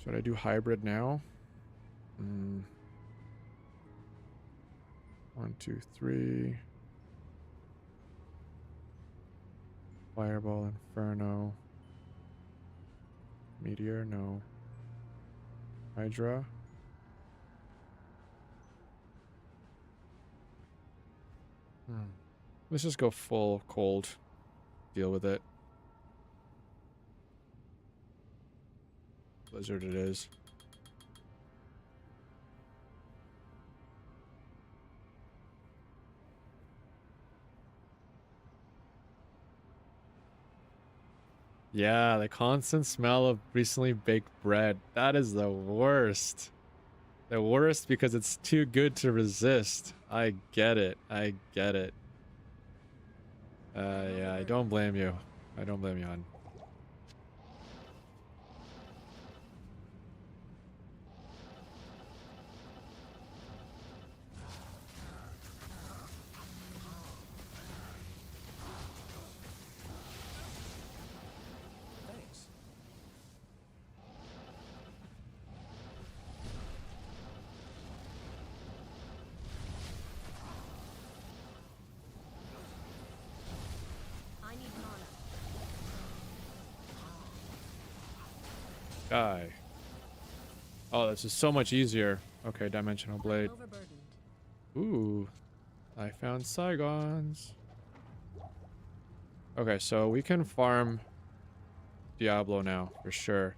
should I do hybrid now? 1, 2, 3. Fireball, Inferno. Meteor, no. Hydra. Let's just go full cold. Deal with it. Blizzard it is. Yeah, the constant smell of recently baked bread. That is the worst. The worst because it's too good to resist. I get it. I get it. Yeah, I don't blame you. I don't blame you, hon. Thanks. I need mana. Die. Oh, this is so much easier. Okay, Dimensional I'm Blade. overburdened. Ooh. I found Saigons. Okay, so we can farm Diablo now, for sure.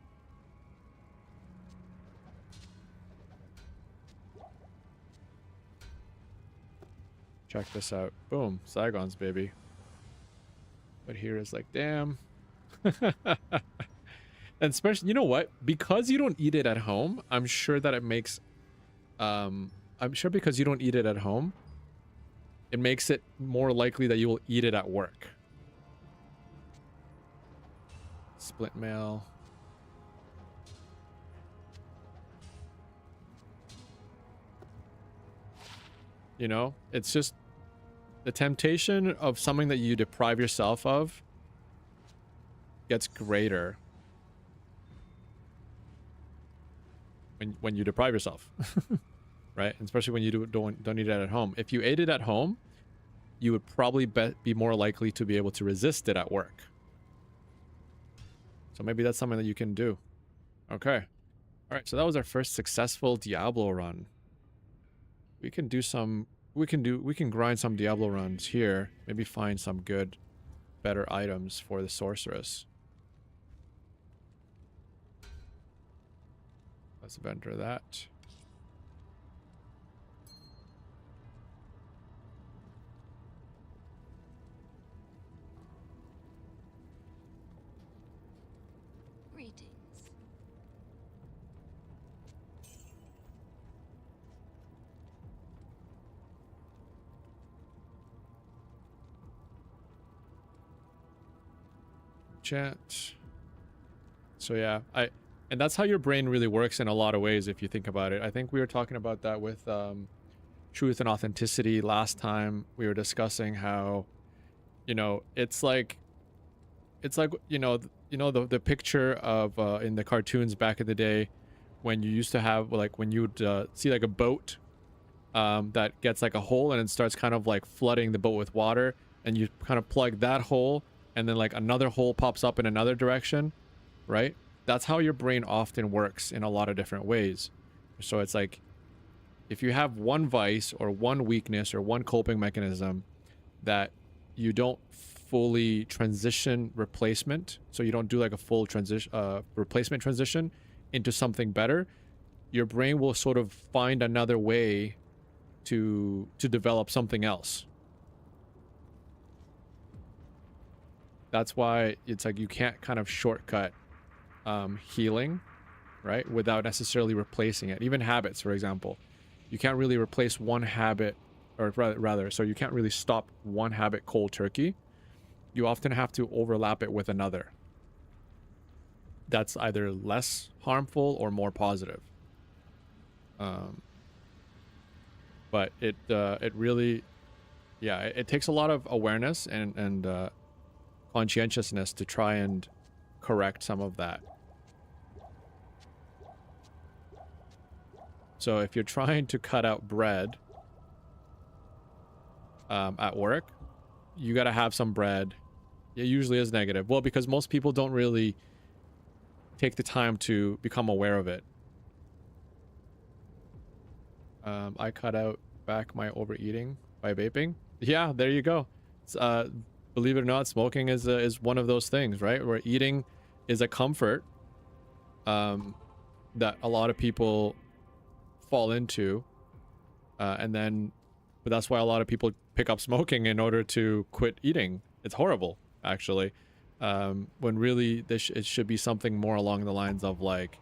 Check this out. Boom. Saigons, baby. But here is like, damn. And especially, you know what? Because you don't eat it at home, I'm sure that it makes... I'm sure because you don't eat it at home, it makes it more likely that you will eat it at work. Split mail. You know, it's just the temptation of something that you deprive yourself of gets greater when you deprive yourself, right? And especially when you don't eat it at home. If you ate it at home, you would probably be more likely to be able to resist it at work. So maybe that's something that you can do. Okay. All right. So that was our first successful Diablo run. We can do some. We can grind some Diablo runs here. Maybe find some good, better items for the sorceress. Let's vendor that. Greetings. enchant. So yeah, and that's how your brain really works in a lot of ways if you think about it. I think we were talking about that with truth and authenticity last time. We were discussing how, you know, it's like the picture of in the cartoons back in the day when you used to have like when you'd see like a boat that gets like a hole and it starts kind of like flooding the boat with water, and you kind of plug that hole and then like another hole pops up in another direction, right? That's how your brain often works in a lot of different ways. So it's like if you have one vice or one weakness or one coping mechanism that you don't fully transition replacement, so you don't do like a full transition replacement transition into something better, your brain will sort of find another way to develop something else. That's why it's like you can't kind of shortcut healing, right, without necessarily replacing it. Even habits, for example, you can't really replace one habit, or rather, so you can't really stop one habit cold turkey. You often have to overlap it with another that's either less harmful or more positive. But it really, yeah, it takes a lot of awareness and conscientiousness to try and correct some of that. So if you're trying to cut out bread at work, you got to have some bread. It usually is negative. Well, because most people don't really take the time to become aware of it. I cut out back my overeating by vaping. Yeah, there you go. Believe it or not, smoking is one of those things, right? Where eating is a comfort that a lot of people fall into, but that's why a lot of people pick up smoking in order to quit eating. It's horrible, actually. When really it should be something more along the lines of like,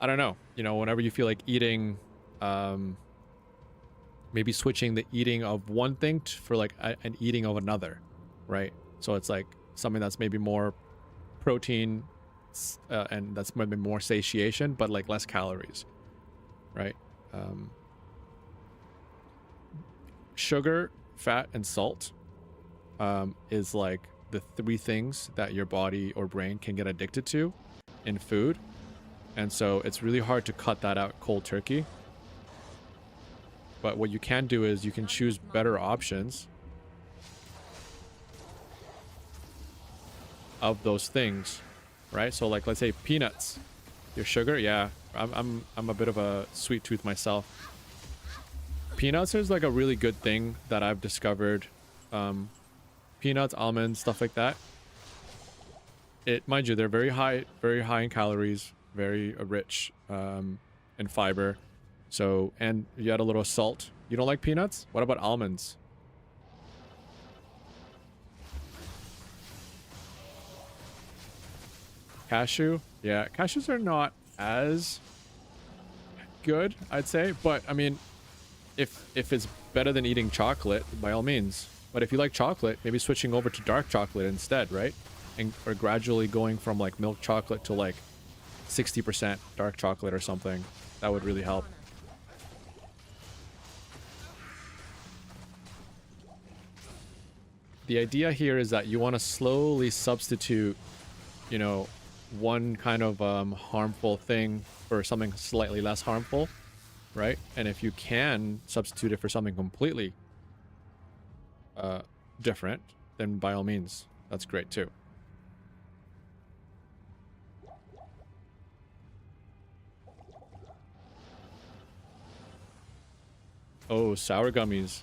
I don't know, you know, whenever you feel like eating, maybe switching the eating of one thing for like an eating of another, right? So it's like something that's maybe more protein and that's maybe more satiation, but like less calories, right? Sugar, fat, and salt is like the three things that your body or brain can get addicted to in food. And so it's really hard to cut that out cold turkey. But what you can do is you can choose better options of those things, right? So like, let's say peanuts, your sugar. Yeah, I'm a bit of a sweet tooth myself. Peanuts is like a really good thing that I've discovered. Peanuts, almonds, stuff like that. Mind you, they're very high in calories, very rich in fiber. So, and you add a little salt. You don't like peanuts? What about almonds? Cashew? Yeah, cashews are not as good, I'd say. But, I mean, if it's better than eating chocolate, by all means. But if you like chocolate, maybe switching over to dark chocolate instead, right? Or gradually going from like milk chocolate to like 60% dark chocolate or something. That would really help. The idea here is that you want to slowly substitute, you know, one kind of harmful thing for something slightly less harmful, right? And if you can substitute it for something completely different, then by all means, that's great too. Oh, sour gummies.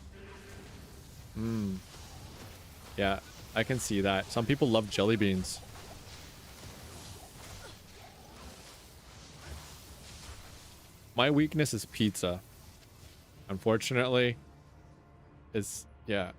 Yeah, I can see that. Some people love jelly beans. My weakness is pizza. Unfortunately, yeah.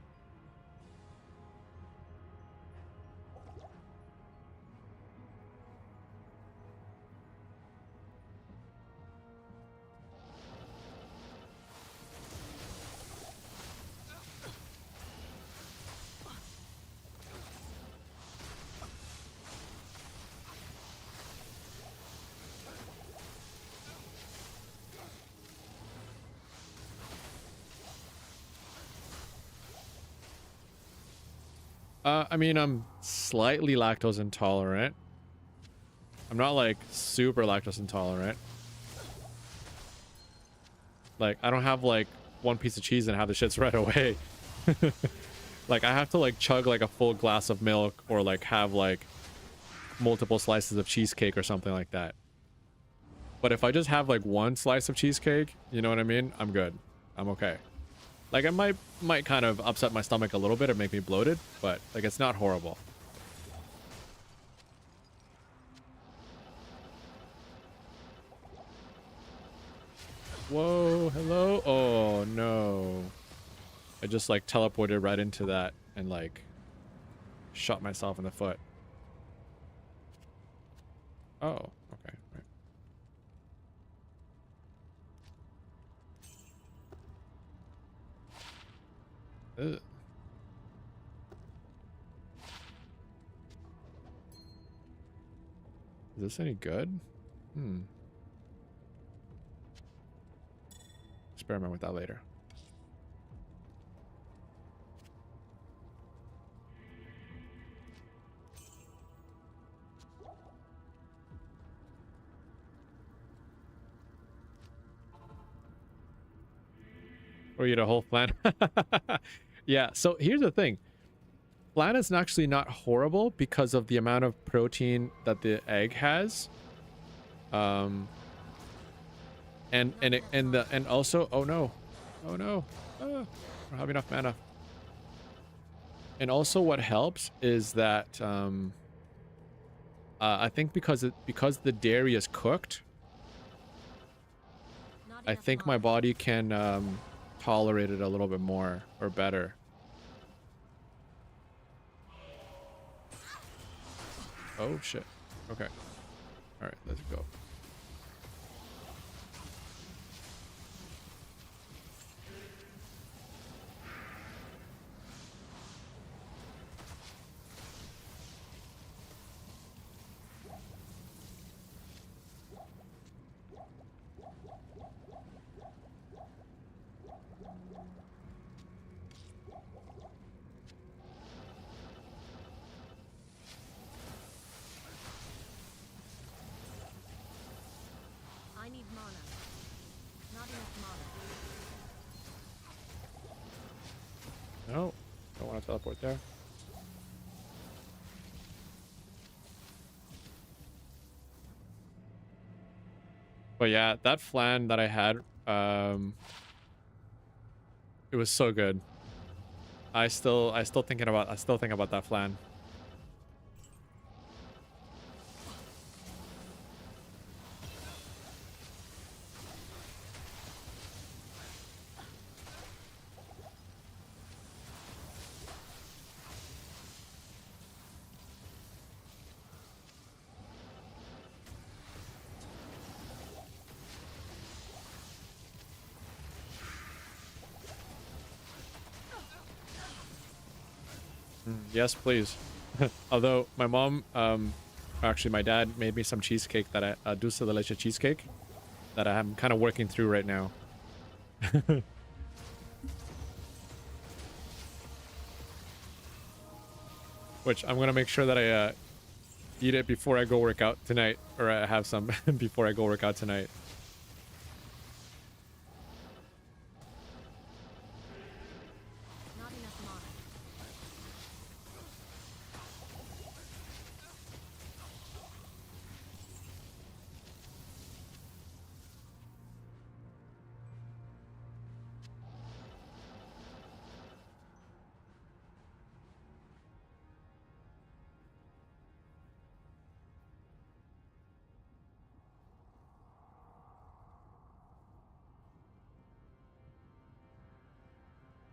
I mean, I'm slightly lactose intolerant. I'm not like super lactose intolerant. Like, I don't have like one piece of cheese and have the shits right away. Like, I have to like chug like a full glass of milk or like have like multiple slices of cheesecake or something like that. But if I just have like one slice of cheesecake, you know what I mean? I'm good. I'm okay. Like, it might kind of upset my stomach a little bit or make me bloated, but like it's not horrible. Whoa, hello? Oh no. I just like teleported right into that and like shot myself in the foot. Oh, okay. Right. Ugh. Is this any good? Experiment with that later. Or eat a whole flan. Yeah, so here's the thing. Flan is actually not horrible because of the amount of protein that the egg has. And also, oh no. Oh no. I don't have enough mana. And also what helps is that I think because the dairy is cooked, Not I enough think my mana. body can tolerate it a little bit more or better. Oh shit. Okay. All right, let's go. I need mana. Not enough mana. No, don't want to teleport there. But yeah, that flan that I had, it was so good. I still think about that flan. Yes, please. Although my mom, actually my dad made me some cheesecake that dulce de leche cheesecake that I'm kind of working through right now. Which I'm gonna make sure that I eat it before I go work out tonight, or I have some before I go work out tonight. Not enough mana.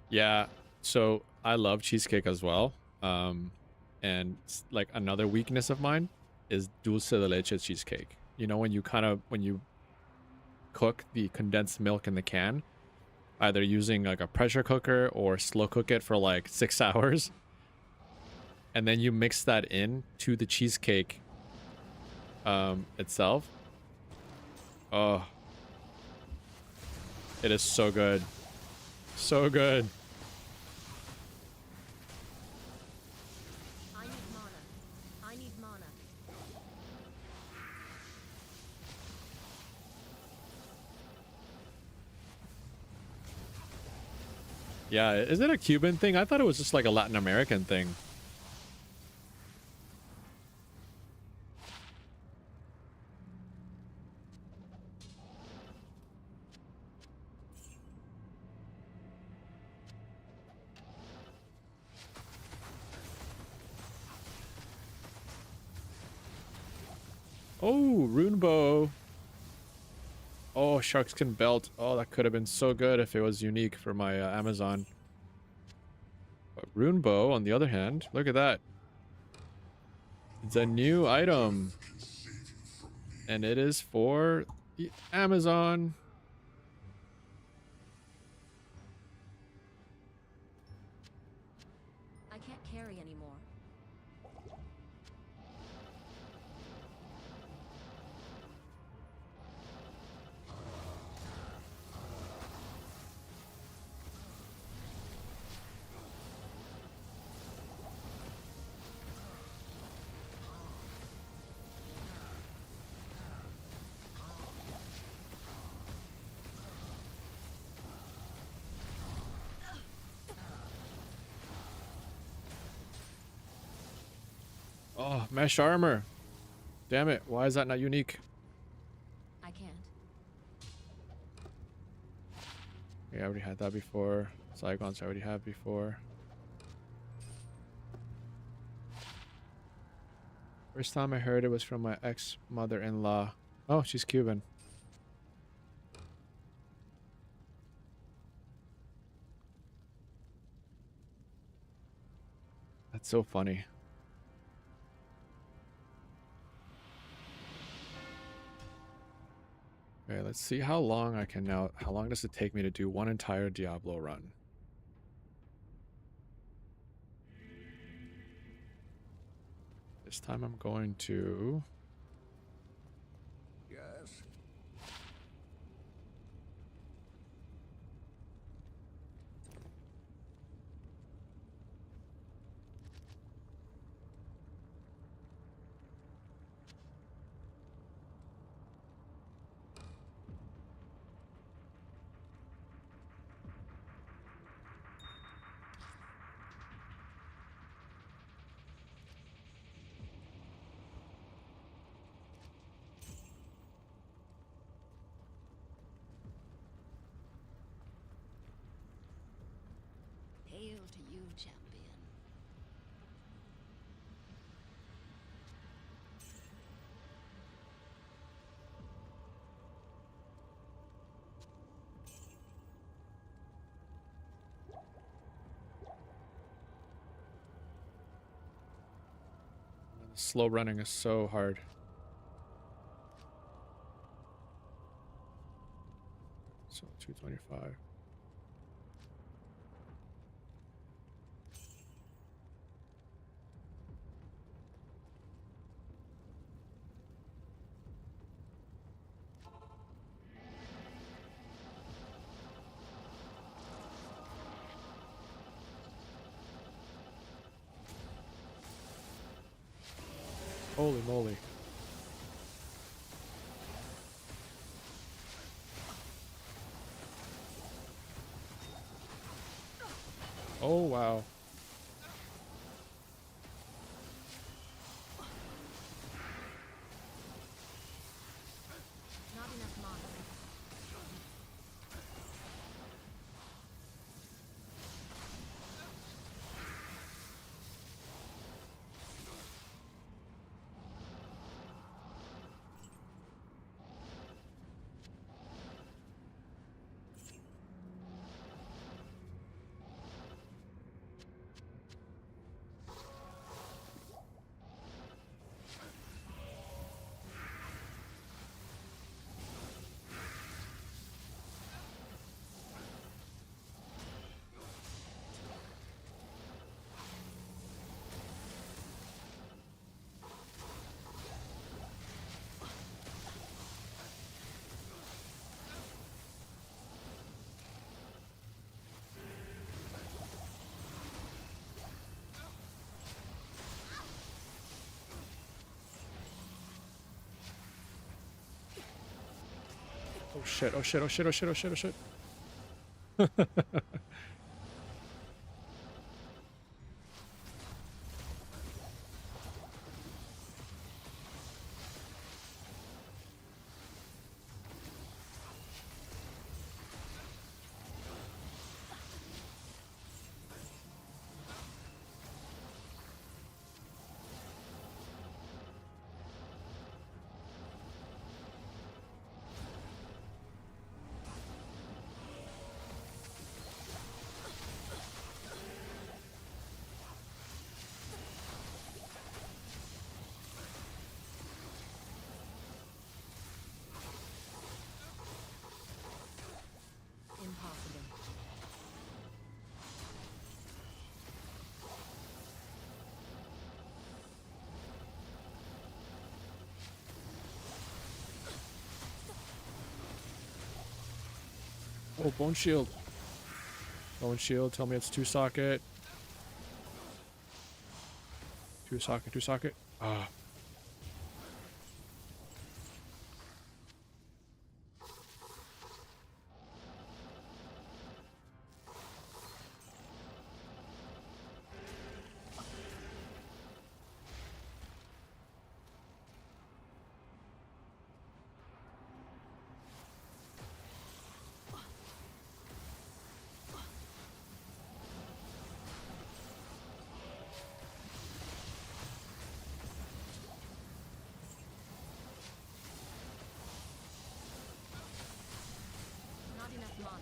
Yeah, so I love cheesecake as well. And like another weakness of mine is dulce de leche cheesecake. You know, when you cook the condensed milk in the can, either using like a pressure cooker or slow cook it for like 6 hours, and then you mix that in to the cheesecake itself. Oh, it is so good. So good. Yeah, is it a Cuban thing? I thought it was just like a Latin American thing. Oh, rune bow. Oh, sharkskin belt. Oh, that could have been so good if it was unique for my Amazon. But rune bow, on the other hand, look at that. It's a new item. And it is for the Amazon. I can't carry anymore. Oh, mesh armor. Damn it. Why is that not unique? I can't. Yeah, I already had that before. Zygons I already have before. First time I heard it was from my ex-mother-in-law. Oh, she's Cuban. That's so funny. Okay, let's see how long I can now. How long does it take me to do one entire Diablo run? This time I'm going to... Yes. Hail to you, champion. Slow running is so hard. So 225. Holy moly. Oh, wow. Not enough mana. Oh shit, oh shit, oh shit, oh shit, oh shit, oh shit. Oh, bone shield. Bone shield, tell me it's 2-socket. 2-socket, 2-socket. Ah. Not enough mana.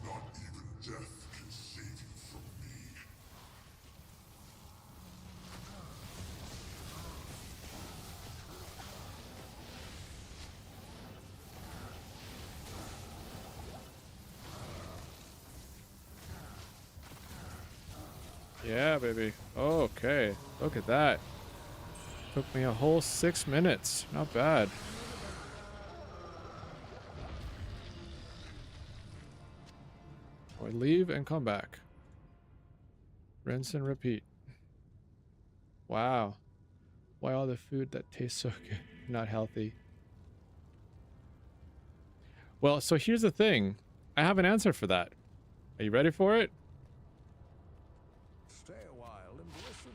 Not even death can save you from me. Yeah, baby. Okay. Look at that. Took me a whole 6 minutes. Not bad. Or leave and come back. Rinse and repeat. Wow. Why all the food that tastes so good? Not healthy. Well, so here's the thing. I have an answer for that. Are you ready for it? Stay a while and listen.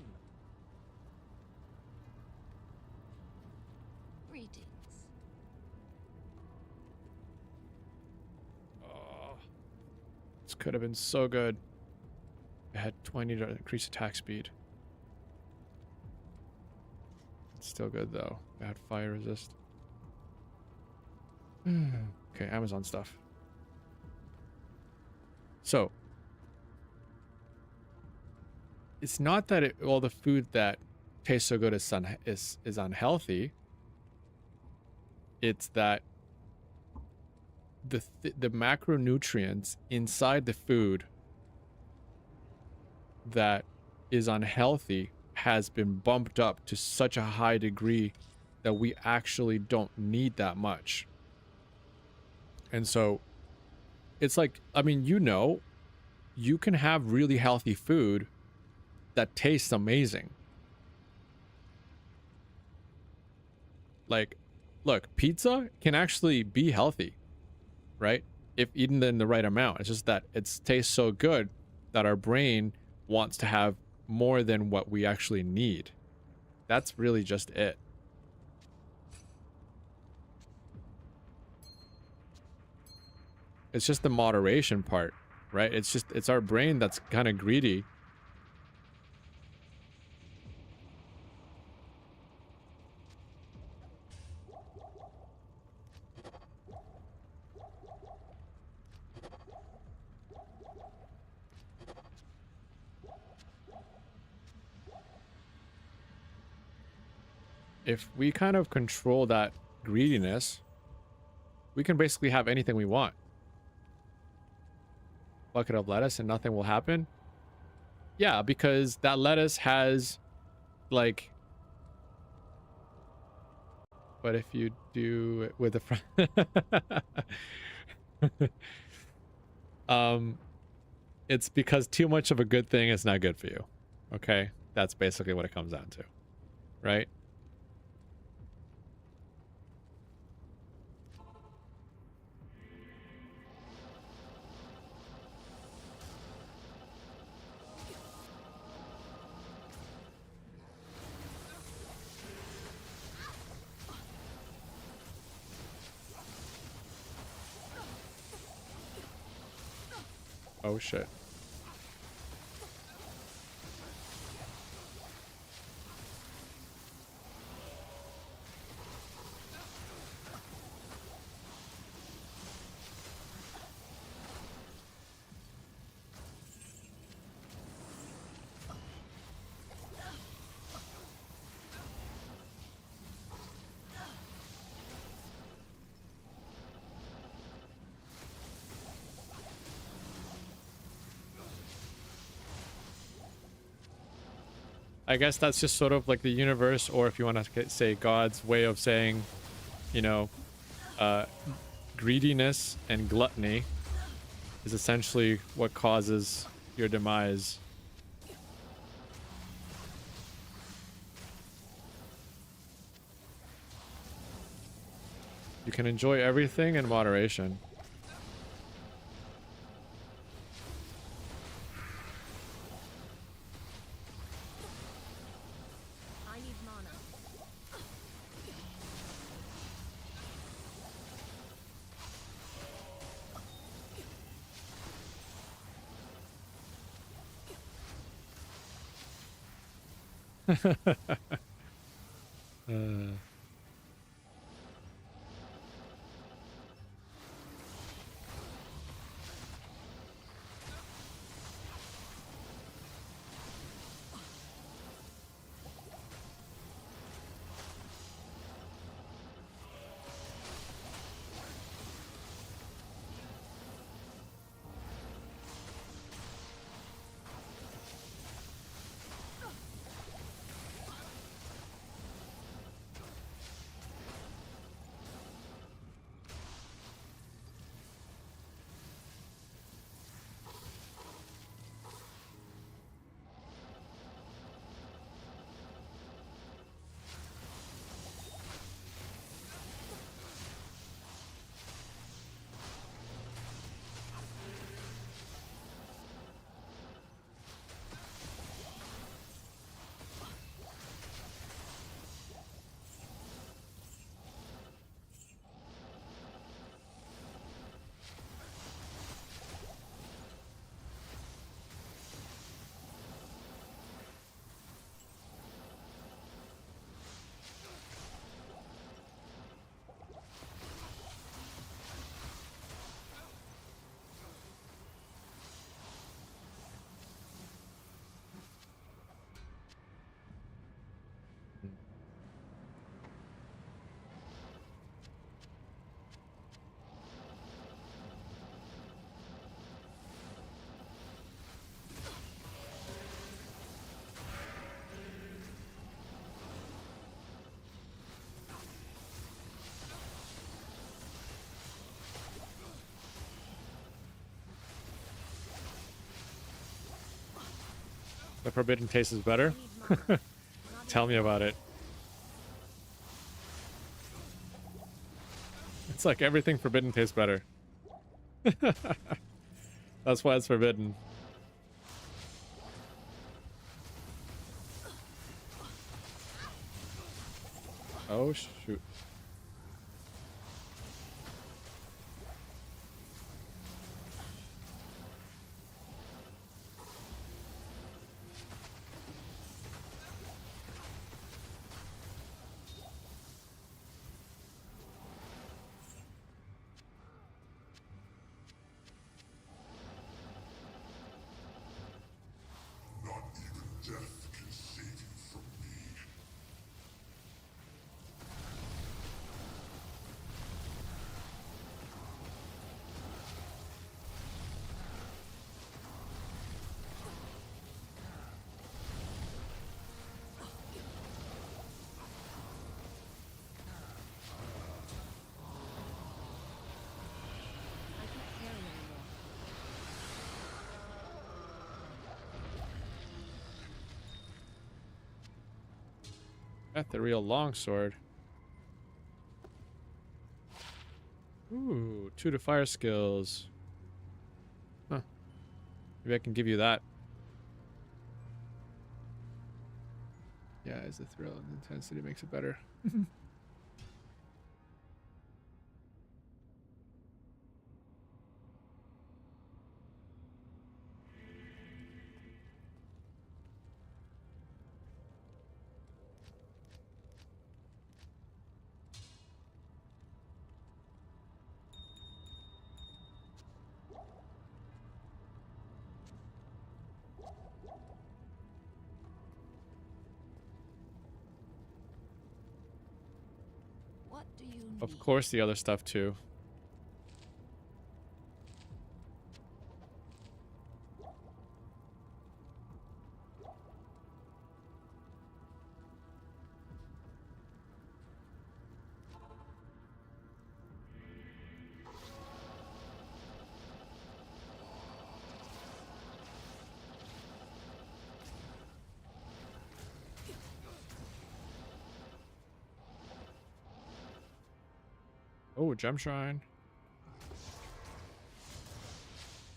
Greetings. Oh, this could have been so good. I had 20 to increase attack speed. It's still good though. I had fire resist. Okay, Amazon stuff. So, it's not that all the food that tastes so good is unhealthy. It's that the macronutrients inside the food that is unhealthy has been bumped up to such a high degree that we actually don't need that much. And so it's like, I mean, you can have really healthy food that tastes amazing. Like, look, pizza can actually be healthy, right? If eaten in the right amount. It's just that it tastes so good that our brain wants to have more than what we actually need. That's really just it. It's just the moderation part, right? It's our brain that's kind of greedy. If we kind of control that greediness, we can basically have anything we want. Bucket of lettuce and nothing will happen? Yeah, because that lettuce has, like... But if you do it with a... it's because too much of a good thing is not good for you. Okay? That's basically what it comes down to. Right? Oh shit. I guess that's just sort of like the universe, or if you want to say God's way of saying, you know, uh, greediness and gluttony is essentially what causes your demise. You can enjoy everything in moderation. I need mana. uh, the forbidden taste is better. I need mana. Not Tell me about it. It's like everything forbidden tastes better. That's why it's forbidden. Oh shoot. Not even death can save you from me. I can't carry anymore. Got the real longsword. Ooh, 2 to fire skills. Huh. Maybe I can give you that. Yeah, as the thrill and intensity makes it better. What do you need? Of course, the other stuff too. Oh, gem shrine.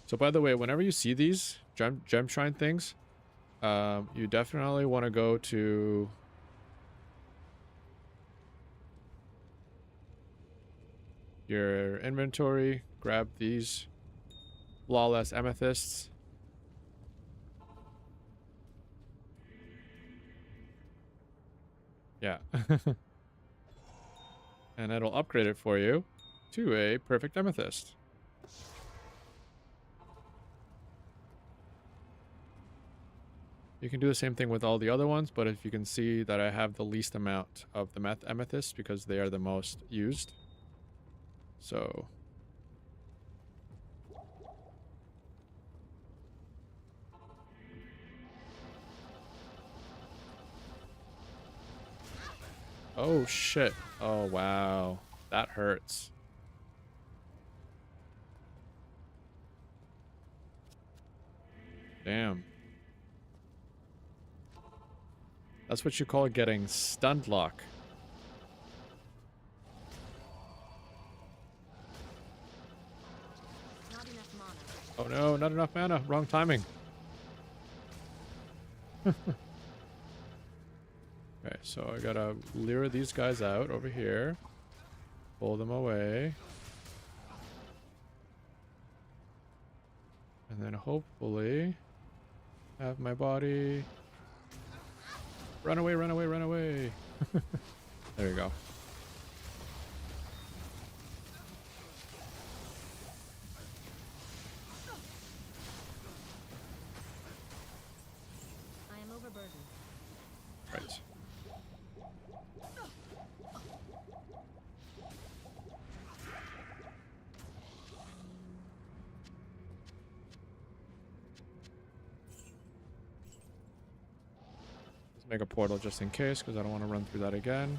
So by the way, whenever you see these gem shrine things, you definitely want to go to your inventory, grab these flawless amethysts. Yeah. And it'll upgrade it for you to a perfect amethyst. You can do the same thing with all the other ones, but if you can see that I have the least amount of the amethysts because they are the most used. So oh shit. Oh wow. That hurts. Damn. That's what you call getting stunned lock. Not enough mana. Oh no, not enough mana. Wrong timing. Okay, so I gotta lure these guys out over here. Pull them away. And then hopefully have my body... Run away, run away, run away. There you go. I am overburdened. Right. Let's make a portal just in case, because I don't want to run through that again.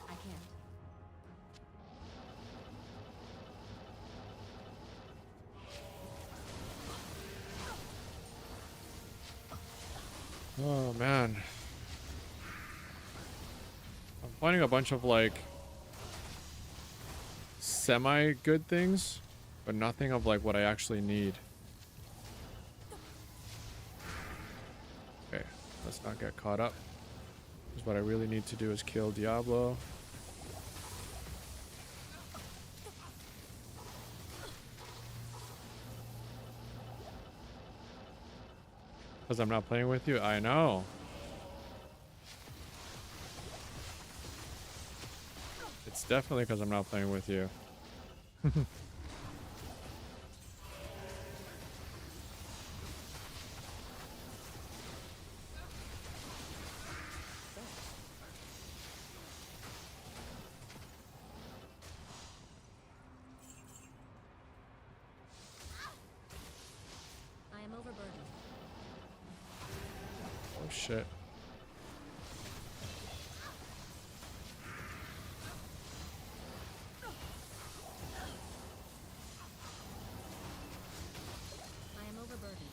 I can't. Oh man. I'm finding a bunch of like semi good things, but nothing of like what I actually need. Okay, let's not get caught up. Because what I really need to do is kill Diablo. Because I'm not playing with you? I know. It's definitely because I'm not playing with you. I am overburdened. Oh shit. I am overburdened.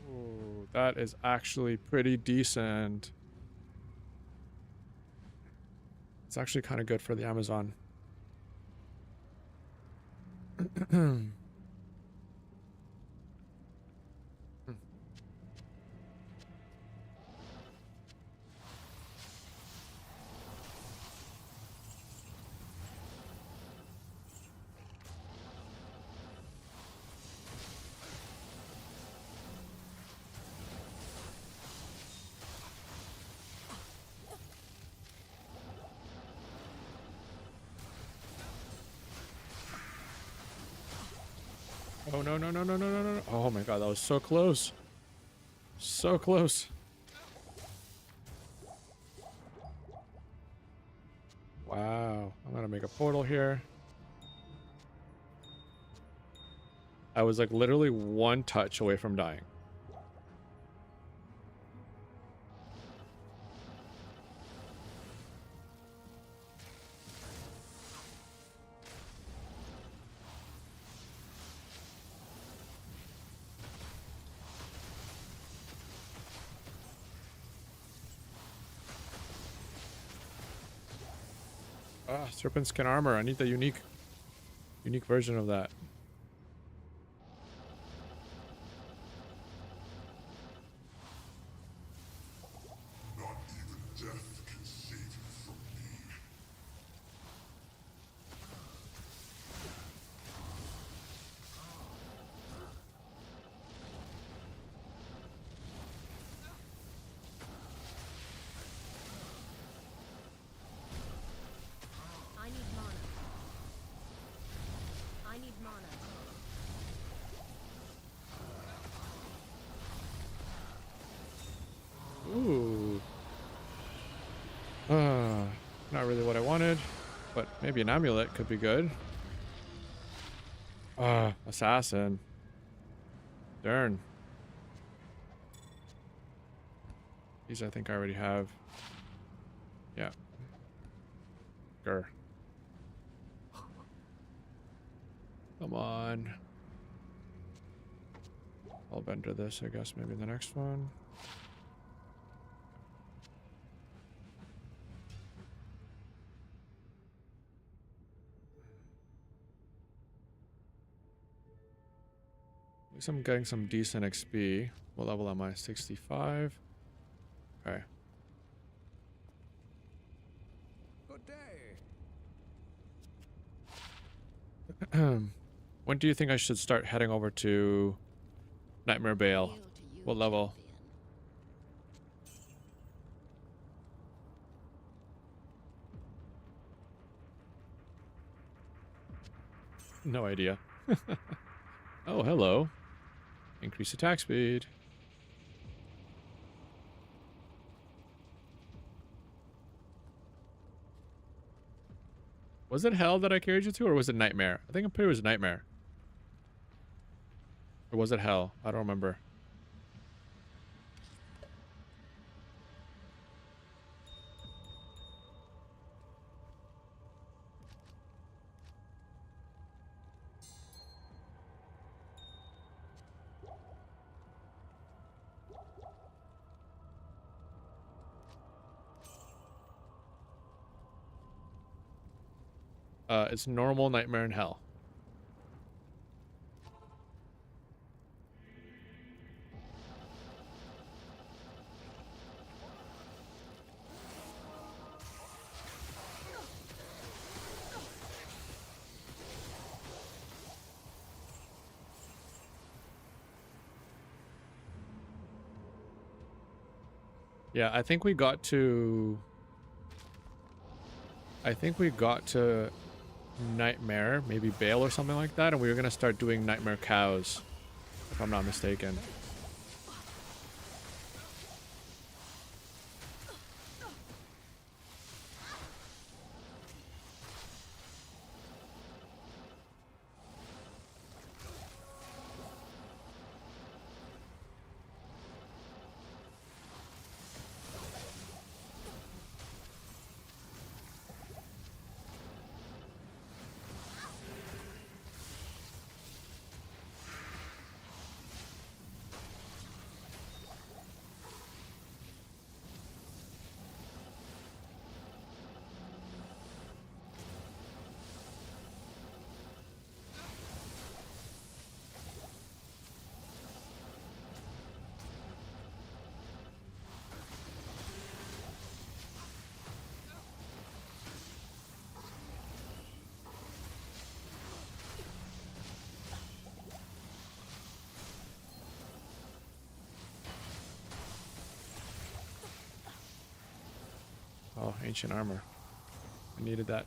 Ooh, that is actually pretty decent. It's actually kind of good for the Amazon. Oh, no, no, no, no, no, no, no. Oh my god, that was so close. So close. Wow. I'm gonna make a portal here. I was like literally one touch away from dying. Ah, serpent skin armor. I need the unique version of that. Not even death can save you from me. I need mana. I need mana. Ooh. Not really what I wanted, but maybe an amulet could be good. Assassin. Darn. These I think I already have. Yeah. Grr. Come on. I'll bender this, I guess, maybe the next one. At least I'm getting some decent XP. What level am I? 65. Okay. Good day. When do you think I should start heading over to Nightmare Bale? Hail to you, What level? champion. No idea. Oh, hello. Increase attack speed. Was it hell that I carried you to, or was it nightmare? I think I'm pretty sure it was nightmare. Or was it hell? I don't remember. It's normal, nightmare, and hell. Yeah, I think we got to Nightmare, maybe Bale or something like that, and we were gonna start doing Nightmare cows, if I'm not mistaken. Oh, ancient armor. I needed that.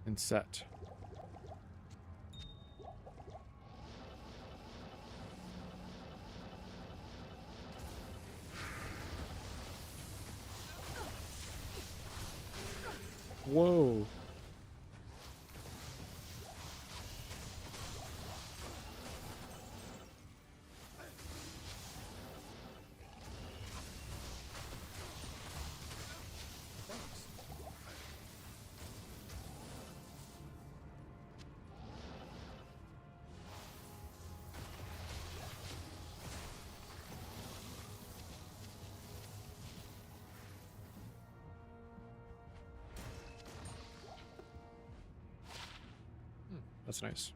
And set. Whoa. That's nice.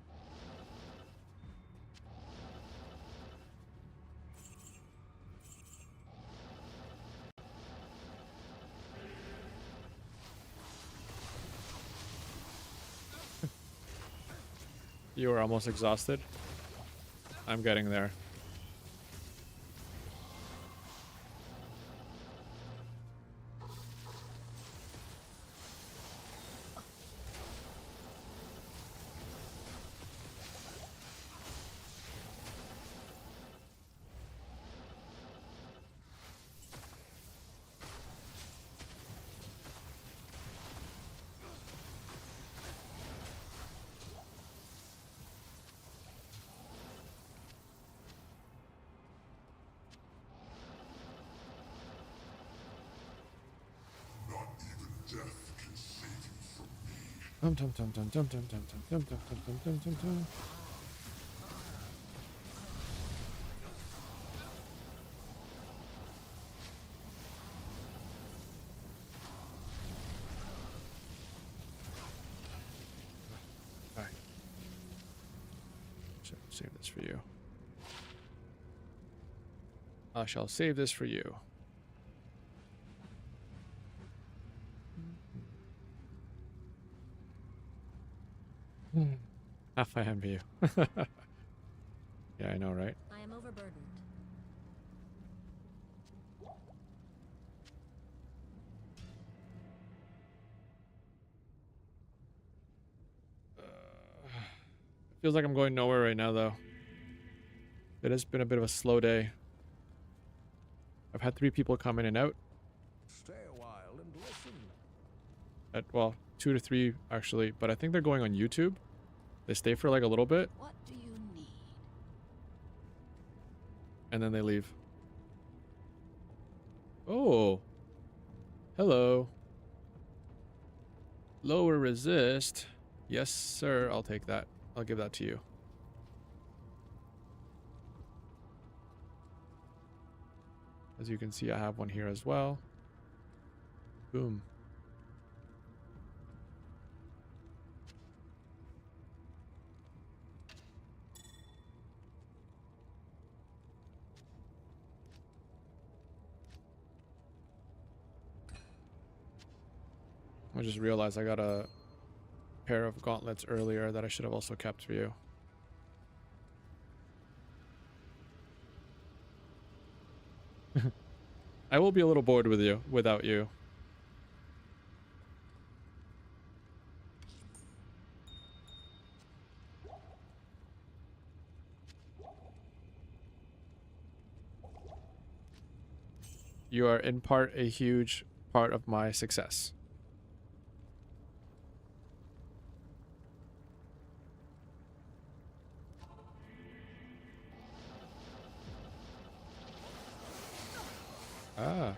You are almost exhausted. I'm getting there. Not even death can save you from me. Dum dum dum dum dum dum dum dum dum dum dum dum dum dum. Alright. Save this for you. I shall save this for you. Half I envy you. Yeah, I know, right? I am overburdened. Feels like I'm going nowhere right now, though. It has been a bit of a slow day. I've had 3 people come in and out. Stay a while and listen. Well, 2 to 3 actually, but I think they're going on YouTube. They stay for like a little bit What do you need? and then they leave. Oh. Hello. Lower resist. Yes, sir. I'll take that. I'll give that to you. As you can see, I have one here as well. Boom. I just realized I got a pair of gauntlets earlier that I should have also kept for you. I will be a little bored with you without you. You are in part a huge part of my success. Ah.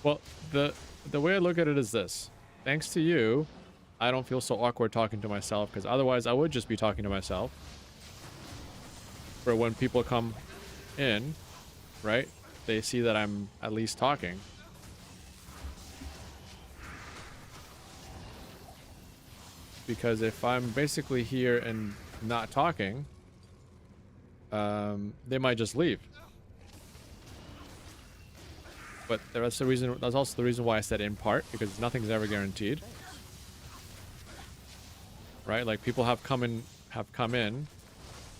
Well, the way I look at it is this. Thanks to you, I don't feel so awkward talking to myself, because otherwise I would just be talking to myself. For when people come in, right? They see that I'm at least talking. Because if I'm basically here and not talking, they might just leave. But that's the reason. That's also the reason why I said in part, because nothing's ever guaranteed, right? Like people have come in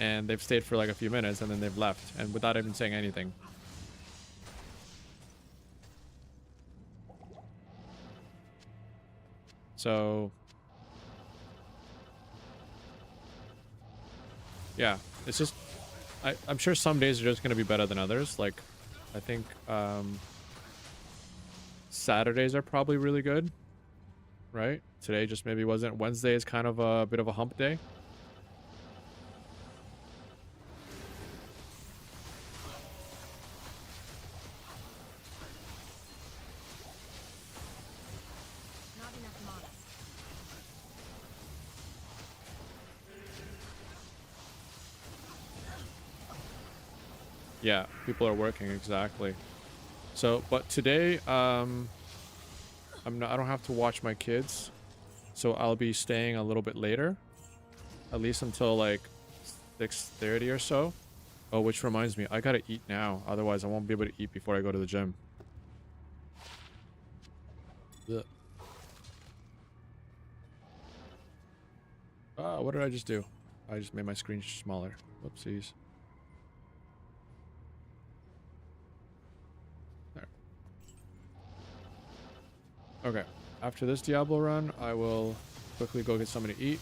and they've stayed for like a few minutes and then they've left and without even saying anything. So yeah, it's just I'm sure some days are just gonna be better than others. Like I think Saturdays are probably really good, right? Today just maybe wasn't. Wednesday is kind of a bit of a hump day. Not enough mana. Yeah, people are working, exactly. So, but today, I don't have to watch my kids, so I'll be staying a little bit later, at least until like 6:30 or so. Oh, which reminds me, I gotta eat now, otherwise I won't be able to eat before I go to the gym. Ugh. Ah, what did I just do? I just made my screen smaller. Whoopsies. There. Okay. After this Diablo run, I will quickly go get something to eat.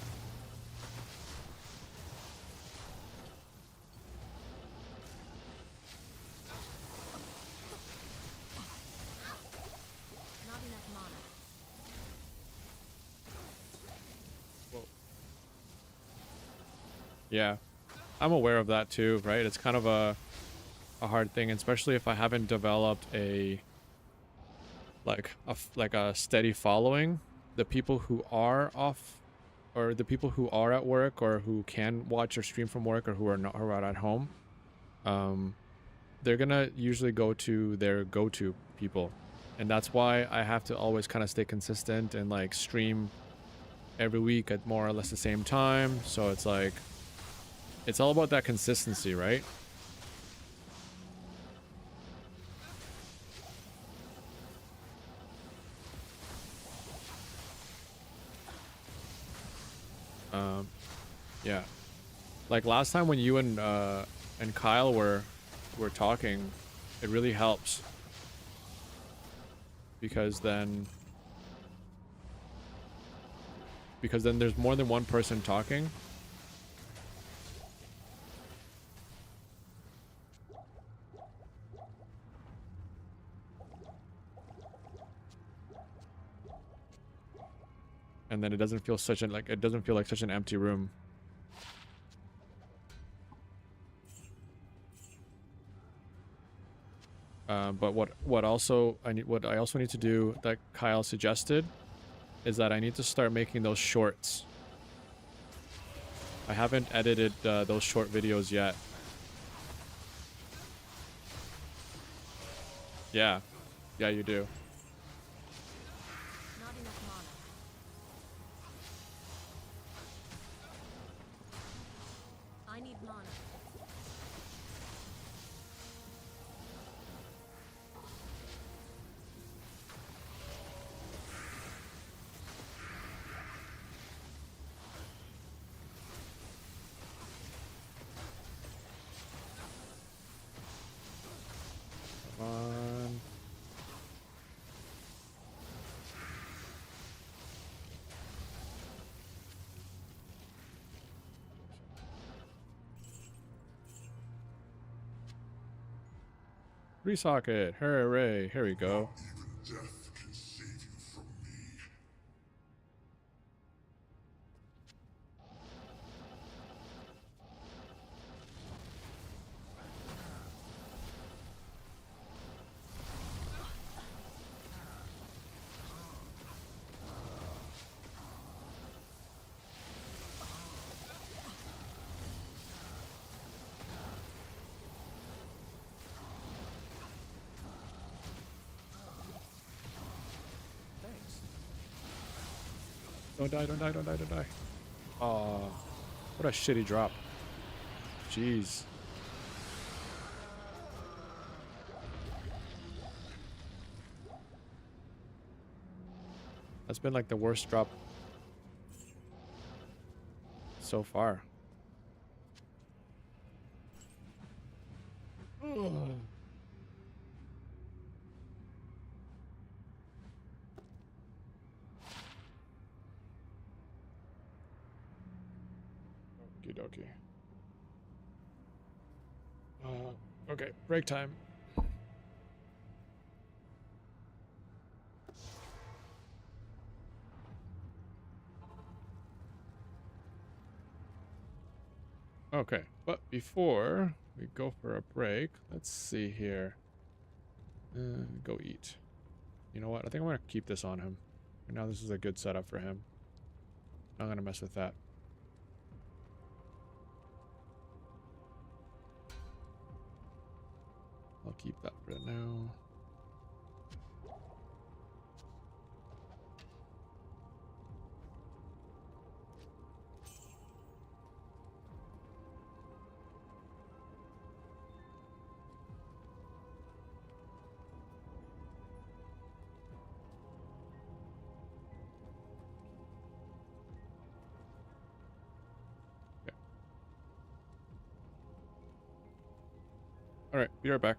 Not enough mana. Whoa. Yeah. I'm aware of that too, right? It's kind of a hard thing, especially if I haven't developed a like a steady following. The people who are off, or the people who are at work, or who can watch or stream from work, or who are not, who are at home, they're gonna usually go to their go-to people, and that's why I have to always kind of stay consistent and like stream every week at more or less the same time. So it's like it's all about that consistency, right? Yeah. Like last time when you and Kyle were talking, it really helps because then there's more than one person talking. And then it doesn't feel such an it doesn't feel like such an empty room. But what I also need to do that Kyle suggested is that I need to start making those shorts. I haven't edited those short videos yet. Yeah, yeah, you do. Not enough mana. I need mana. Come on. Resocket. Hooray. Here we go. Even death can save you from me. Thanks. Don't die, don't die, don't die, don't die. Oh, what a shitty drop. Jeez. That's been like the worst drop so far. Ugh. Okie dokie. Okay, break time. Okay, but before we go for a break, let's see here. Go eat. You know what? I think I'm going to keep this on him. Right now, this is a good setup for him. I'm going to mess with that. I'll keep that for now. Okay. All right, be right back.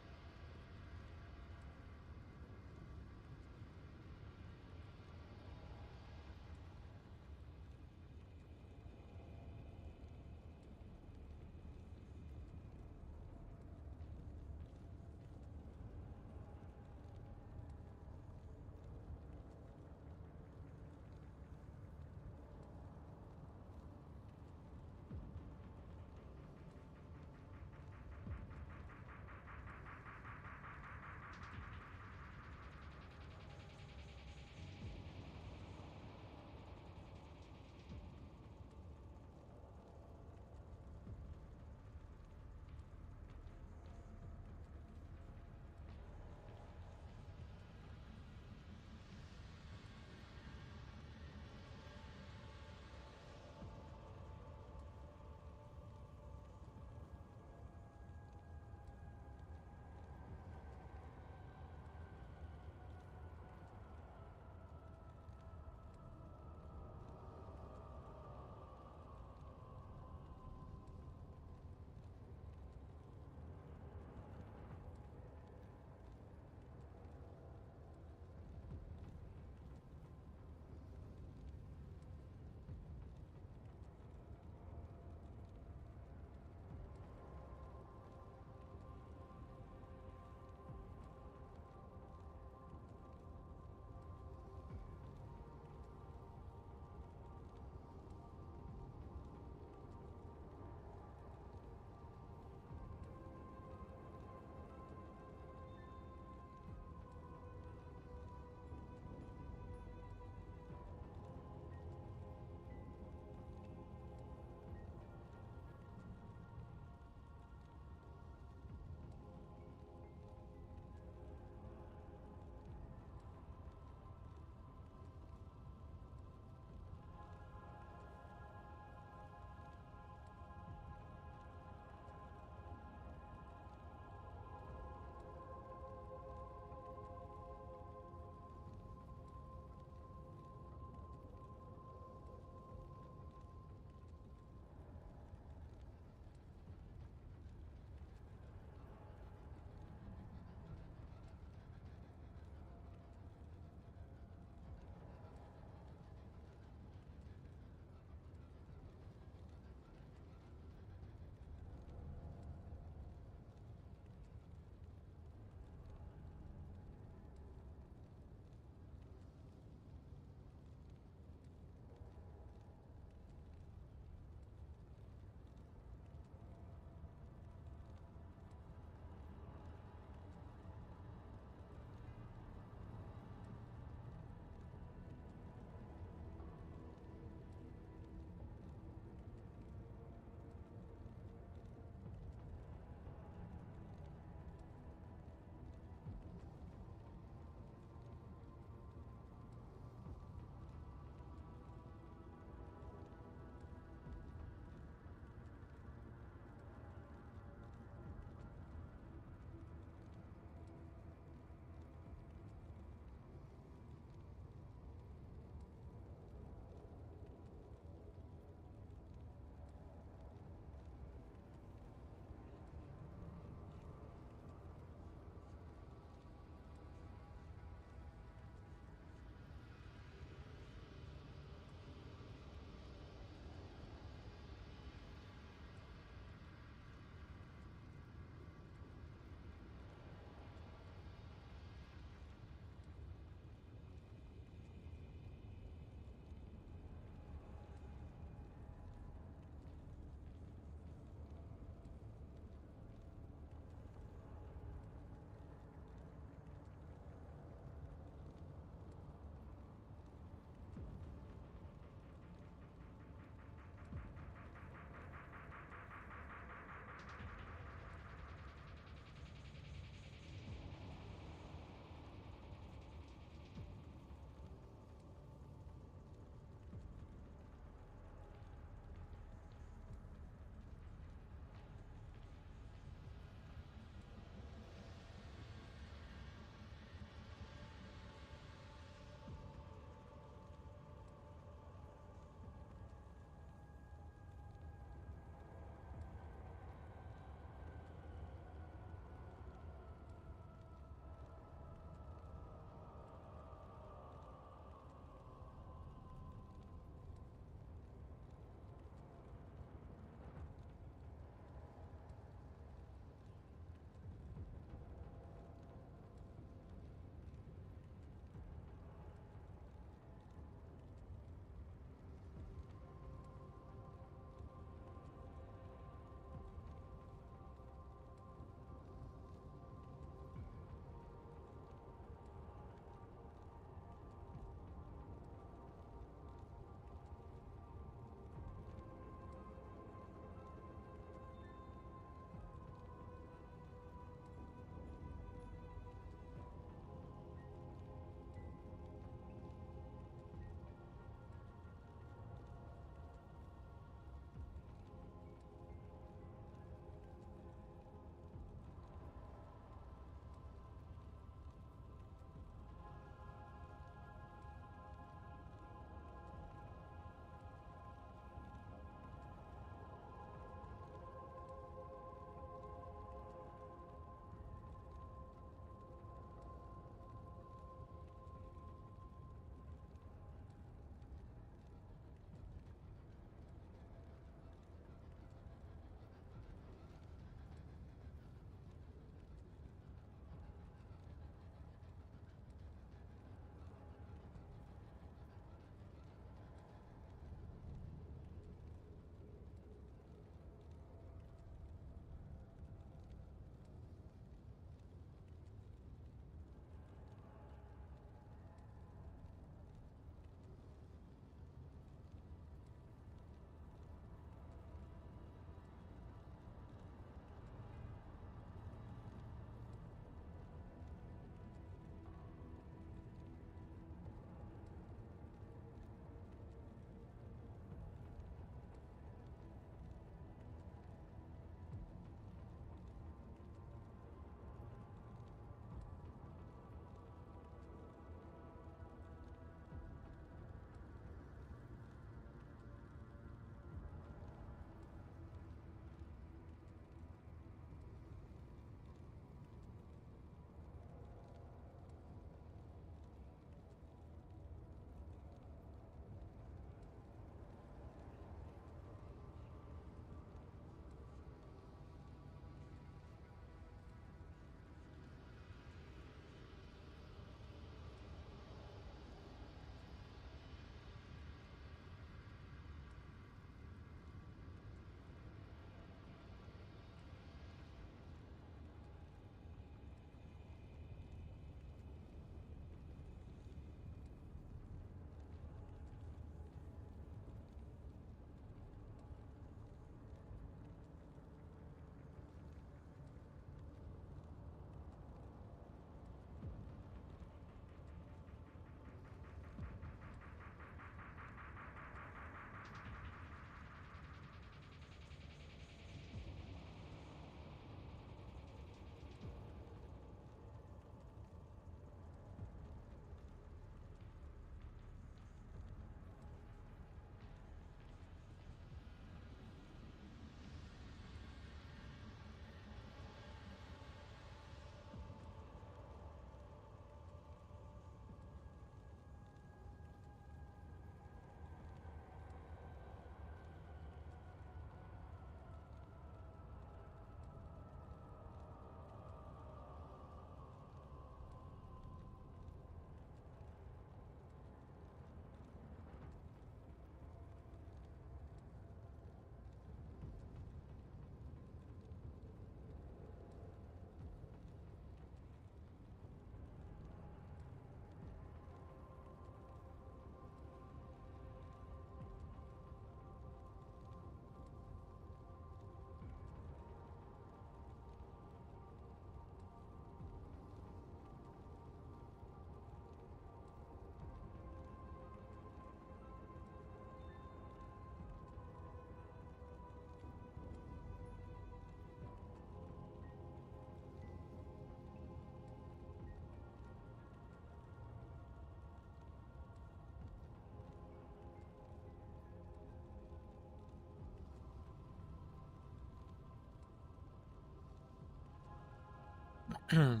Hello,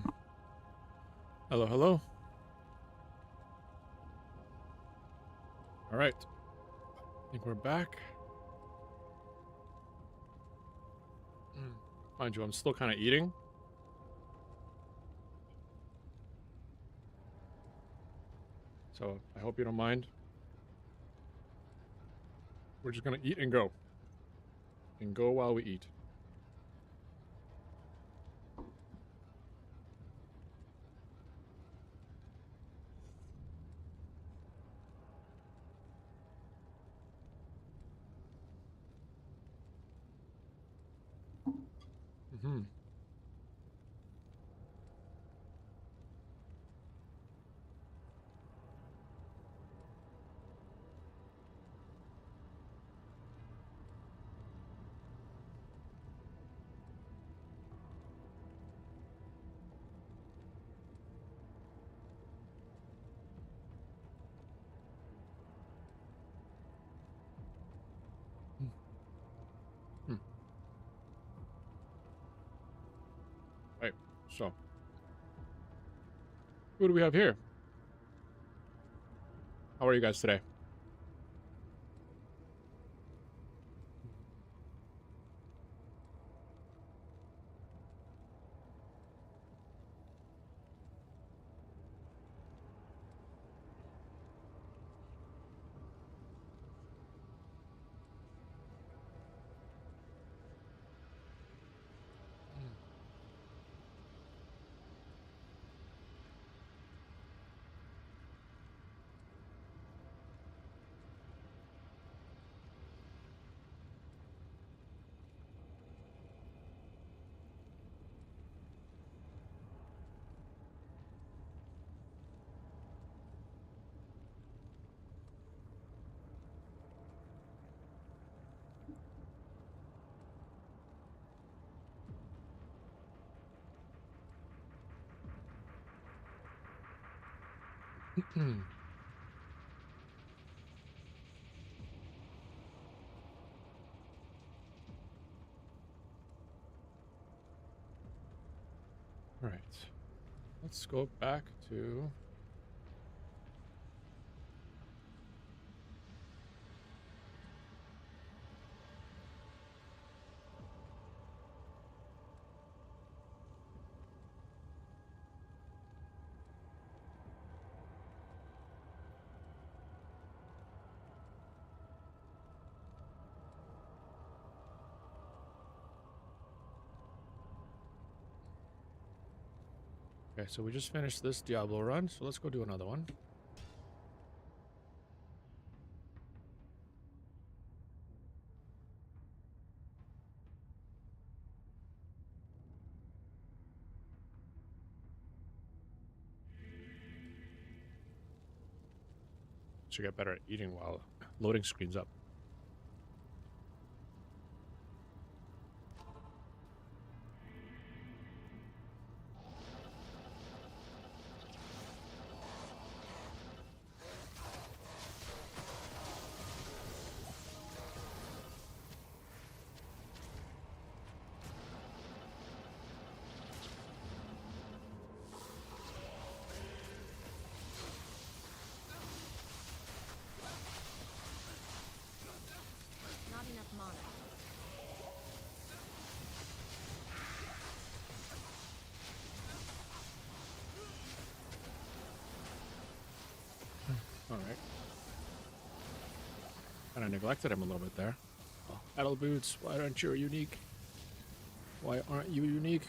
hello. All right. I think we're back. Mind you, I'm still kind of eating. So I hope you don't mind. We're just going to eat and go. And go while we eat. Mm-hmm. Hmm. Right. So, who do we have here? How are you guys today? All right. Let's go back to... Okay, so we just finished this Diablo run, so let's go do another one. Should get better at eating while loading screens up. Not enough mana. All right. Kind of neglected him a little bit there. Oh, Battle Boots, why aren't you unique? Why aren't you unique?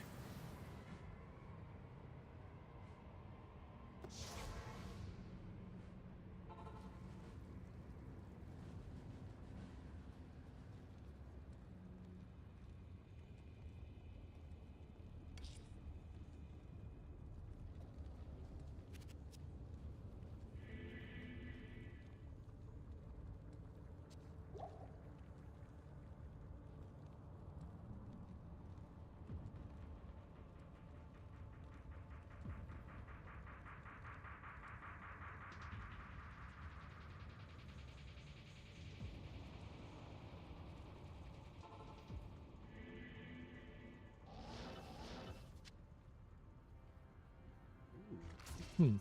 Hmm.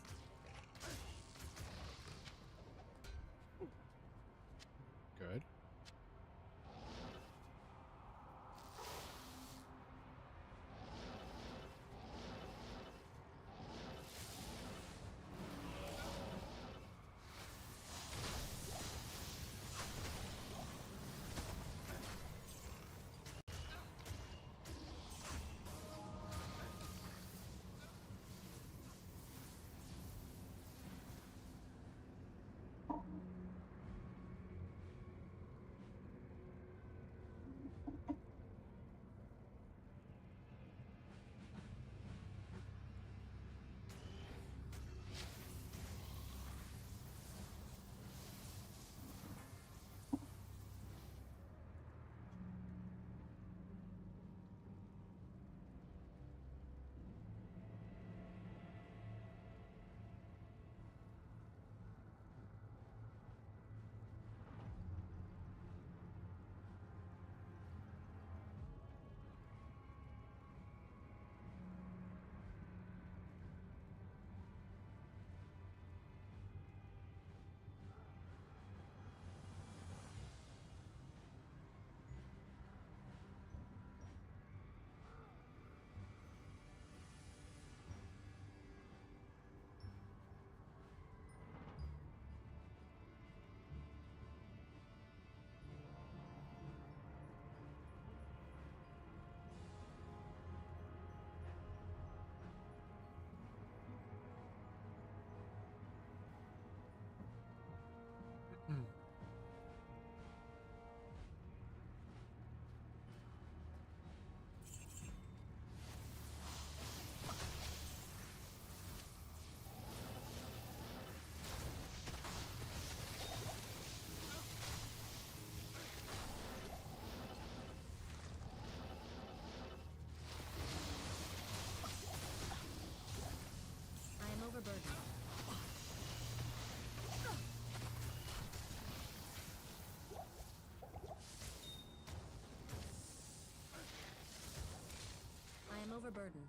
Good. I am overburdened. I am overburdened.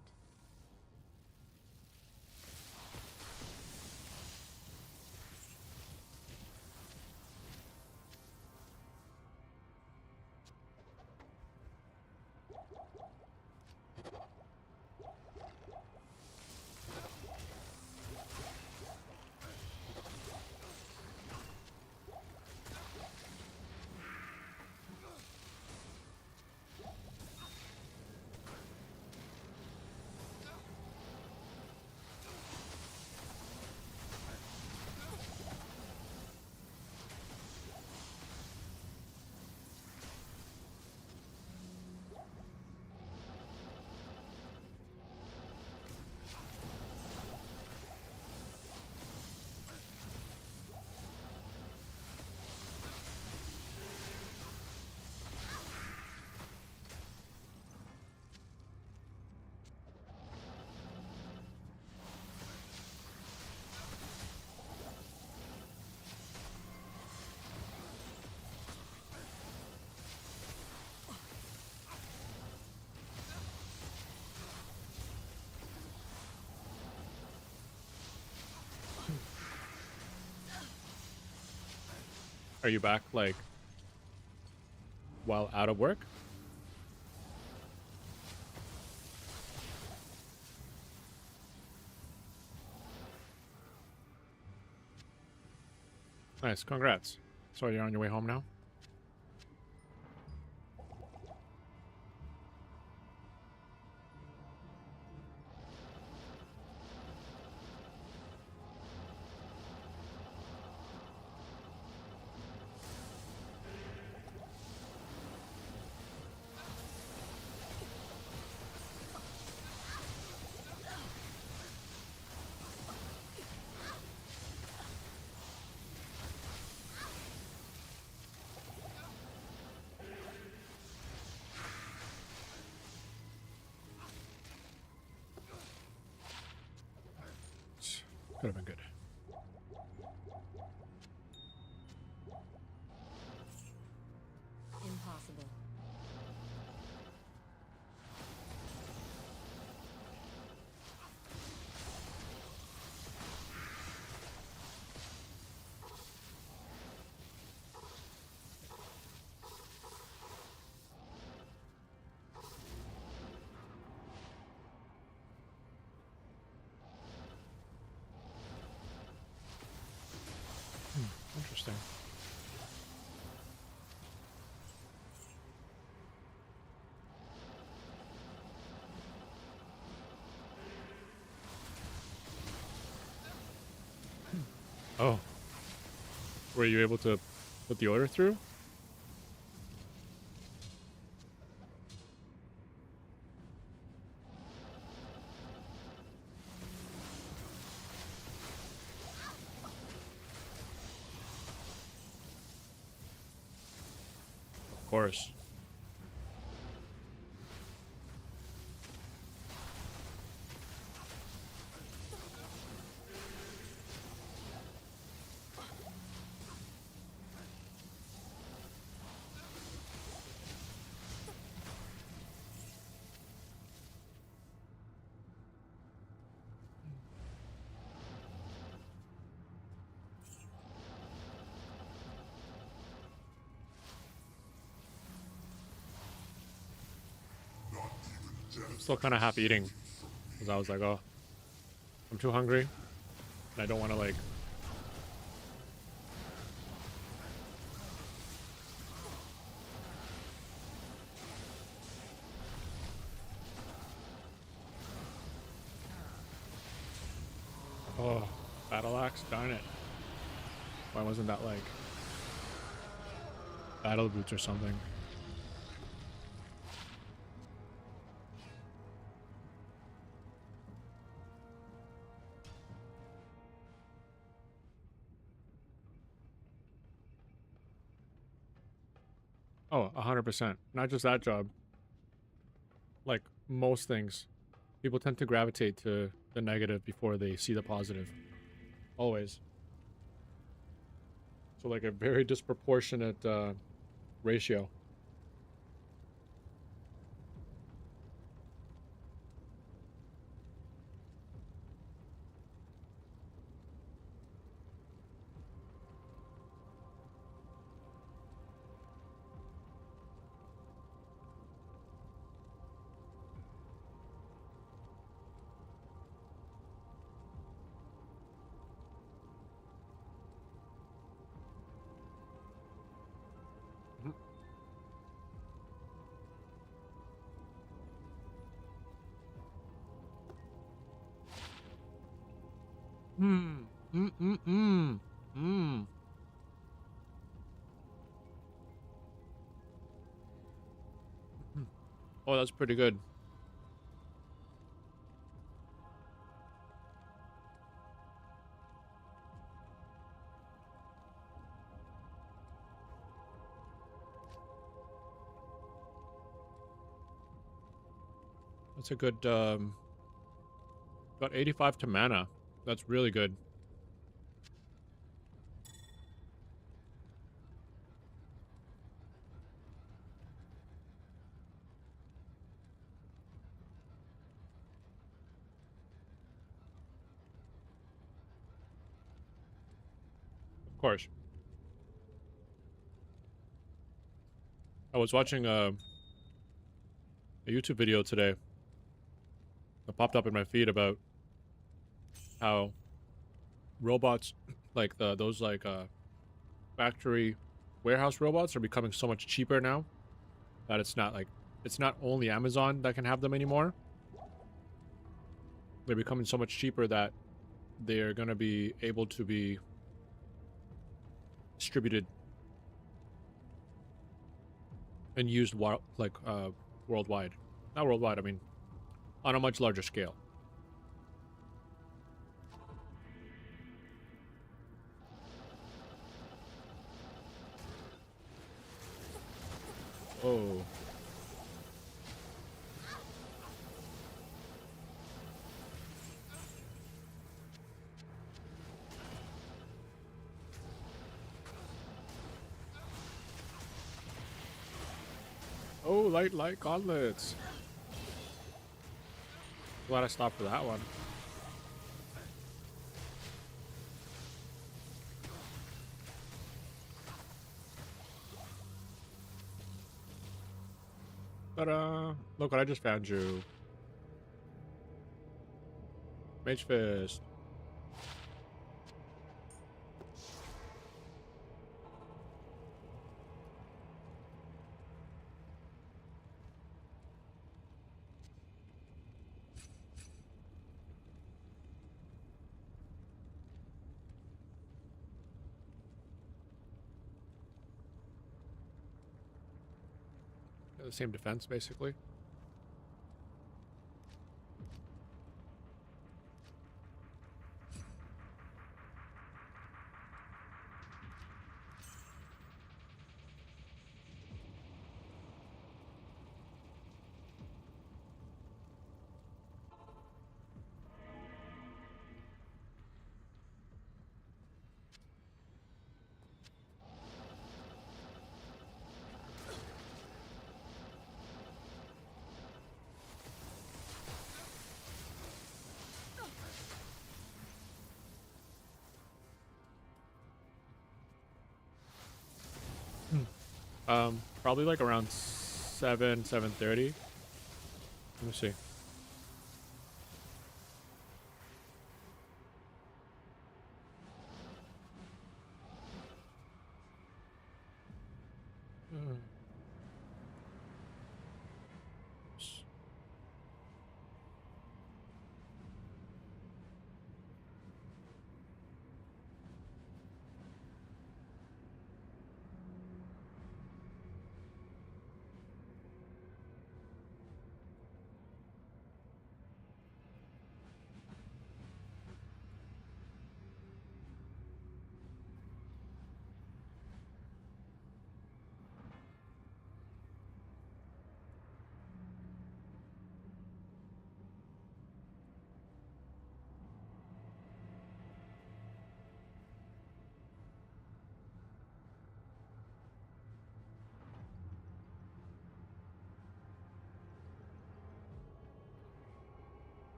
Are you back, like, while out of work? Nice, congrats. So you're on your way home now? Could have been good. Impossible. Interesting. Oh. Were you able to put the order through? Of course. I'm still kind of half eating because I was like, oh, I'm too hungry and I don't want to like. Oh, battle axe, darn it. Why wasn't that like battle boots or something? Oh, 100%. Not just that job. Like most things, people tend to gravitate to the negative before they see the positive. Always. So like a very disproportionate ratio. Hmm. Mm mm mm. Mm. Oh, that's pretty good. That's a good got 85 to mana. That's really good. Of course. I was watching a YouTube video today that popped up in my feed about how robots like those like factory warehouse robots are becoming so much cheaper now that it's not only Amazon that can have them anymore. They're becoming so much cheaper that they're going to be able to be distributed and used worldwide. Not worldwide, I mean on a much larger scale. Oh. Oh, light gauntlets. Glad I stopped for that one. Ta-da! Look what I just found you. Mage Fist. the same defense, basically. Probably like around 7:30. Let me see.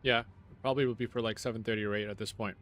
Yeah, it probably would be for like 7:30 or 8 at this point.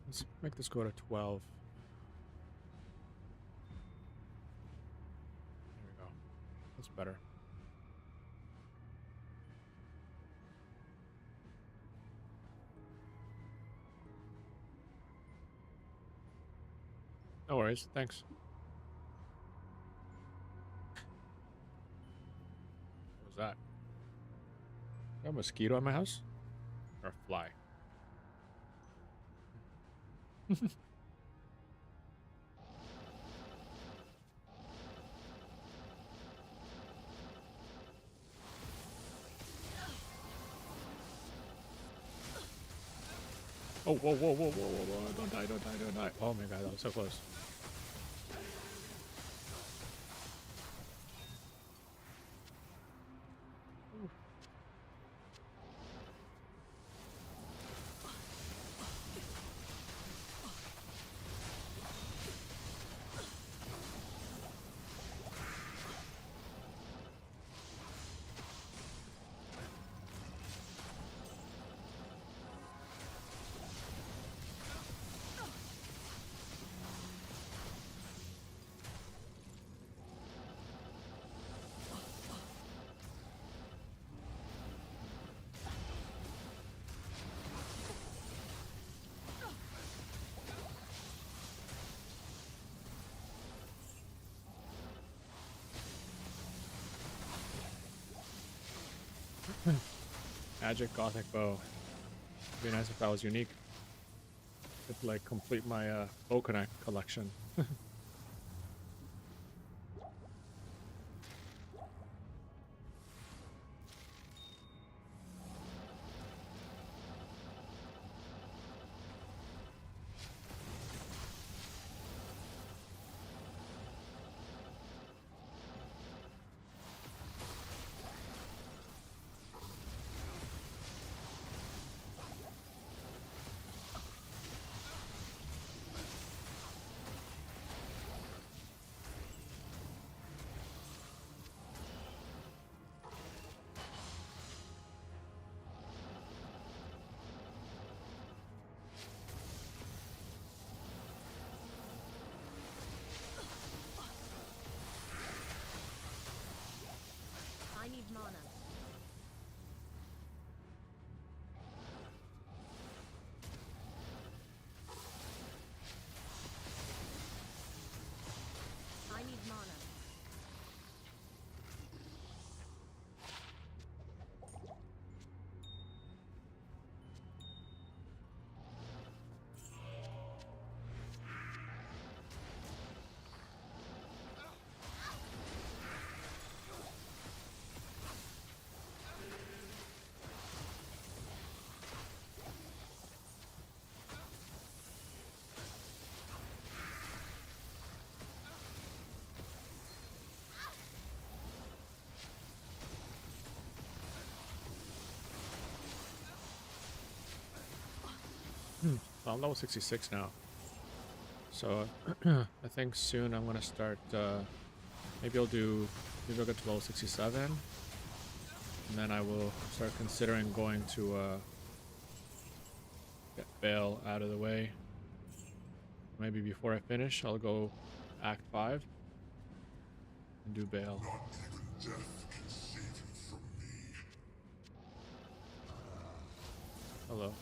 Let's make this go to 12. There we go. That's better. No worries. Thanks. What was that? Is that a mosquito in my house? Or a fly? Oh, whoa, whoa, whoa, whoa, whoa, whoa. Don't die, don't die, don't die. Oh my god, that was so close. Magic Gothic bow. It'd be nice if that was unique. Could like complete my bow connect collection. Well, I'm level 66 now. So I think soon I'm gonna start maybe I'll get to level 67 and then I will start considering going to get Bale out of the way. Maybe before I finish I'll go Act 5 and do Bale. Not even death can save you from me. Hello.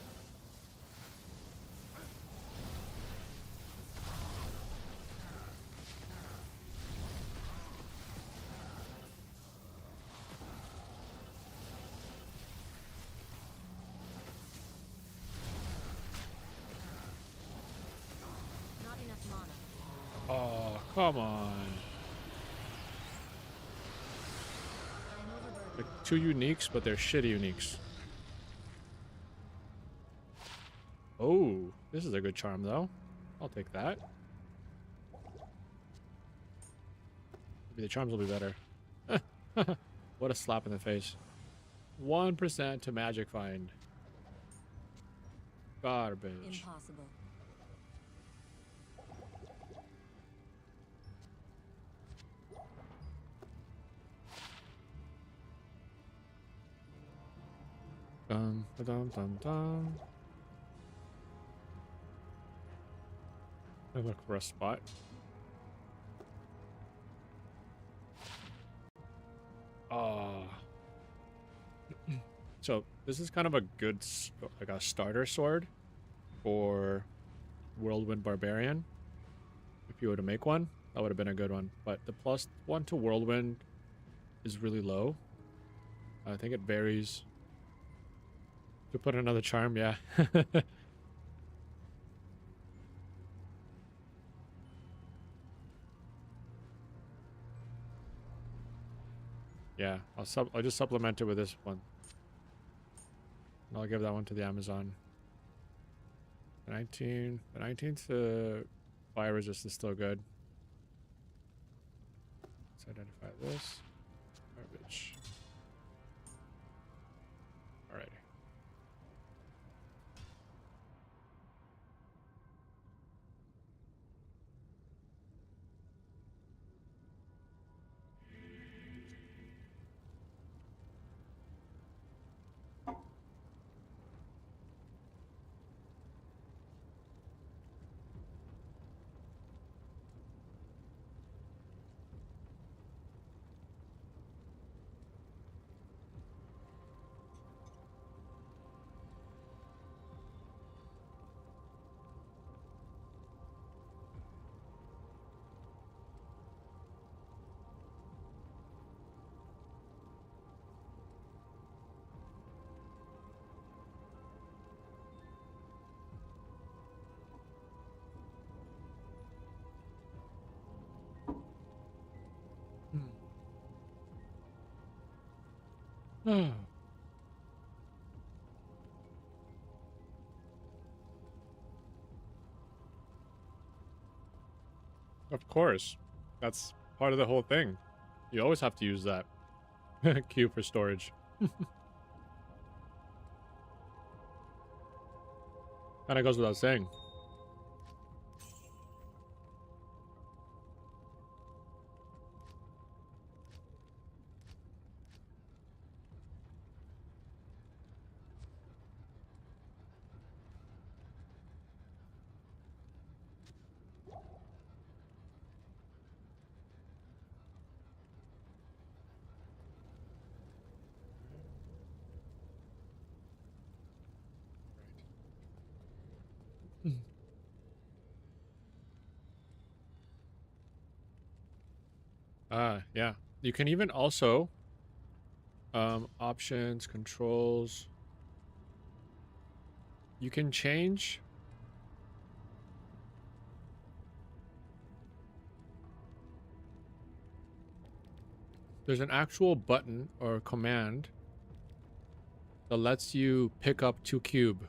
Not enough mana. Oh, come on. I am overburdened. They're two uniques, but they're shitty uniques. Oh, this is a good charm, though. I'll take that. Maybe the charms will be better. What a slap in the face. 1% to magic find. Garbage. Impossible. Dum, dum, dum, dum. I look for a spot. Ah. So this is kind of a good, like a starter sword for Whirlwind Barbarian. If you were to make one, that would have been a good one. But the +1 to Whirlwind is really low. I think it varies. To put another charm, yeah. Yeah, I'll just supplement it with this one. And I'll give that one to the Amazon. The 19 to fire resist is still good. Let's identify this. Garbage. Alrighty. Hmm. Of course. That's part of the whole thing. You always have to use that queue for storage. Kind of goes without saying. Yeah. You can even also options, controls. You can change there's an actual button or command that lets you pick up 2 cube.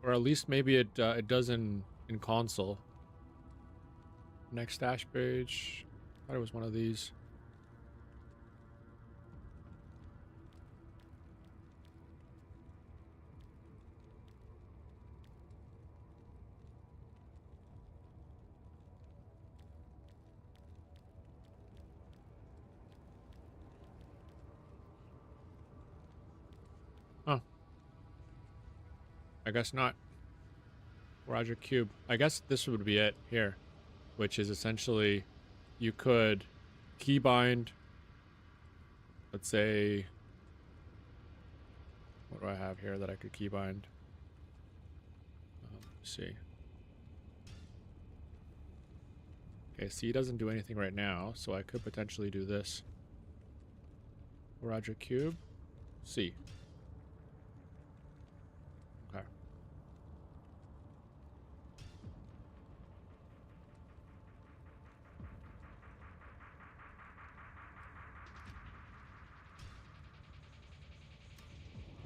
Or at least maybe it does in console. Next dash page. I thought it was one of these. I guess not. Roger Cube. I guess this would be it here, which is essentially you could keybind, let's say, what do I have here that I could keybind? Let's see. Okay, C doesn't do anything right now, so I could potentially do this. Roger Cube, C. Okay.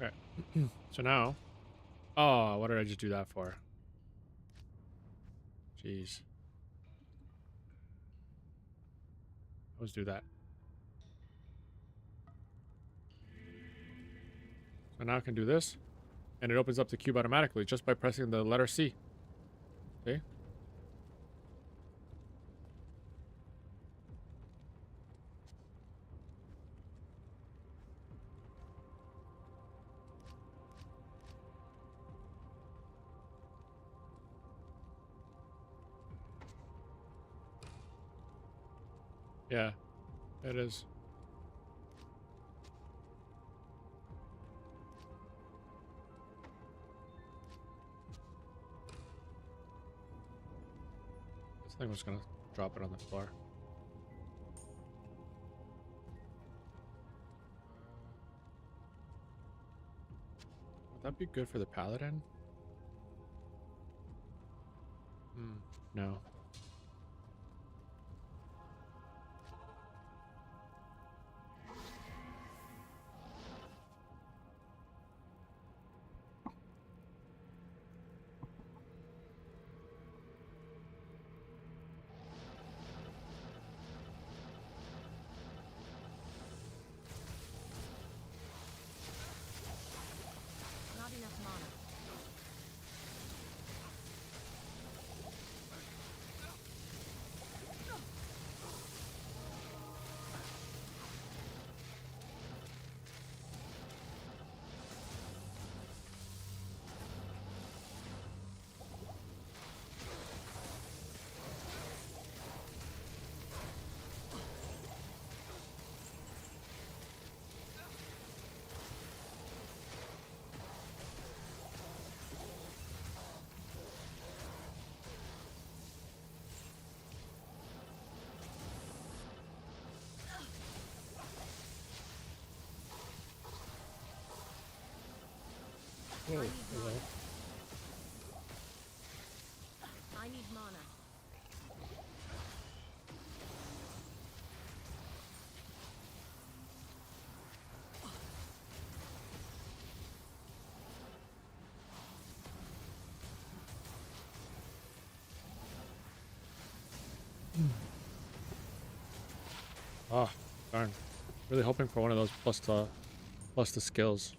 Okay. So now, oh, what did I just do that for? Jeez. Let's do that. So now I can do this, and it opens up the cube automatically just by pressing the letter C. See? Yeah, it is. This thing was gonna drop it on the floor. Would that be good for the paladin? No. Not enough mana. Whoa, I need hello. mana. I need mana. Ah, darn. Really hoping for one of those plus the skills.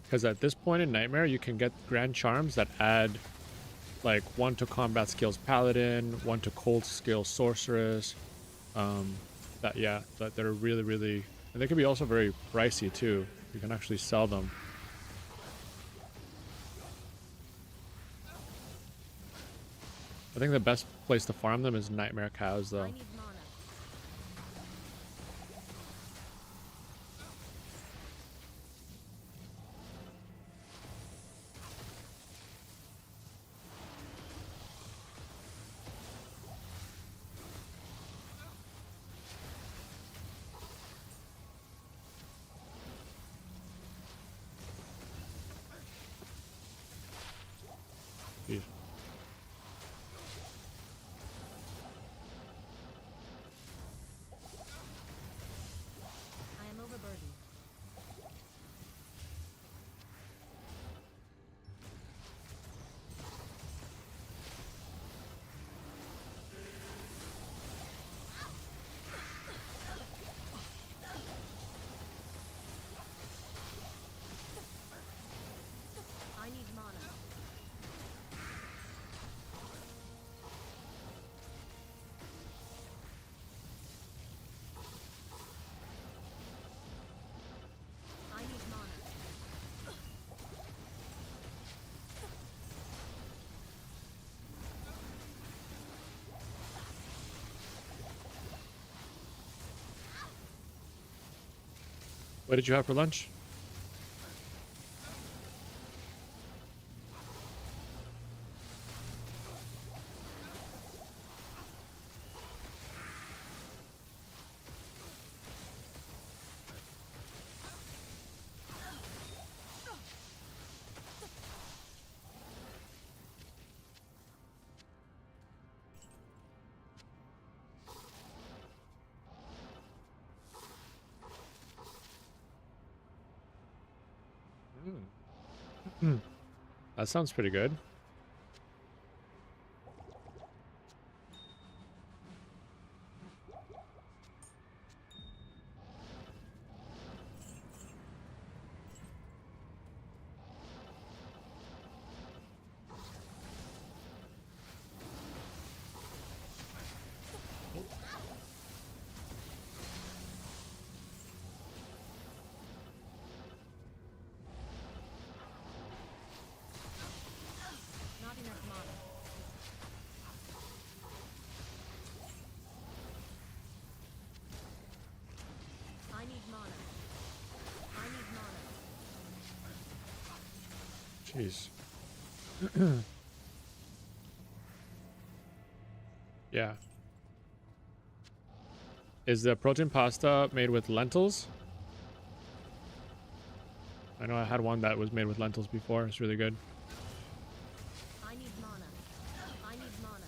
Because at this point in Nightmare, you can get Grand Charms that add like 1 to combat skills Paladin, 1 to cold skills Sorceress. That they're really, and they can be also very pricey too. You can actually sell them. I think the best place to farm them is Nightmare Cows though. I need mana. Jeez. I am overburdened. I need mana. What did you have for lunch? That sounds pretty good. Not enough mana. I need mana. I need mana. Jeez. Yeah. Is the protein pasta made with lentils? I know I had one that was made with lentils before. It's really good. I need mana. I need mana.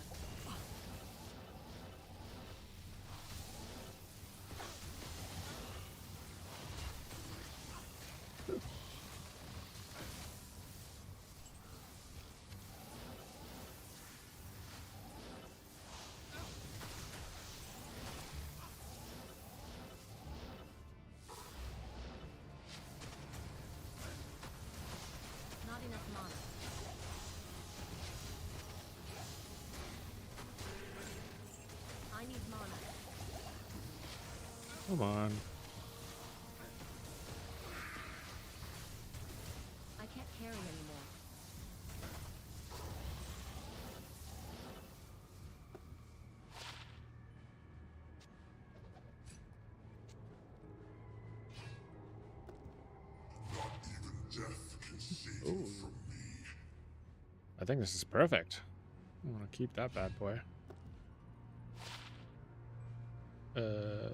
Not enough mana. I need mana. Come on. I can't carry anymore. Not even death can save you from me. I think this is perfect. I want to keep that bad boy.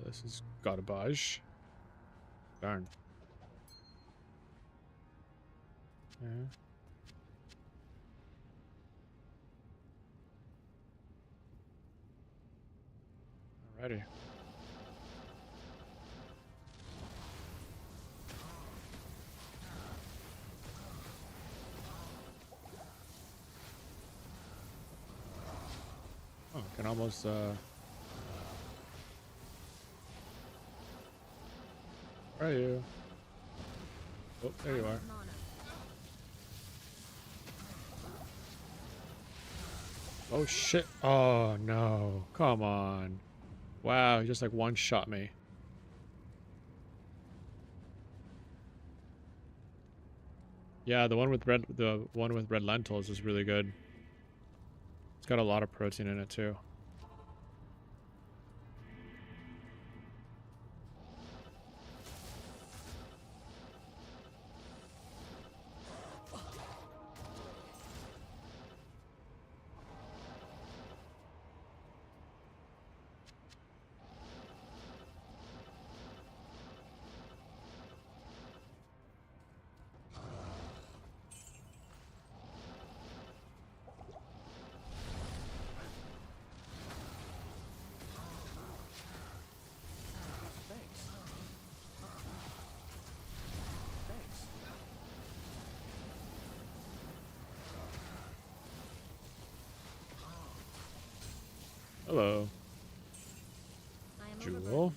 This is garbage. Darn. Yeah. Alrighty. Oh, I can almost where are you? Oh, there you are. Mana. Oh shit. Oh no. Come on. Wow, he just like one shot me. Yeah, the one with red lentils is really good. It's got a lot of protein in it too. Hello, I am Jewel. overburdened.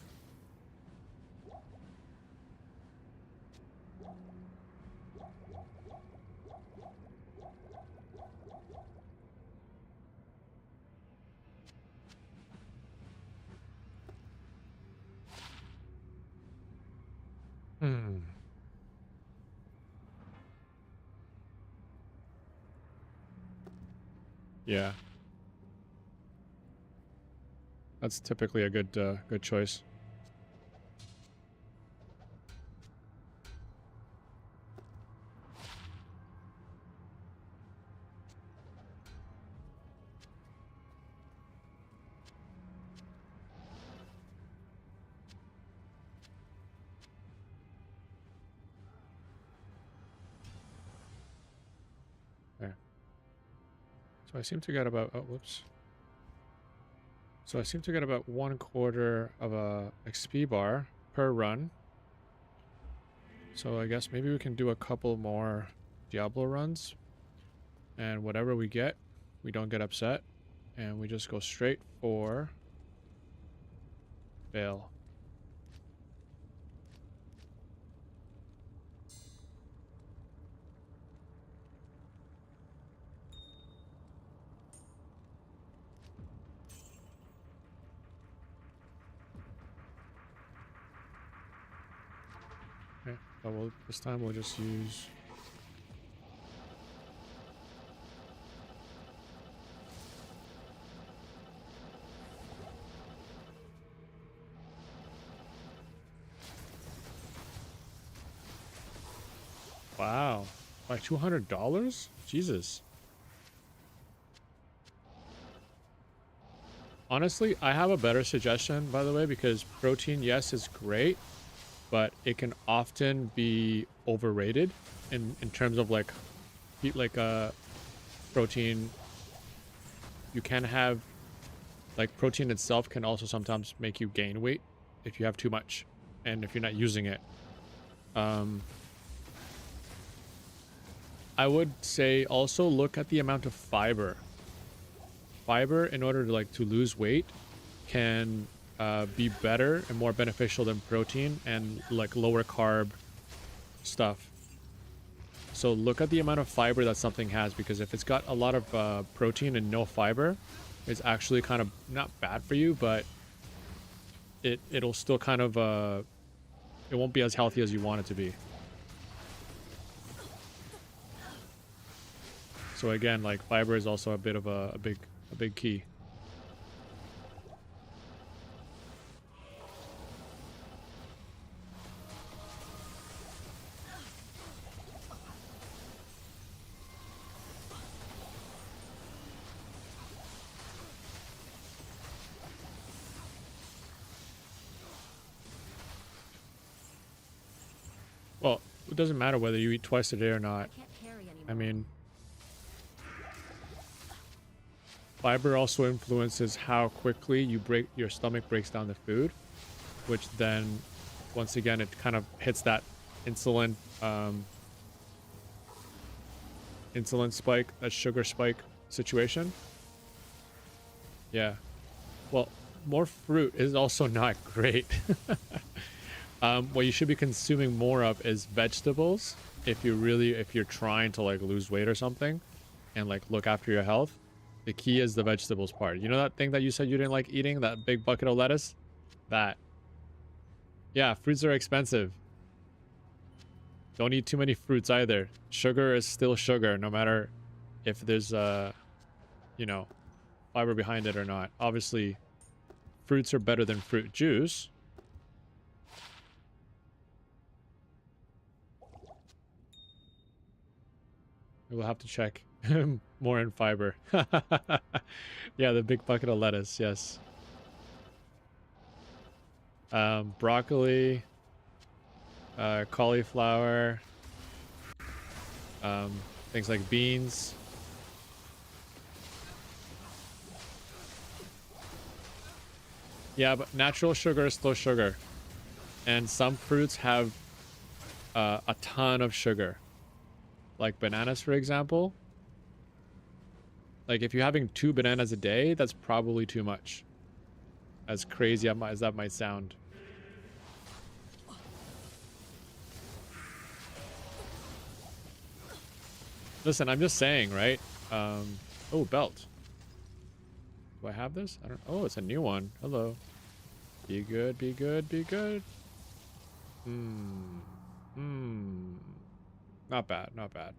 Hmm. Yeah. That's typically a good choice. So I seem to get about, oh, whoops. So I seem to get about 1/4 of a XP bar per run. So I guess maybe we can do a couple more Diablo runs. And whatever we get, we don't get upset. And we just go straight for fail. Okay, but this time we'll just use... Wow, by $200? Jesus. Honestly, I have a better suggestion, by the way, because protein, yes, is great, but it can often be overrated in terms of like protein. You can have like protein itself can also sometimes make you gain weight if you have too much and if you're not using it. I would say also look at the amount of fiber. Fiber, in order to lose weight, can be better and more beneficial than protein and like lower carb stuff. So look at the amount of fiber that something has, because if it's got a lot of protein and no fiber, it's actually kind of not bad for you, but it'll still kind of it won't be as healthy as you want it to be. So again, like fiber is also a bit of a big key. Well, it doesn't matter whether you eat twice a day or not. Can't carry anymore. I mean, fiber also influences how quickly your stomach breaks down the food, which then, once again, it kind of hits that insulin spike, that sugar spike situation. Yeah. Well, more fruit is also not great. What you should be consuming more of is vegetables if you're trying to like lose weight or something and like look after your health. The key is the vegetables part. You know that thing that you said you didn't like eating, that big bucket of lettuce? That. Yeah, fruits are expensive. Don't eat too many fruits either. Sugar is still sugar, no matter if there's you know, fiber behind it or not. Obviously, fruits are better than fruit juice. We'll have to check more in fiber. Yeah, the big bucket of lettuce, yes. Broccoli, cauliflower, things like beans. Yeah, but natural sugar is still sugar. And some fruits have a ton of sugar. Like bananas, for example. Like if you're having 2 bananas a day, that's probably too much. As crazy as that might sound. Listen, I'm just saying, right? Oh, belt. Do I have this? I don't. Oh, it's a new one. Hello. Be good, be good, be good. Not bad, not bad.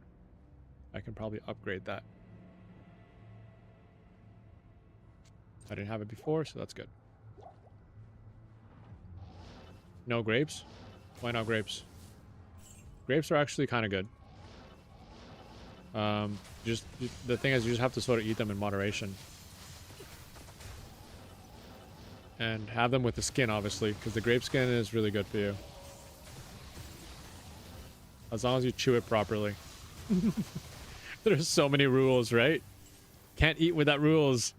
I can probably upgrade that. I didn't have it before, so that's good. No grapes? Why not grapes? Grapes are actually kind of good. Just the thing is, you just have to sort of eat them in moderation. And have them with the skin, obviously, because the grape skin is really good for you. As long as you chew it properly. There's so many rules, right? Can't eat without rules.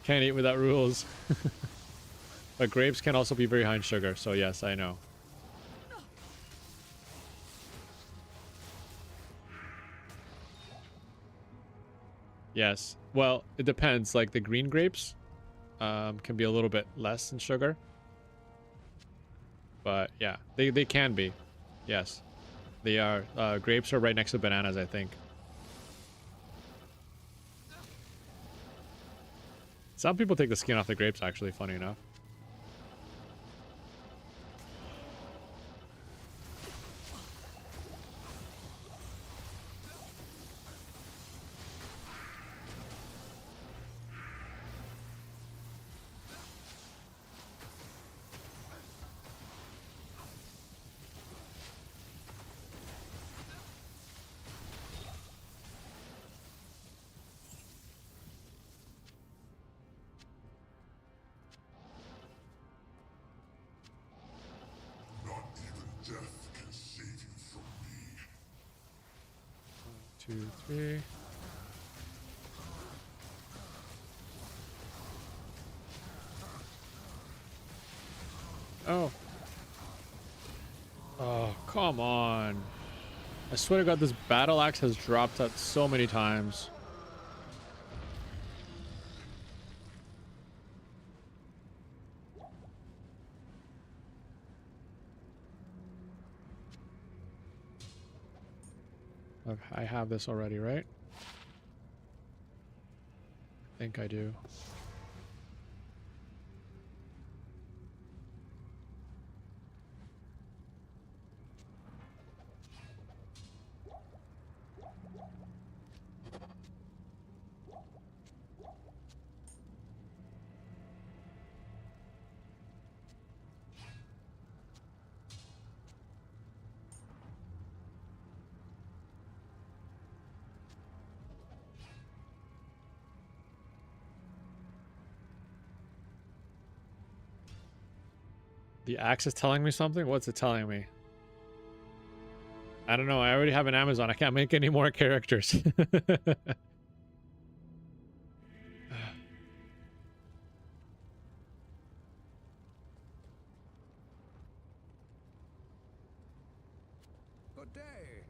Can't eat without rules. But grapes can also be very high in sugar, so yes, I know. Yes. Well, it depends. Like the green grapes can be a little bit less in sugar. But yeah, they can be. Yes. They are. Grapes are right next to bananas, I think. Some people take the skin off the grapes, actually, funny enough. Not even death can save you from me. 2, 3. Oh. Oh, come on. I swear to God, this battle axe has dropped out so many times. Okay, I have this already, right? I think I do. The axe is telling me something? What's it telling me? I don't know. I already have an Amazon. I can't make any more characters. Good day.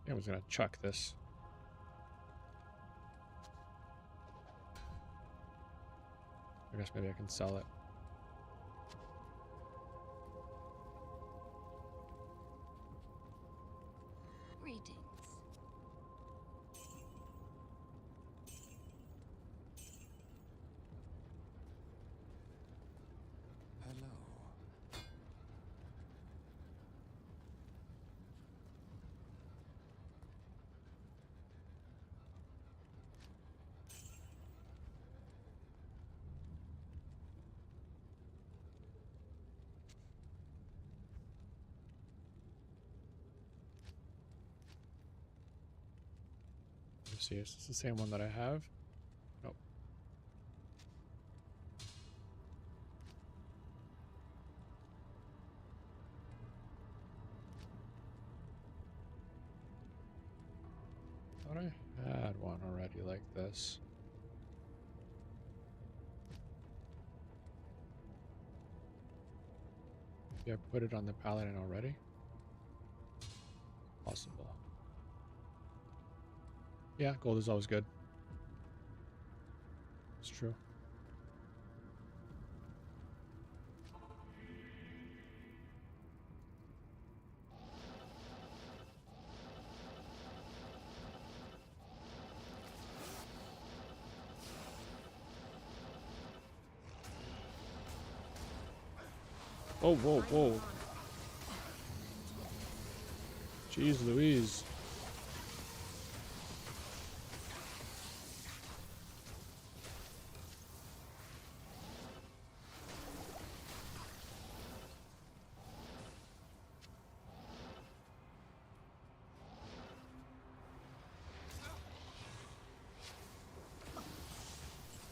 I was gonna chuck this. I guess maybe I can sell it. Greetings. Hello. Let me see. Is this the same one that I have? Nope. Thought I had one already like this. Maybe I put it on the paladin already? Possible. Yeah, gold is always good. It's true. Oh, whoa, I need whoa. mana. Jeez Louise.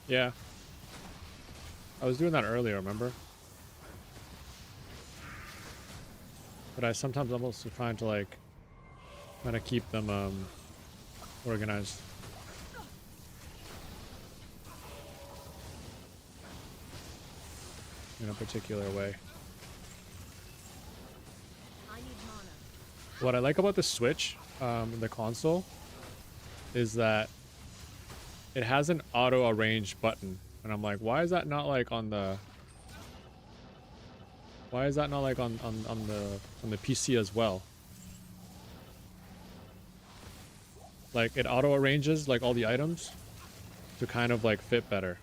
Yeah. I was doing that earlier, remember? But I sometimes almost trying to like kind of keep them organized. In a particular way. I need mana. What I like about the Switch, in the console, is that it has an auto arrange button, and I'm like, why is that not like on the? Why is that not like on the PC as well? Like it auto arranges like all the items to kind of like fit better.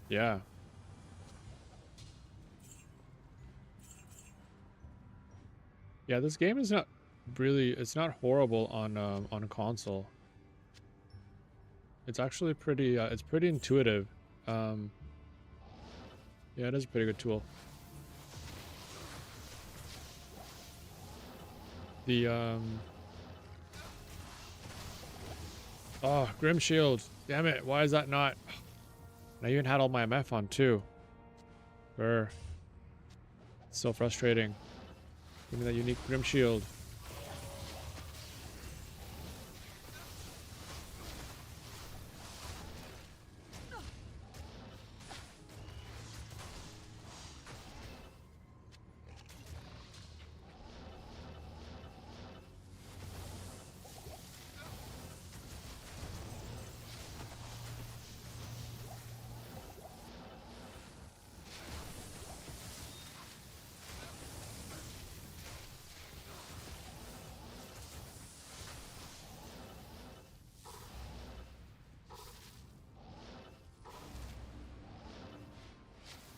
Yeah. Yeah, this game is not really, it's not horrible on console. It's actually pretty it's pretty intuitive. Um yeah, it is a pretty good tool. The oh, Grim Shield. Damn it. Why is that not? And I even had all my MF on too. Brr. It's so frustrating. Give me that unique Grim Shield.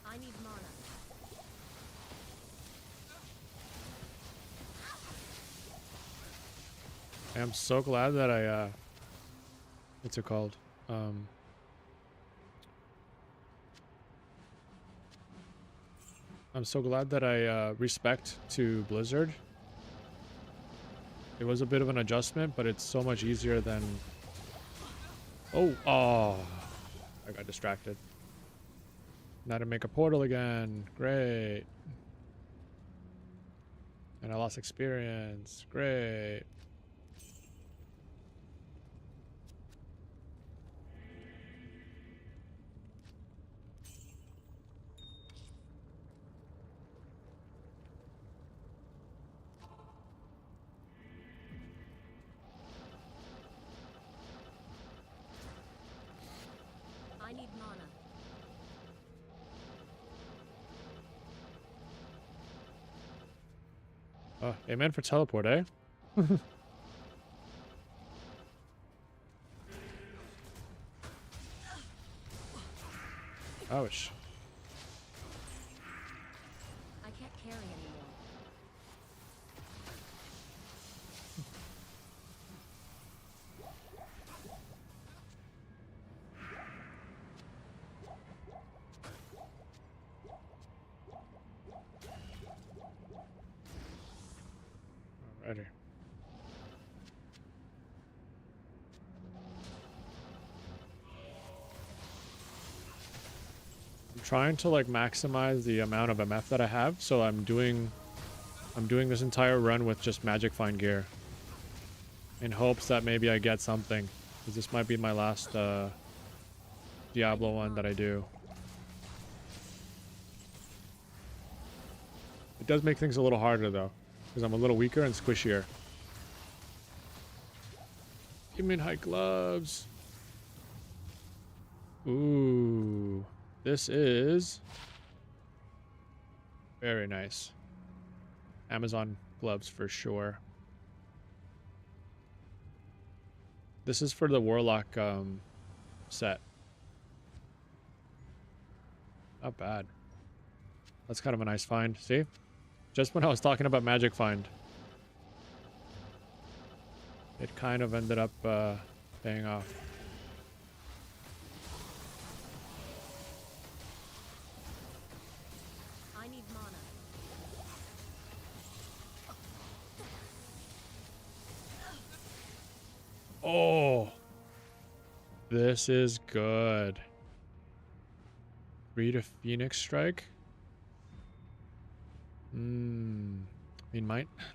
I need mana. I'm so glad that I what's it called? I'm so glad that I respect to Blizzard. It was a bit of an adjustment, but it's so much easier than oh, I got distracted. Now to make a portal again. Great. And I lost experience. Great. I need mana. Oh, amen for teleport, eh? Ouch. I can't carry anymore. Alrighty. I'm trying to like maximize the amount of MF that I have, so I'm doing this entire run with just Magic Find gear. In hopes that maybe I get something. Because this might be my last Diablo one that I do. It does make things a little harder though. Because I'm a little weaker and squishier. Give me high gloves. Ooh. This is very nice. Amazon gloves for sure. This is for the Warlock set. Not bad. That's kind of a nice find. See? Just when I was talking about magic find, it kind of ended up paying off. I need mana. Oh, this is good. 3 to Phoenix Strike. I mean,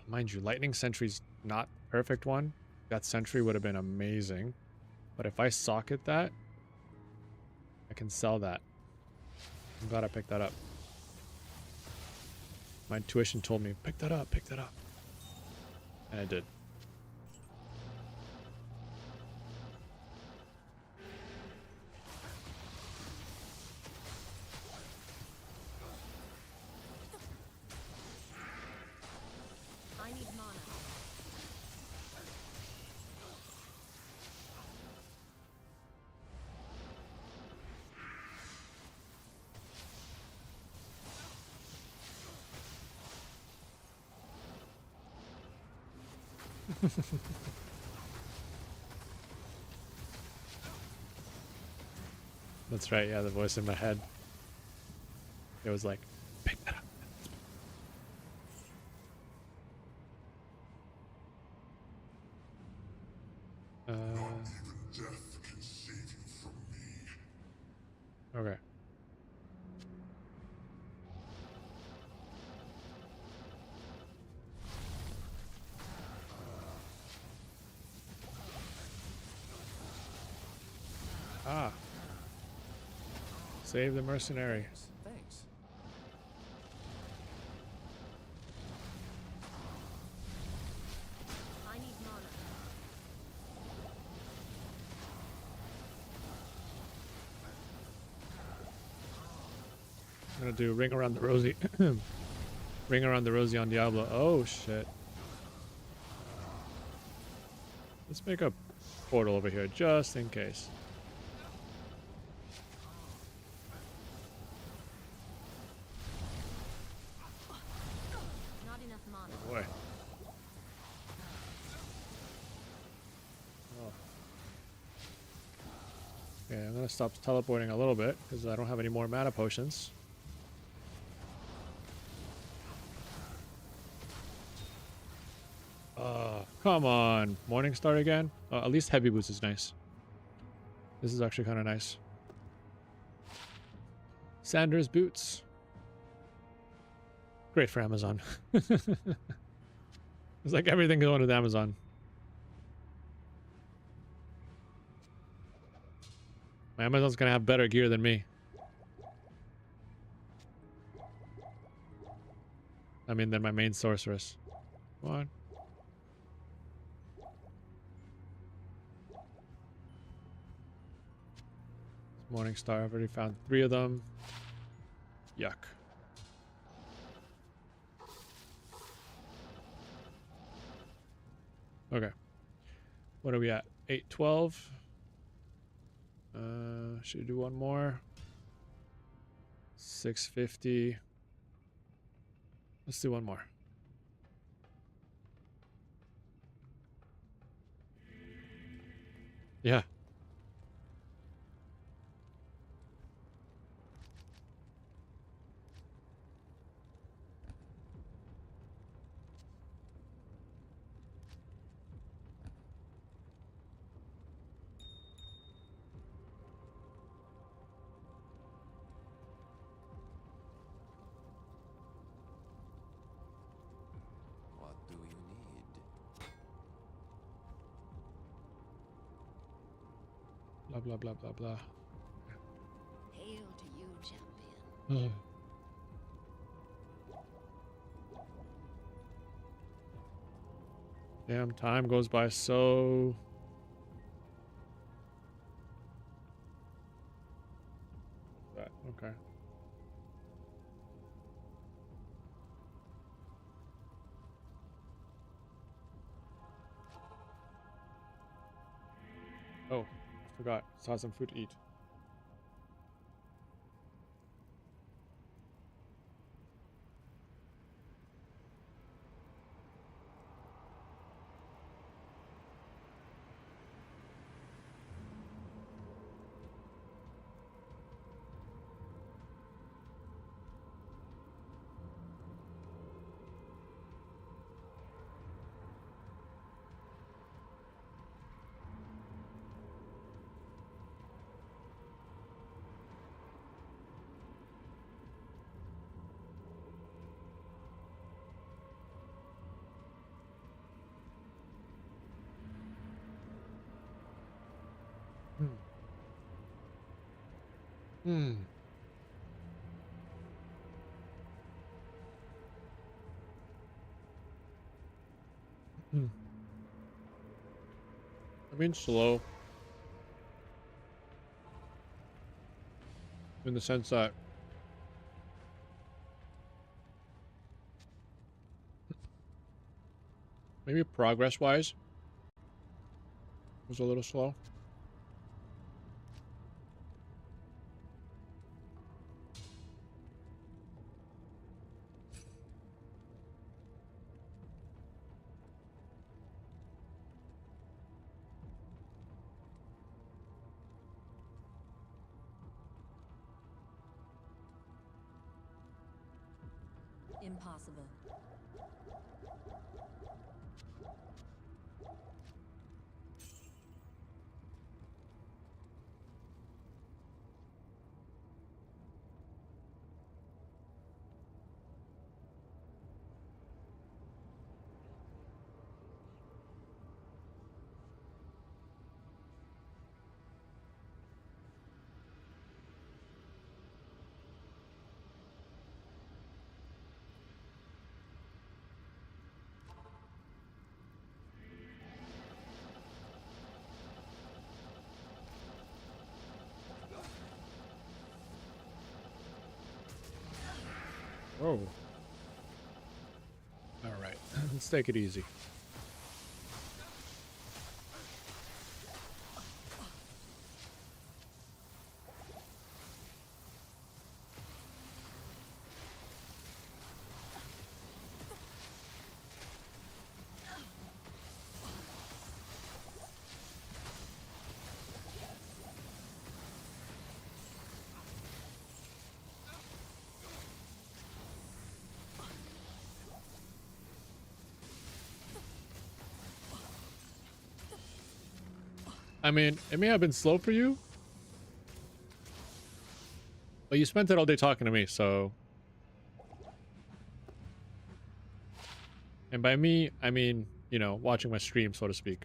mind you, Lightning Sentry's not the perfect one. That Sentry would have been amazing. But if I socket that, I can sell that. I'm glad I picked that up. My intuition told me, pick that up, pick that up. And I did. I need mana. That's right, yeah, the voice in my head. It was like, pick that up. Not even death can save you from me. Okay. Ah. Save the mercenary. Yes, thanks. I need mana. I'm gonna do ring around the rosy. Ring around the rosy on Diablo. Oh shit. Let's make a portal over here just in case. Not enough mana. Boy. Oh. Okay, I'm gonna stop teleporting a little bit because I don't have any more mana potions. Come on. Morningstar again? At least heavy boots is nice. This is actually kind of nice. Sanders boots. Great for Amazon. It's like everything going with Amazon. My Amazon's gonna have better gear than me. I mean, than my main sorceress. Come on. Morningstar, I've already found 3 of them. Yuck. Okay. What are we at? 812. Should we do one more? 650. Let's do one more. Yeah. What do you need? Blah, blah, blah, blah, blah. Hail to you, champion. Ugh. Damn, time goes by so... That, okay. Oh, forgot. Saw some food to eat. Hmm. Hmm. Hmm. I mean, slow. In the sense that maybe progress-wise was a little slow. Impossible. Oh. All right. Let's take it easy. I mean, it may have been slow for you, but you spent it all day talking to me, so... And by me, I mean, you know, watching my stream, so to speak.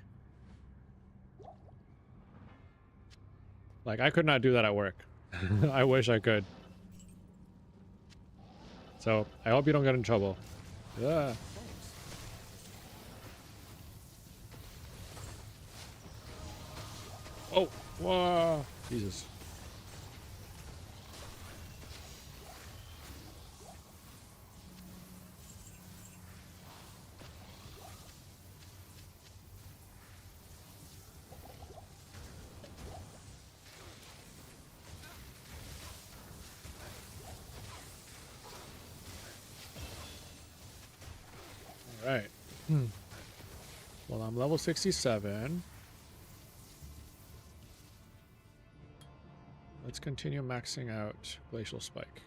Like, I could not do that at work. I wish I could. So, I hope you don't get in trouble. Yeah. Oh, whoa. Jesus. All right. Well, I'm level 67. Let's continue maxing out Glacial Spike.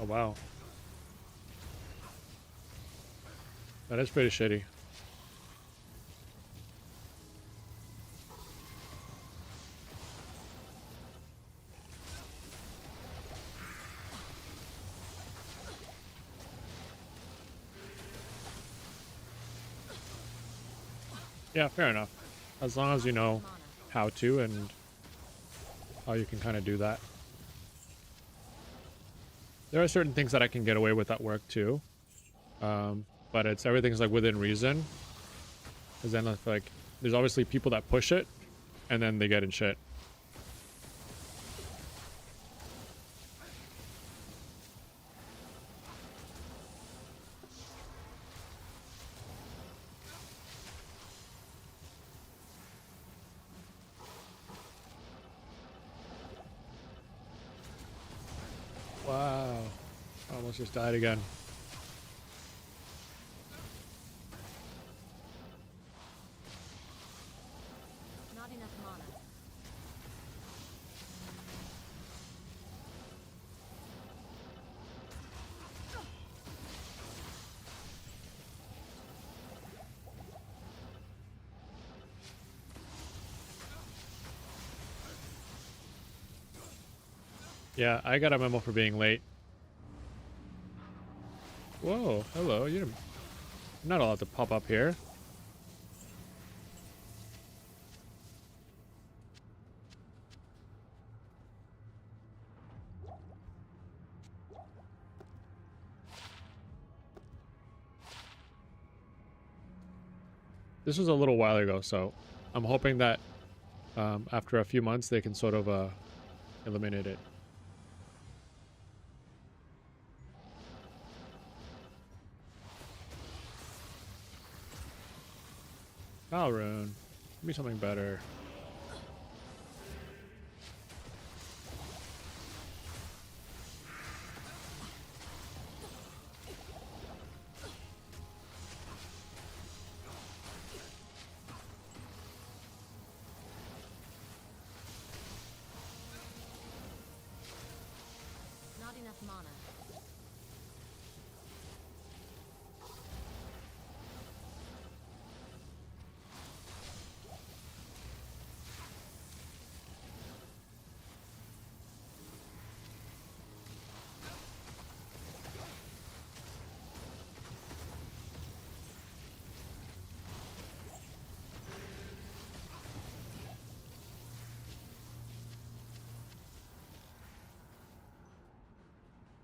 Oh, wow. That is pretty shitty. Yeah, fair enough. As long as you know how to and how you can kind of do that. There are certain things that I can get away with at work too. But everything's like within reason. Because then if like There's obviously people that push it, and then they get in shit. Wow. Almost just died again. Not enough mana. Yeah, I got a memo for being late. Whoa, hello. You're not allowed to pop up here. This was a little while ago, so I'm hoping that after a few months they can sort of eliminate it. Valrune, give me something better. Not enough mana.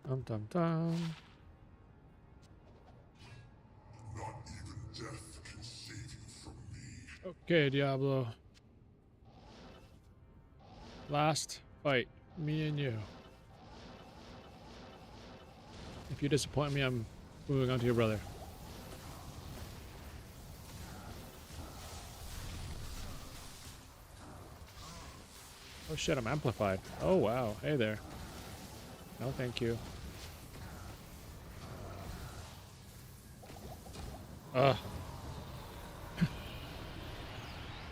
Dum dum dum. Not even death can save you from me. Okay, Diablo. Last fight, me and you. If you disappoint me, I'm moving on to your brother. Oh shit, I'm amplified. Oh wow, hey there. No, thank you. Ugh.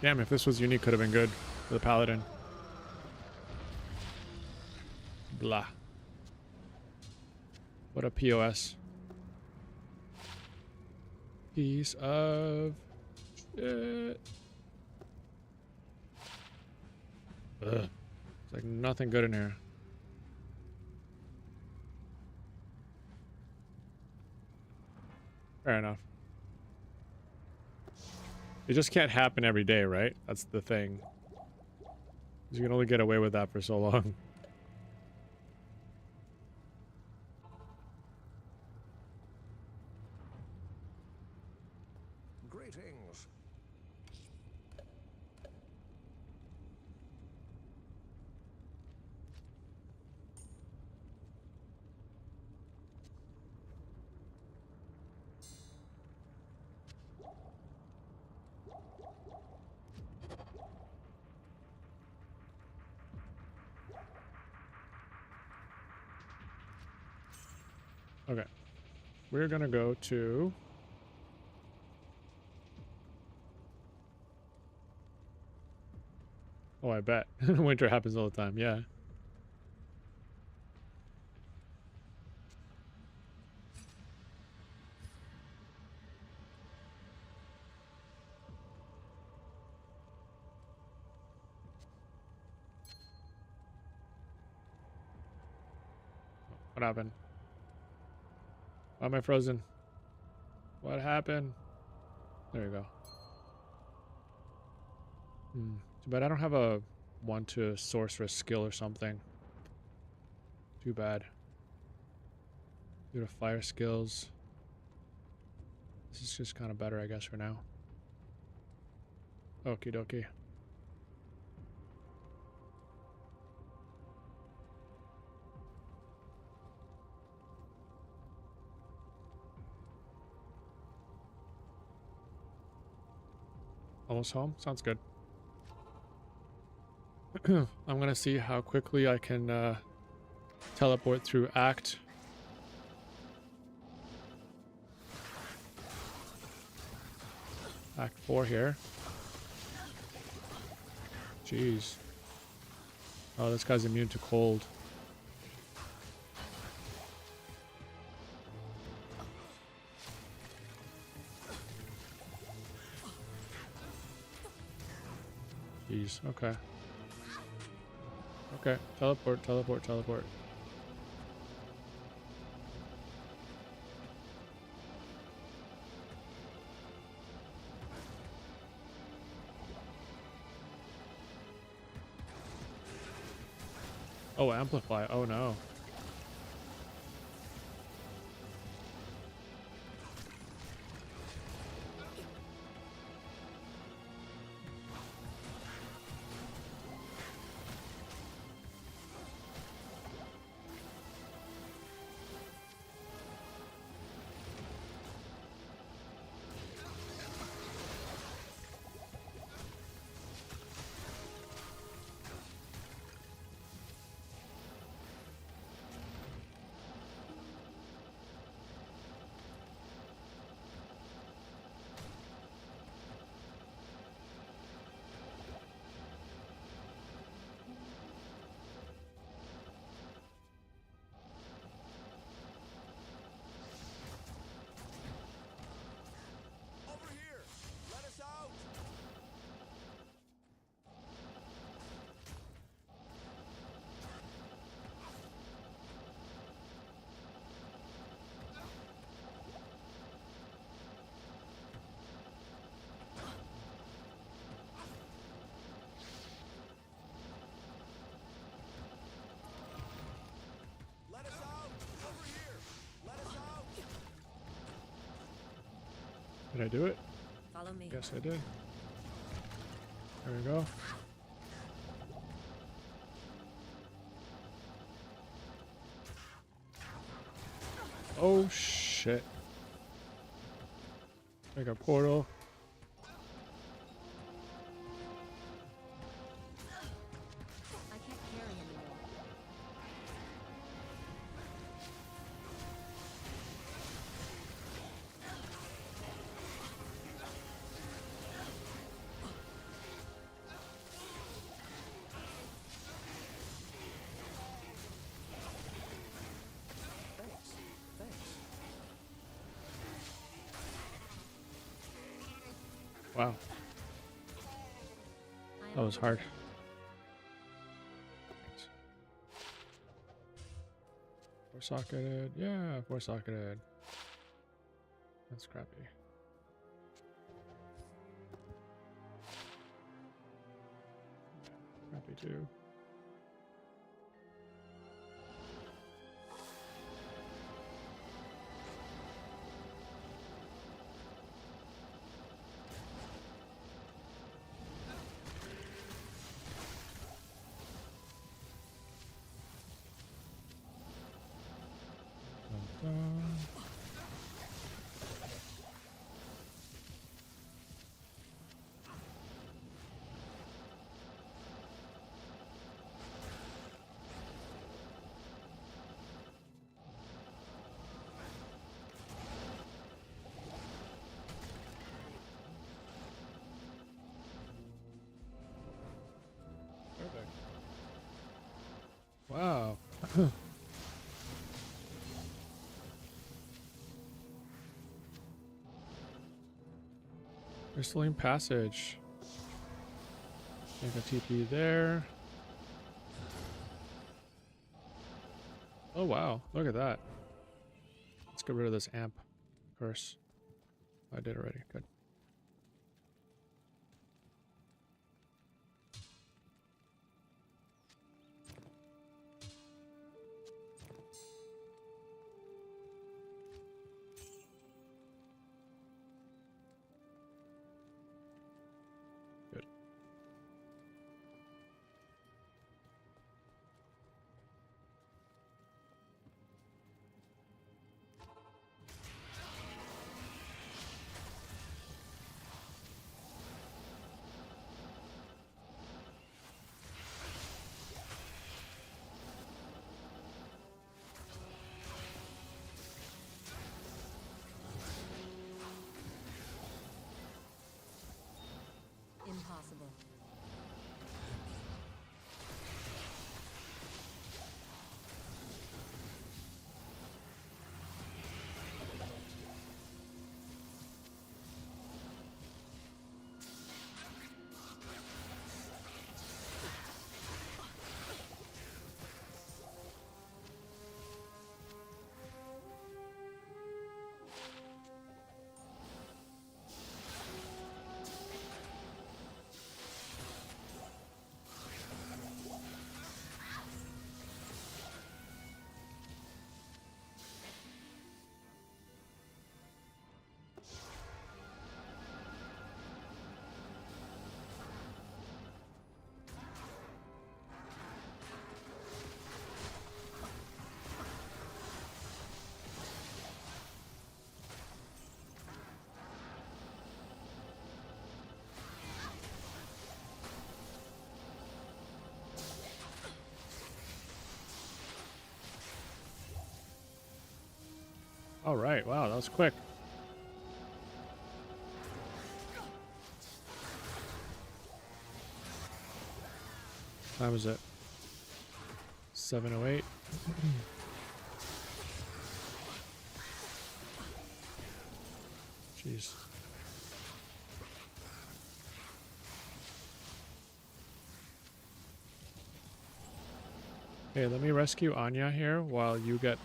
Damn, if this was unique, could have been good for the paladin. Blah. What a POS. Piece of shit. Ugh. It's like nothing good in here. Fair enough. It just can't happen every day, right? That's the thing. You can only get away with that for so long. Greetings. Okay. We're gonna go to... Oh, I bet. Winter happens all the time, yeah. What happened? Why am I frozen? What happened? There we go. Too bad I don't have a one to sorceress skill or something. Too bad. Due to fire skills. This is just kind of better, I guess, for now. Okie dokie. Almost home? Sounds good. I'm gonna see how quickly I can teleport through Act. Act 4 here. Jeez. Oh, this guy's immune to cold. Jeez, okay. Okay, teleport, teleport, teleport. Oh, amplify. Oh no. Over here! Let us out! Let us out! Over here! Let us out! Did I do it? Follow me. Yes, I did. There we go. Oh shit. Make a portal. I can't carry anymore. Thanks. Thanks. Wow, I am that was hard. Four socketed. Yeah, four socketed. That's crappy. Crappy too. Dun, dun. Perfect. Wow. Crystalline Passage. Make a TP there. Oh wow, look at that. Let's get rid of this amp curse. I did already, good. Good. All right. Wow, that was quick. Time is it? 7:08. Jeez. Okay, let me rescue Anya here while you get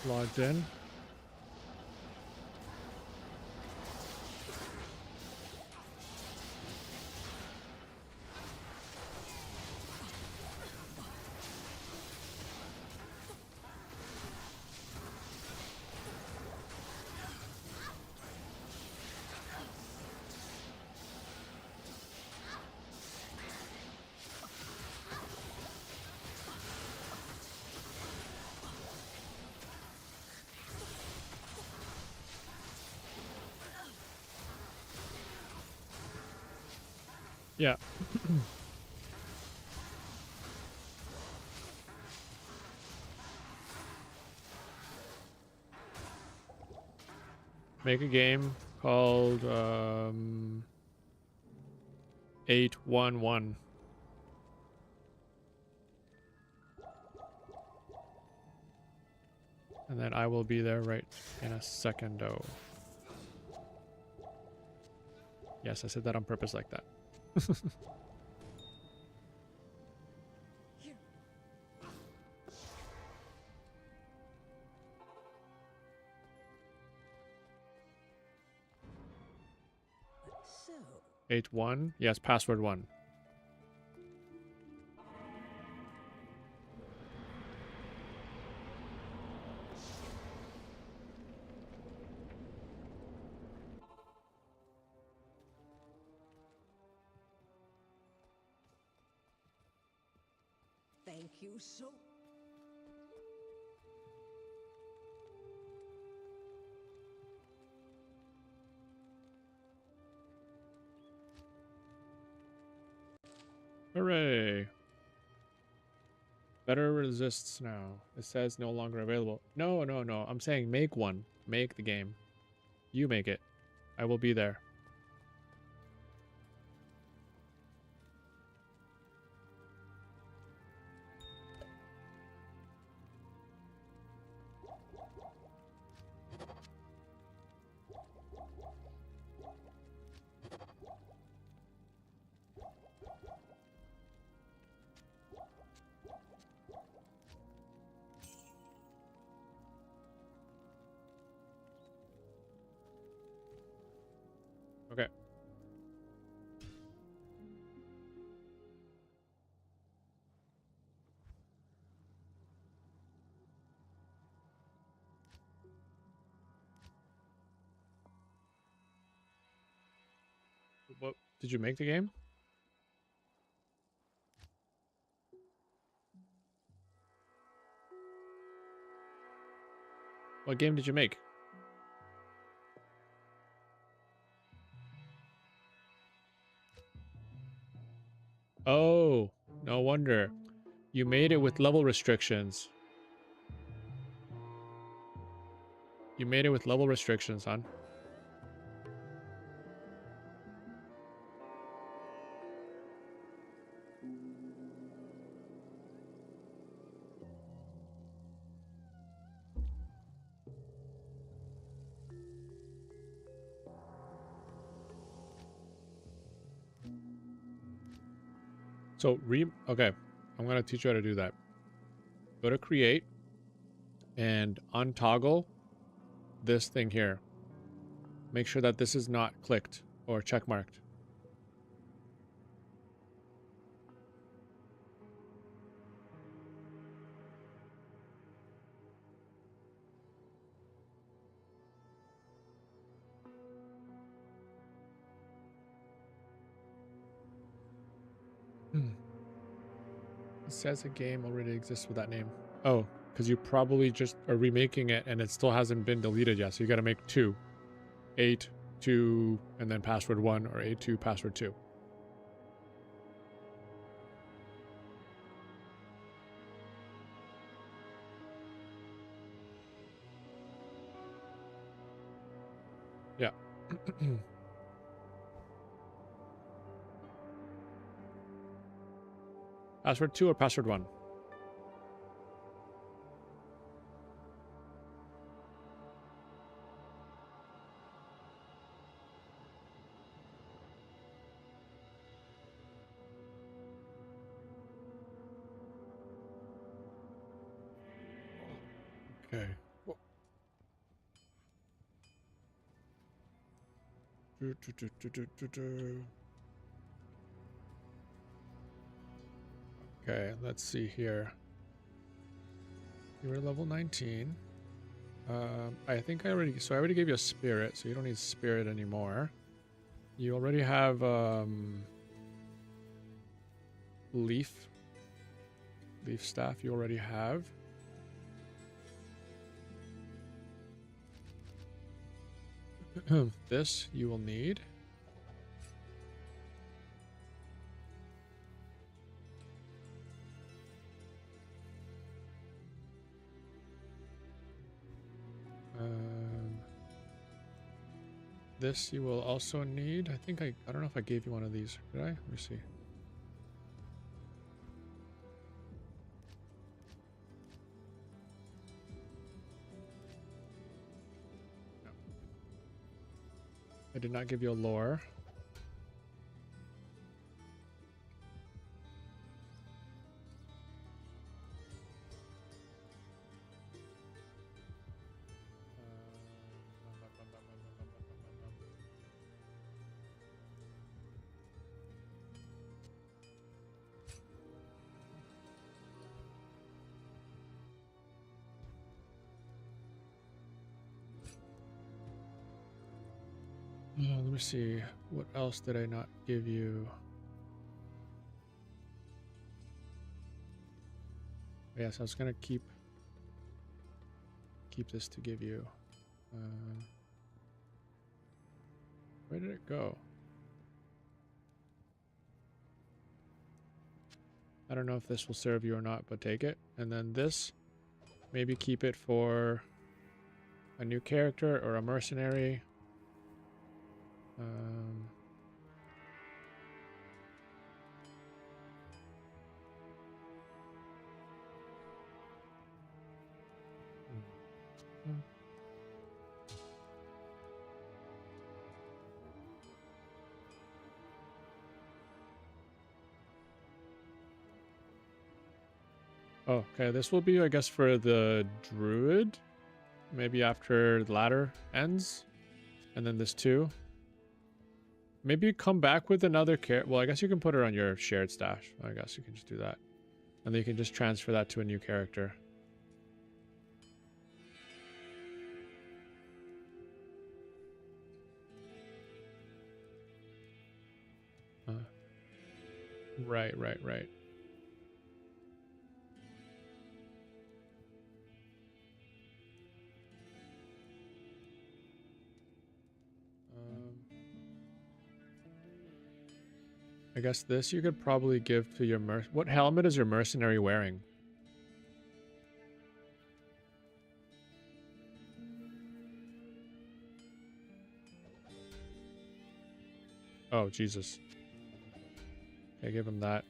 logged in. Yeah. Make a game called 811. And then I will be there right in a secondo. Yes, I said that on purpose like that. So, 8-1. Yes, password 1. thank you so. Hooray. Better resists now. It says no longer available. No, no, no. I'm saying make one. Make the game. You make it. I will be there. Okay. What did you make the game? What game did you make? Oh, no wonder. You made it with level restrictions. You made it with level restrictions, hon. So, okay. I'm going to teach you how to do that. Go to create and untoggle this thing here. Make sure that this is not clicked or checkmarked. It says a game already exists with that name. Oh, because you probably just are remaking it and it still hasn't been deleted yet. So you got to make 2. 8, 2, and then password 1, or 8, 2, password 2. Password 2 or password 1? Okay. Okay, let's see here. You were level 19. I think I already gave you a spirit, so you don't need spirit anymore. You already have leaf staff. You already have. This you will need. This you will also need. I think I don't know if I gave you one of these. Did I? Let me see. No. I did not give you a lore. Let me see. What else did I not give you? Yes, I was gonna keep this to give you. Where did it go? I don't know if this will serve you or not, but take it. And then this, maybe keep it for a new character or a mercenary. Oh, okay. This will be, I guess, for the druid. Maybe after the ladder ends. And then this too. Maybe come back with another character. Well, I guess you can put her on your shared stash. I guess you can just do that. And then you can just transfer that to a new character. Right. I guess this you could probably give to your What helmet is your mercenary wearing? Oh, Jesus. Okay, give him that.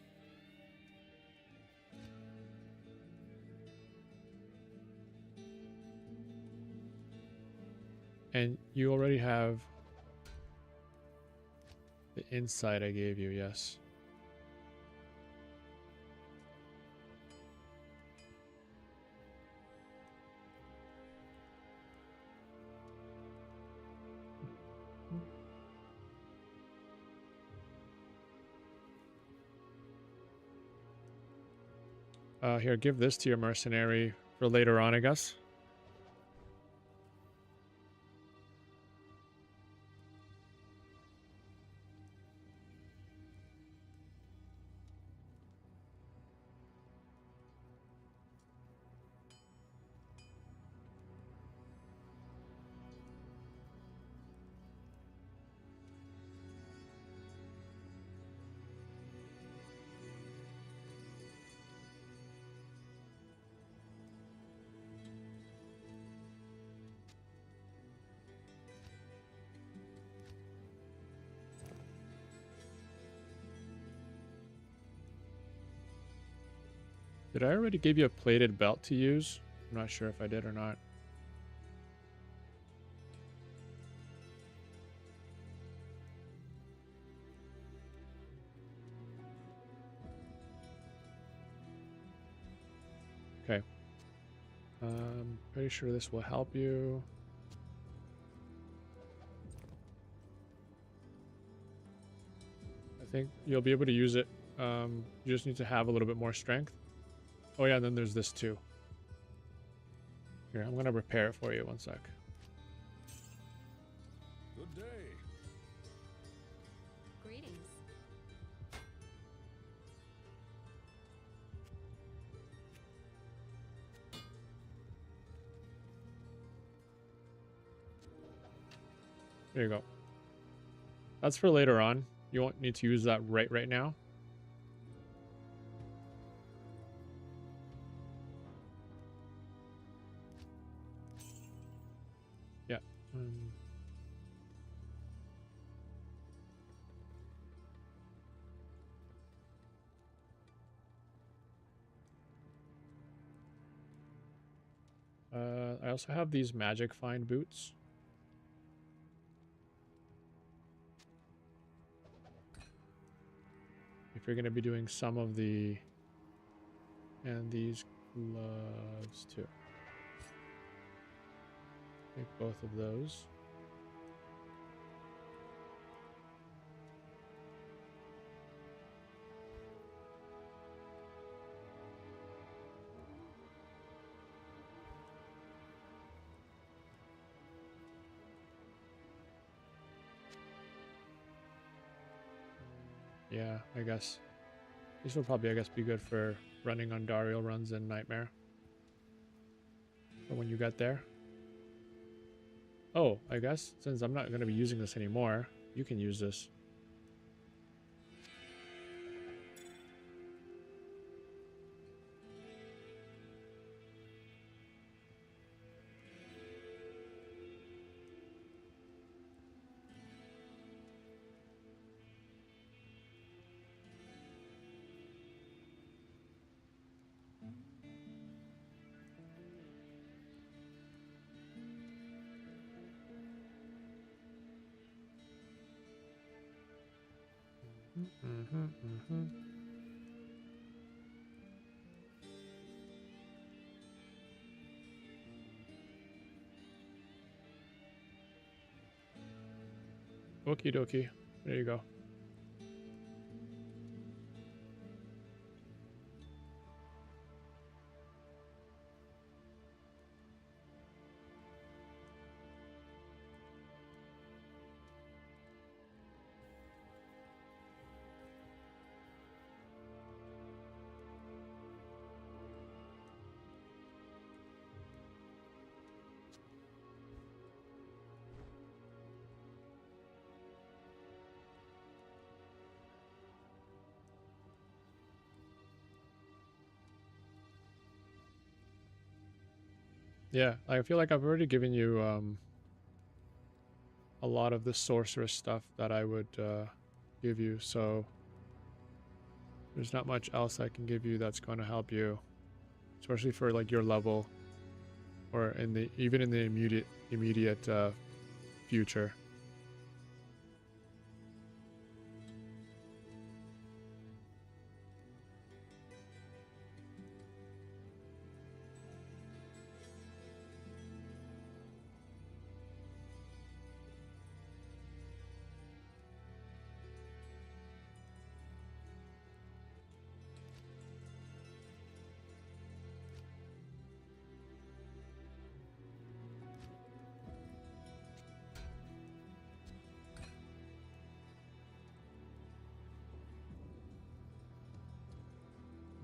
And you already have the insight I gave you, yes. Here, give this to your mercenary for later on, I guess. Did I already give you a plated belt to use? I'm not sure if I did or not. Okay. Pretty sure this will help you. I think you'll be able to use it. You just need to have a little bit more strength. Oh yeah, and then there's this too. Here, I'm gonna repair it for you. One sec. Good day. Greetings. There you go. That's for later on. You won't need to use that right now. Yeah. I also have these magic find boots. If you're going to be doing some of the... And these gloves too. Take both of those. Yeah, I guess. This will probably, I guess, be good for running on Dario runs in Nightmare. For when you get there. Oh, I guess, since I'm not going to be using this anymore, you can use this. Okie dokie. There you go. Yeah, I feel like I've already given you a lot of the sorceress stuff that I would give you, so there's not much else I can give you that's going to help you, especially for like your level, or in the even in the immediate future.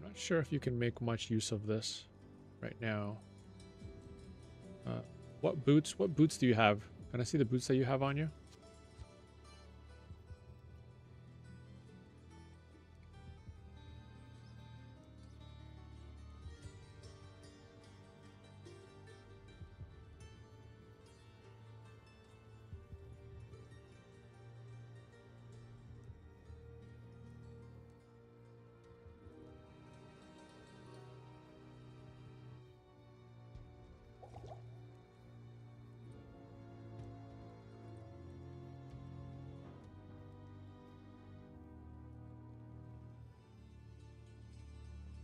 Not sure if you can make much use of this right now. What boots? What boots do you have? Can I see the boots that you have on you?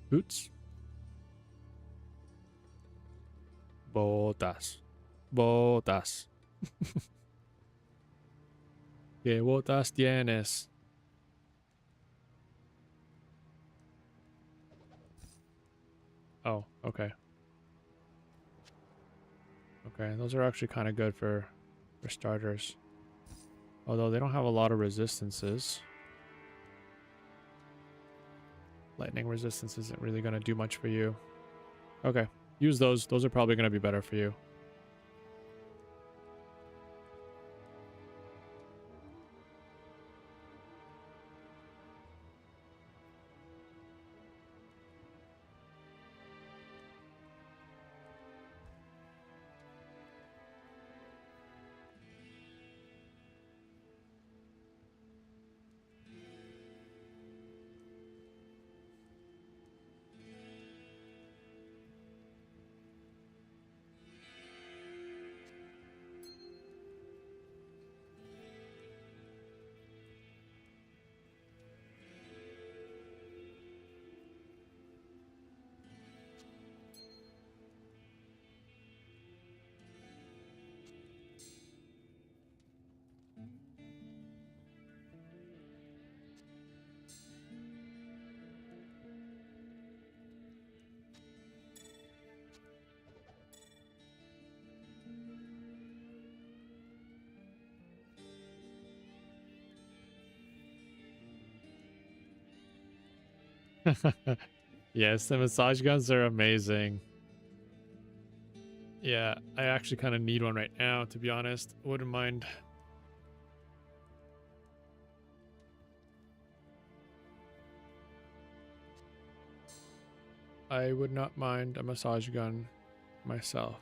Boots. Botas. Botas. ¿Qué botas tienes? Oh, okay. Okay, those are actually kind of good for starters. Although they don't have a lot of resistances. Lightning resistance isn't really going to do much for you. Okay, use those. Those are probably going to be better for you. Yes, the massage guns are amazing. Yeah, I actually kind of need one right now, to be honest. Wouldn't mind. I would not mind a massage gun myself.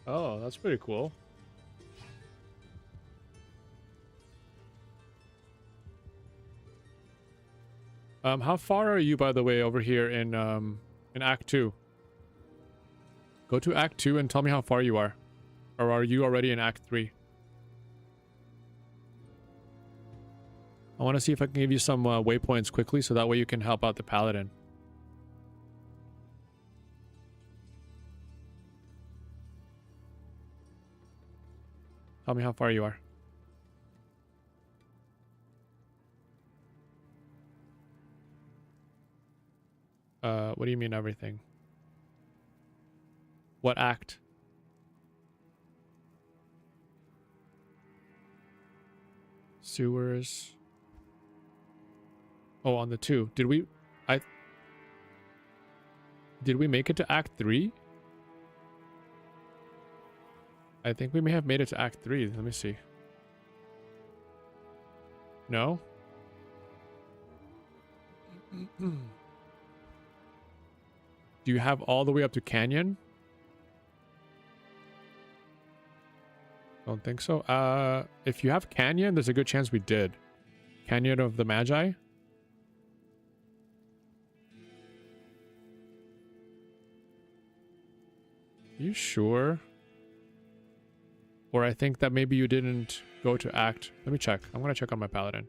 Oh, that's pretty cool. How far are you, by the way, over here in Act 2? Go to Act 2 and tell me how far you are. Or are you already in Act 3? I want to see if I can give you some waypoints quickly, so that way you can help out the paladin. Tell me how far you are. What do you mean everything? What act? Sewers. Oh, on the 2. Did we make it to Act 3? I think we may have made it to Act 3. Let me see. No? Do you have all the way up to Canyon? Don't think so. If you have Canyon, there's a good chance we did. Canyon of the Magi? You sure? Or I think that maybe you didn't go to act. Let me check. I'm gonna check on my paladin.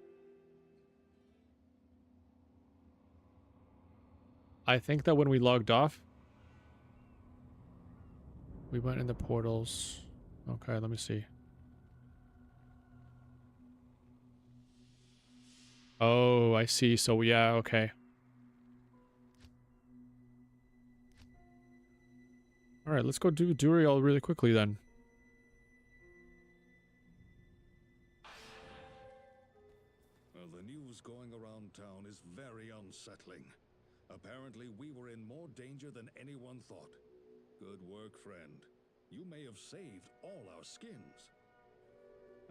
I think that when we logged off, we went in the portals. Okay, let me see. Oh, I see. So yeah, okay. All right, let's go do Duriel really quickly then. Well, the news going around town is very unsettling. Apparently, we were in more danger than anyone thought. Good work, friend. You may have saved all our skins.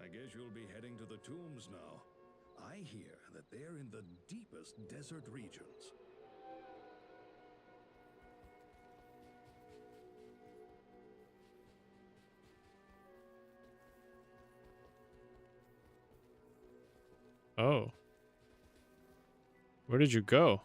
I guess you'll be heading to the tombs now. I hear that they're in the deepest desert regions. Oh. Where did you go?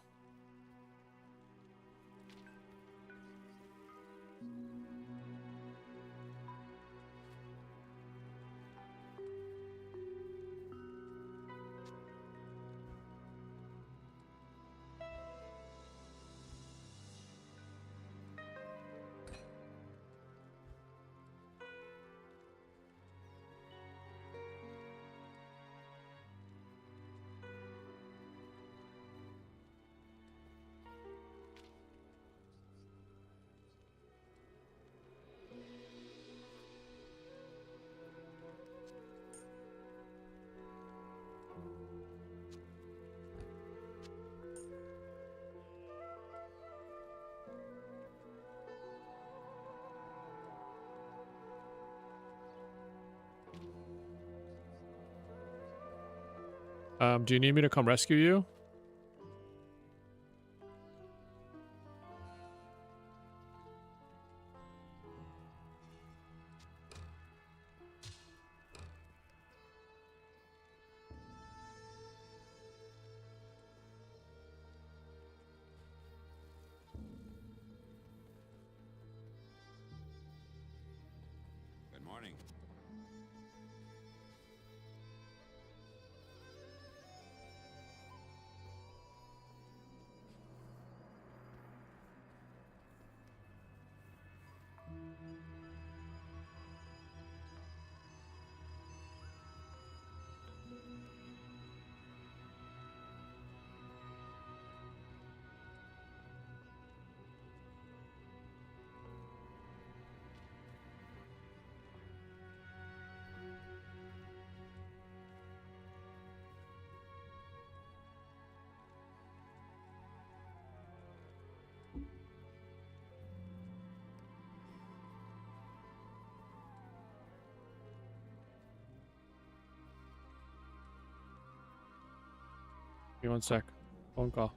Do you need me to come rescue you? Good morning. Give me one sec. Phone call.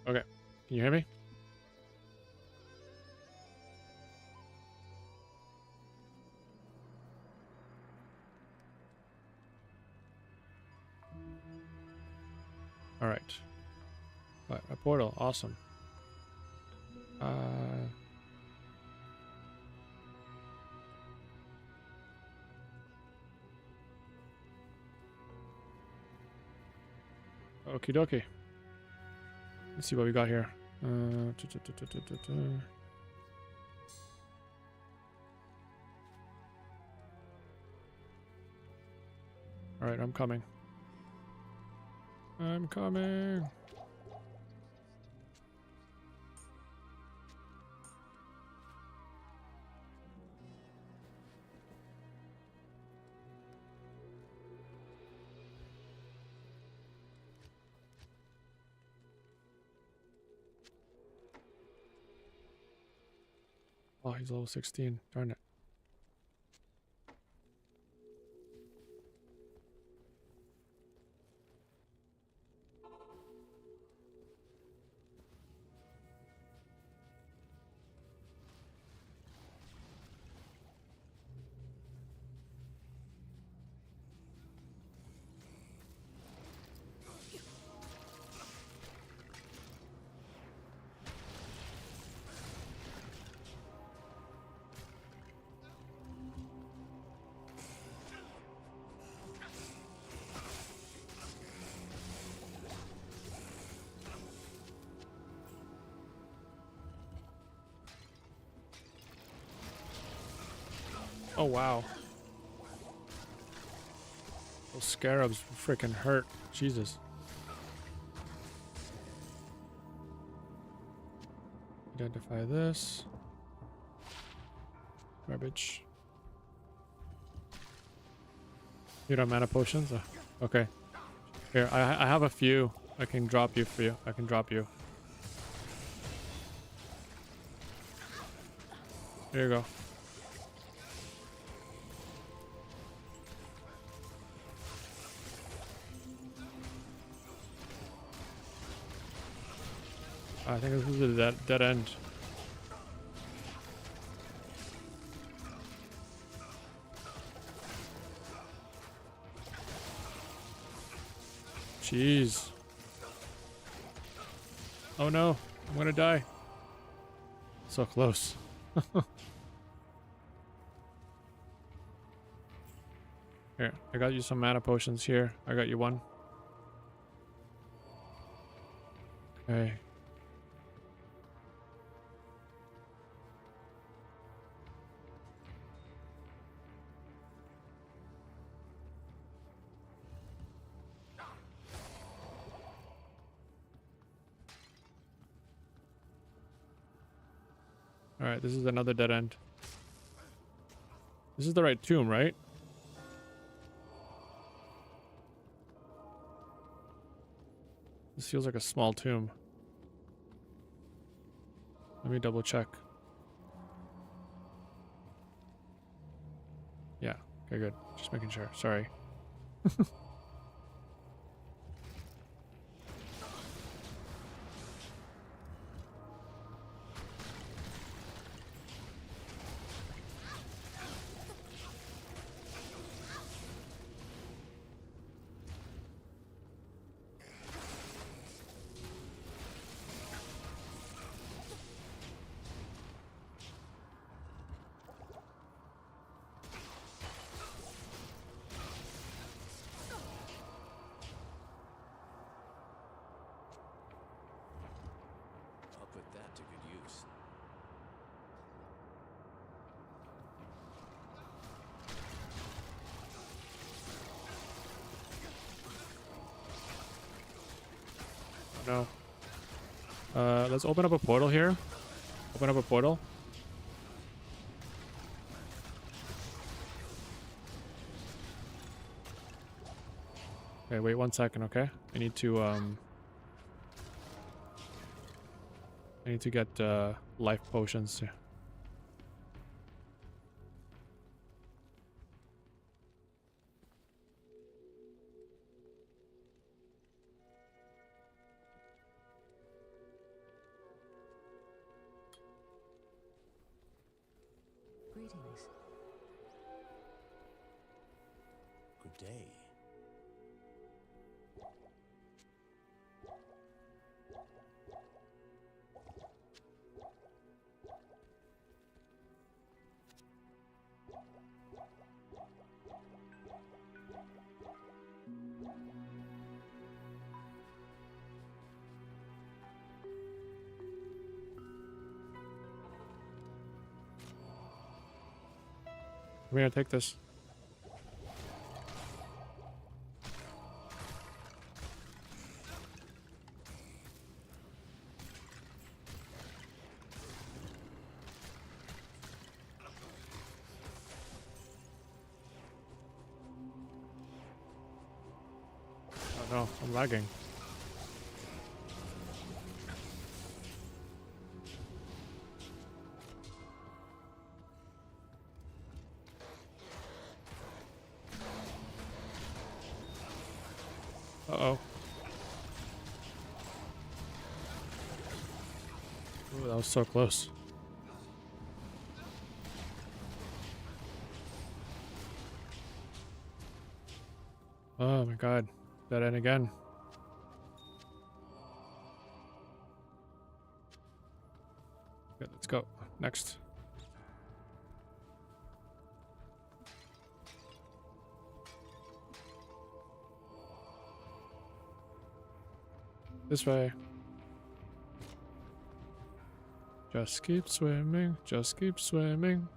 Okay. Can you hear me? All right. What, a portal. Awesome. Okie dokie. Let's see what we got here. All right, I'm coming. I'm coming. Oh, he's level 16. Darn it. Oh, wow. Those scarabs freaking hurt. Jesus. Identify this. Garbage. You don't have mana potions? Okay. Here, I have a few. I can drop you for you. I can drop you. Here you go. I think this is a dead end. Jeez. Oh no, I'm gonna die. So close. Here, I got you some mana potions here. I got you one. Okay. Alright, this is another dead end. This is the right tomb, right? This feels like a small tomb. Let me double check. Yeah, okay, good. Just making sure. Sorry. I'll put that to good use. No. Let's open up a portal here. Open up a portal. Okay, wait 1 second, okay? I need to get life potions. Yeah. day. We're gonna take this. Oh no, I'm lagging. Uh-oh. Ooh, that was so close. Oh my god. That end again. Okay, let's go. Next. This way. Just keep swimming. Just keep swimming.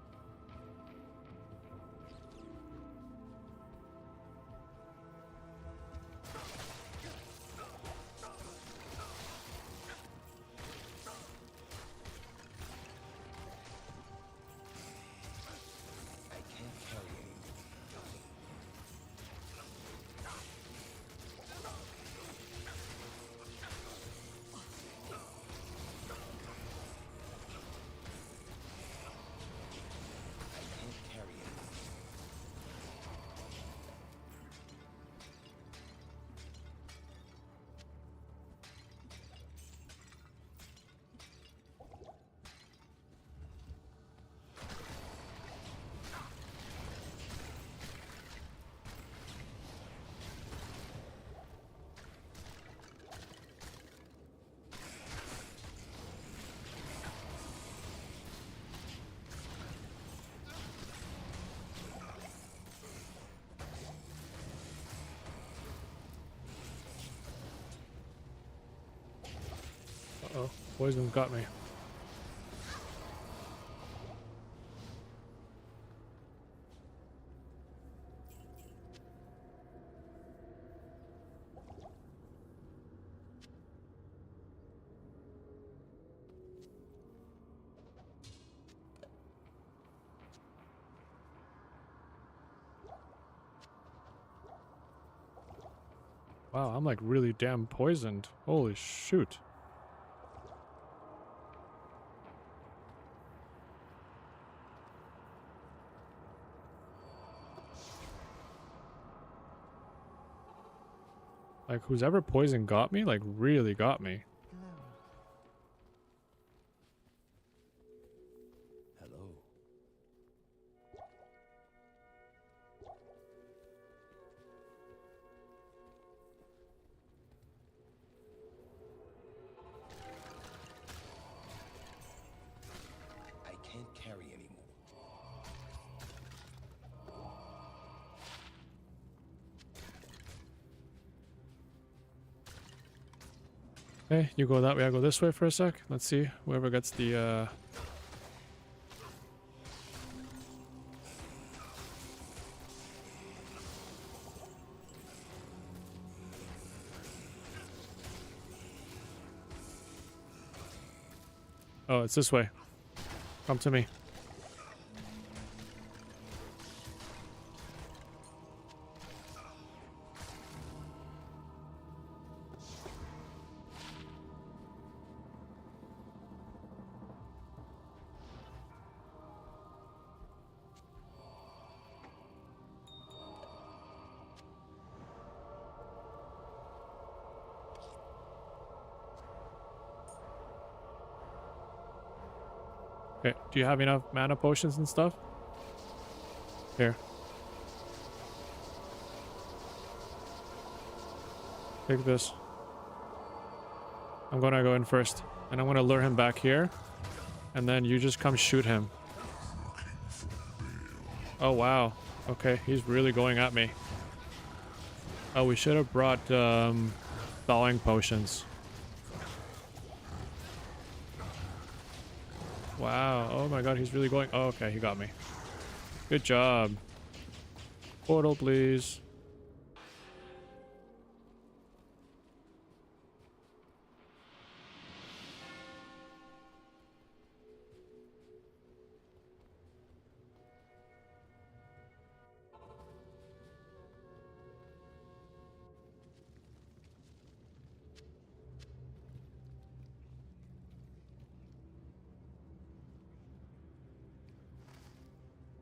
I can't carry anymore. I can't carry anymore. Uh-oh. Poison got me. Wow, I'm like really damn poisoned. Holy shoot. Like, who's ever poison got me, like, really got me. Hello. I can't carry anymore. Okay, you go that way, I go this way for a sec. Let's see, whoever gets the, Oh, it's this way. Come to me. Okay, do you have enough mana potions and stuff? Here. Take this. I'm gonna go in first. And I'm gonna lure him back here. And then you just come shoot him. Oh, wow. Okay, he's really going at me. Oh, we should have brought, thawing potions. Wow. Oh my god, he's really going... Oh, okay, he got me. Good job. Portal, please.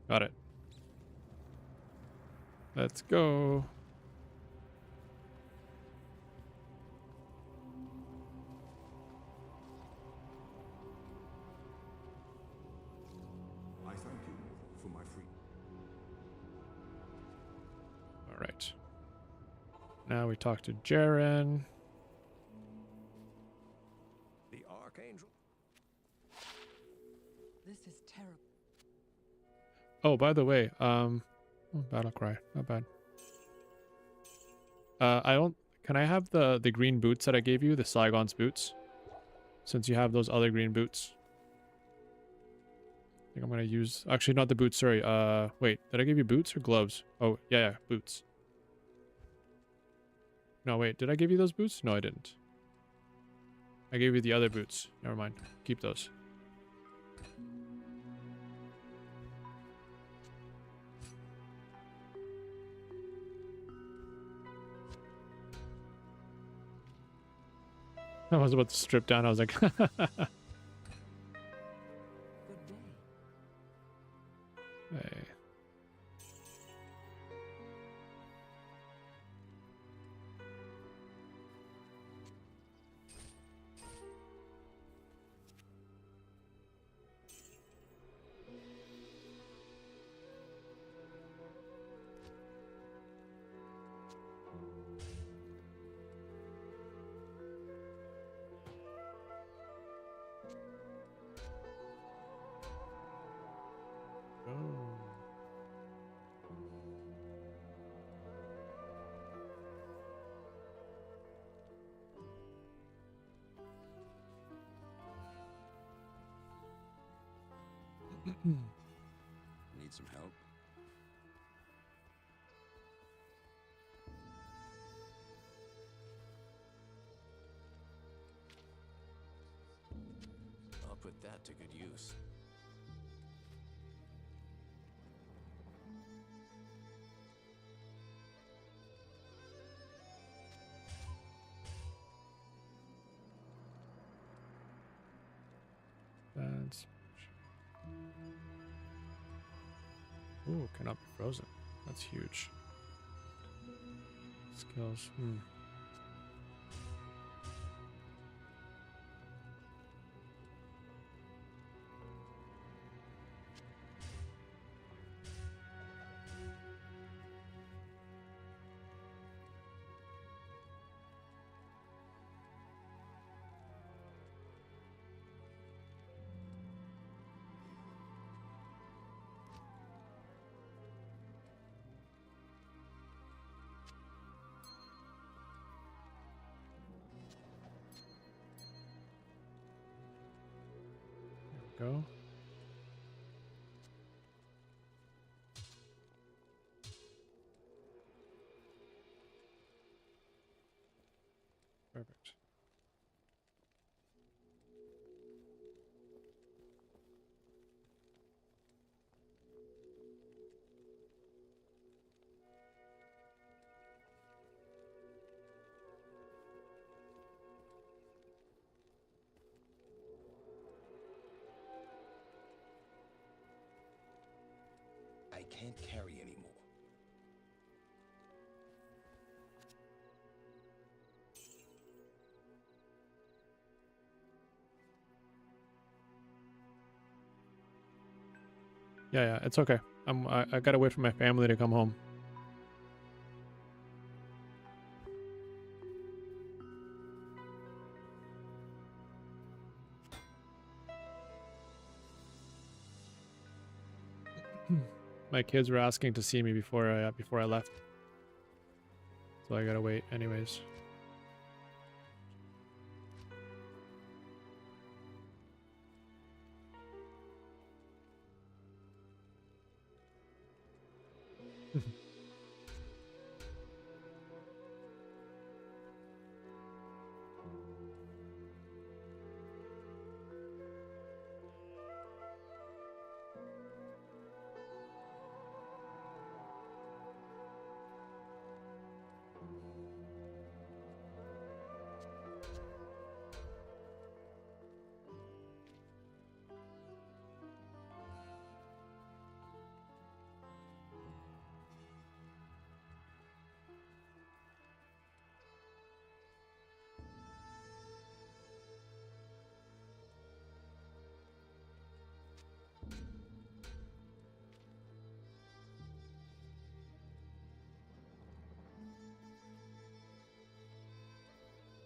Got it. Let's go. I thank you for my freedom. All right. Now we talk to Jaren. The Archangel. This is terrible. Oh, by the way, battle cry, not bad. I don't. Can I have the green boots that I gave you, the Saigon's boots? Since you have those other green boots. I think I'm gonna use. Actually, not the boots. Sorry. Wait. Did I give you boots or gloves? Oh, yeah, boots. No, wait. Did I give you those boots? No, I didn't. I gave you the other boots. Never mind. Keep those. I was about to strip down. I was like, Good day. hey. Need some help? I'll put that to good use. That's... Ooh, cannot be frozen. That's huge. Skills. Go. Perfect. I can't carry anymore. Yeah, it's okay. I gotta wait for my family to come home. My kids were asking to see me before I left, so I gotta wait anyways.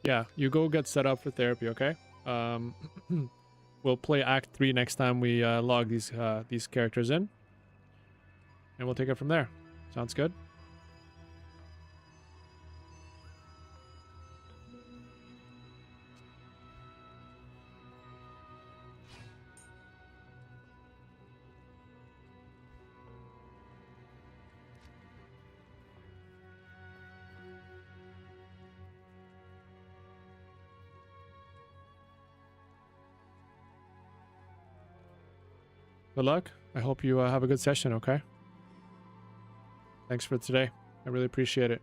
Yeah, you go get set up for therapy, okay? We'll play Act 3 next time we log these characters in, and we'll take it from there. Sounds good? Good luck. I hope you have a good session, okay? Thanks for today. I really appreciate it.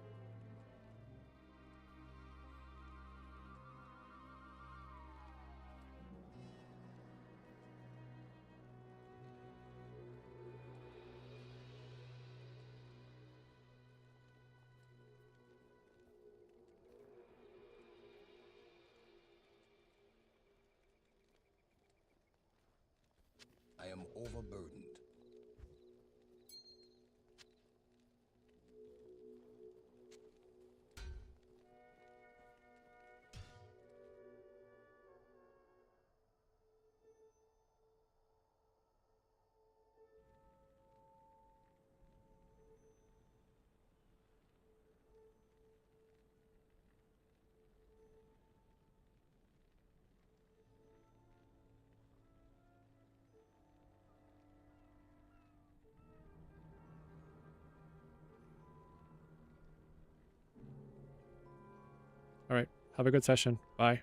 I am overburdened. All right. Have a good session. Bye.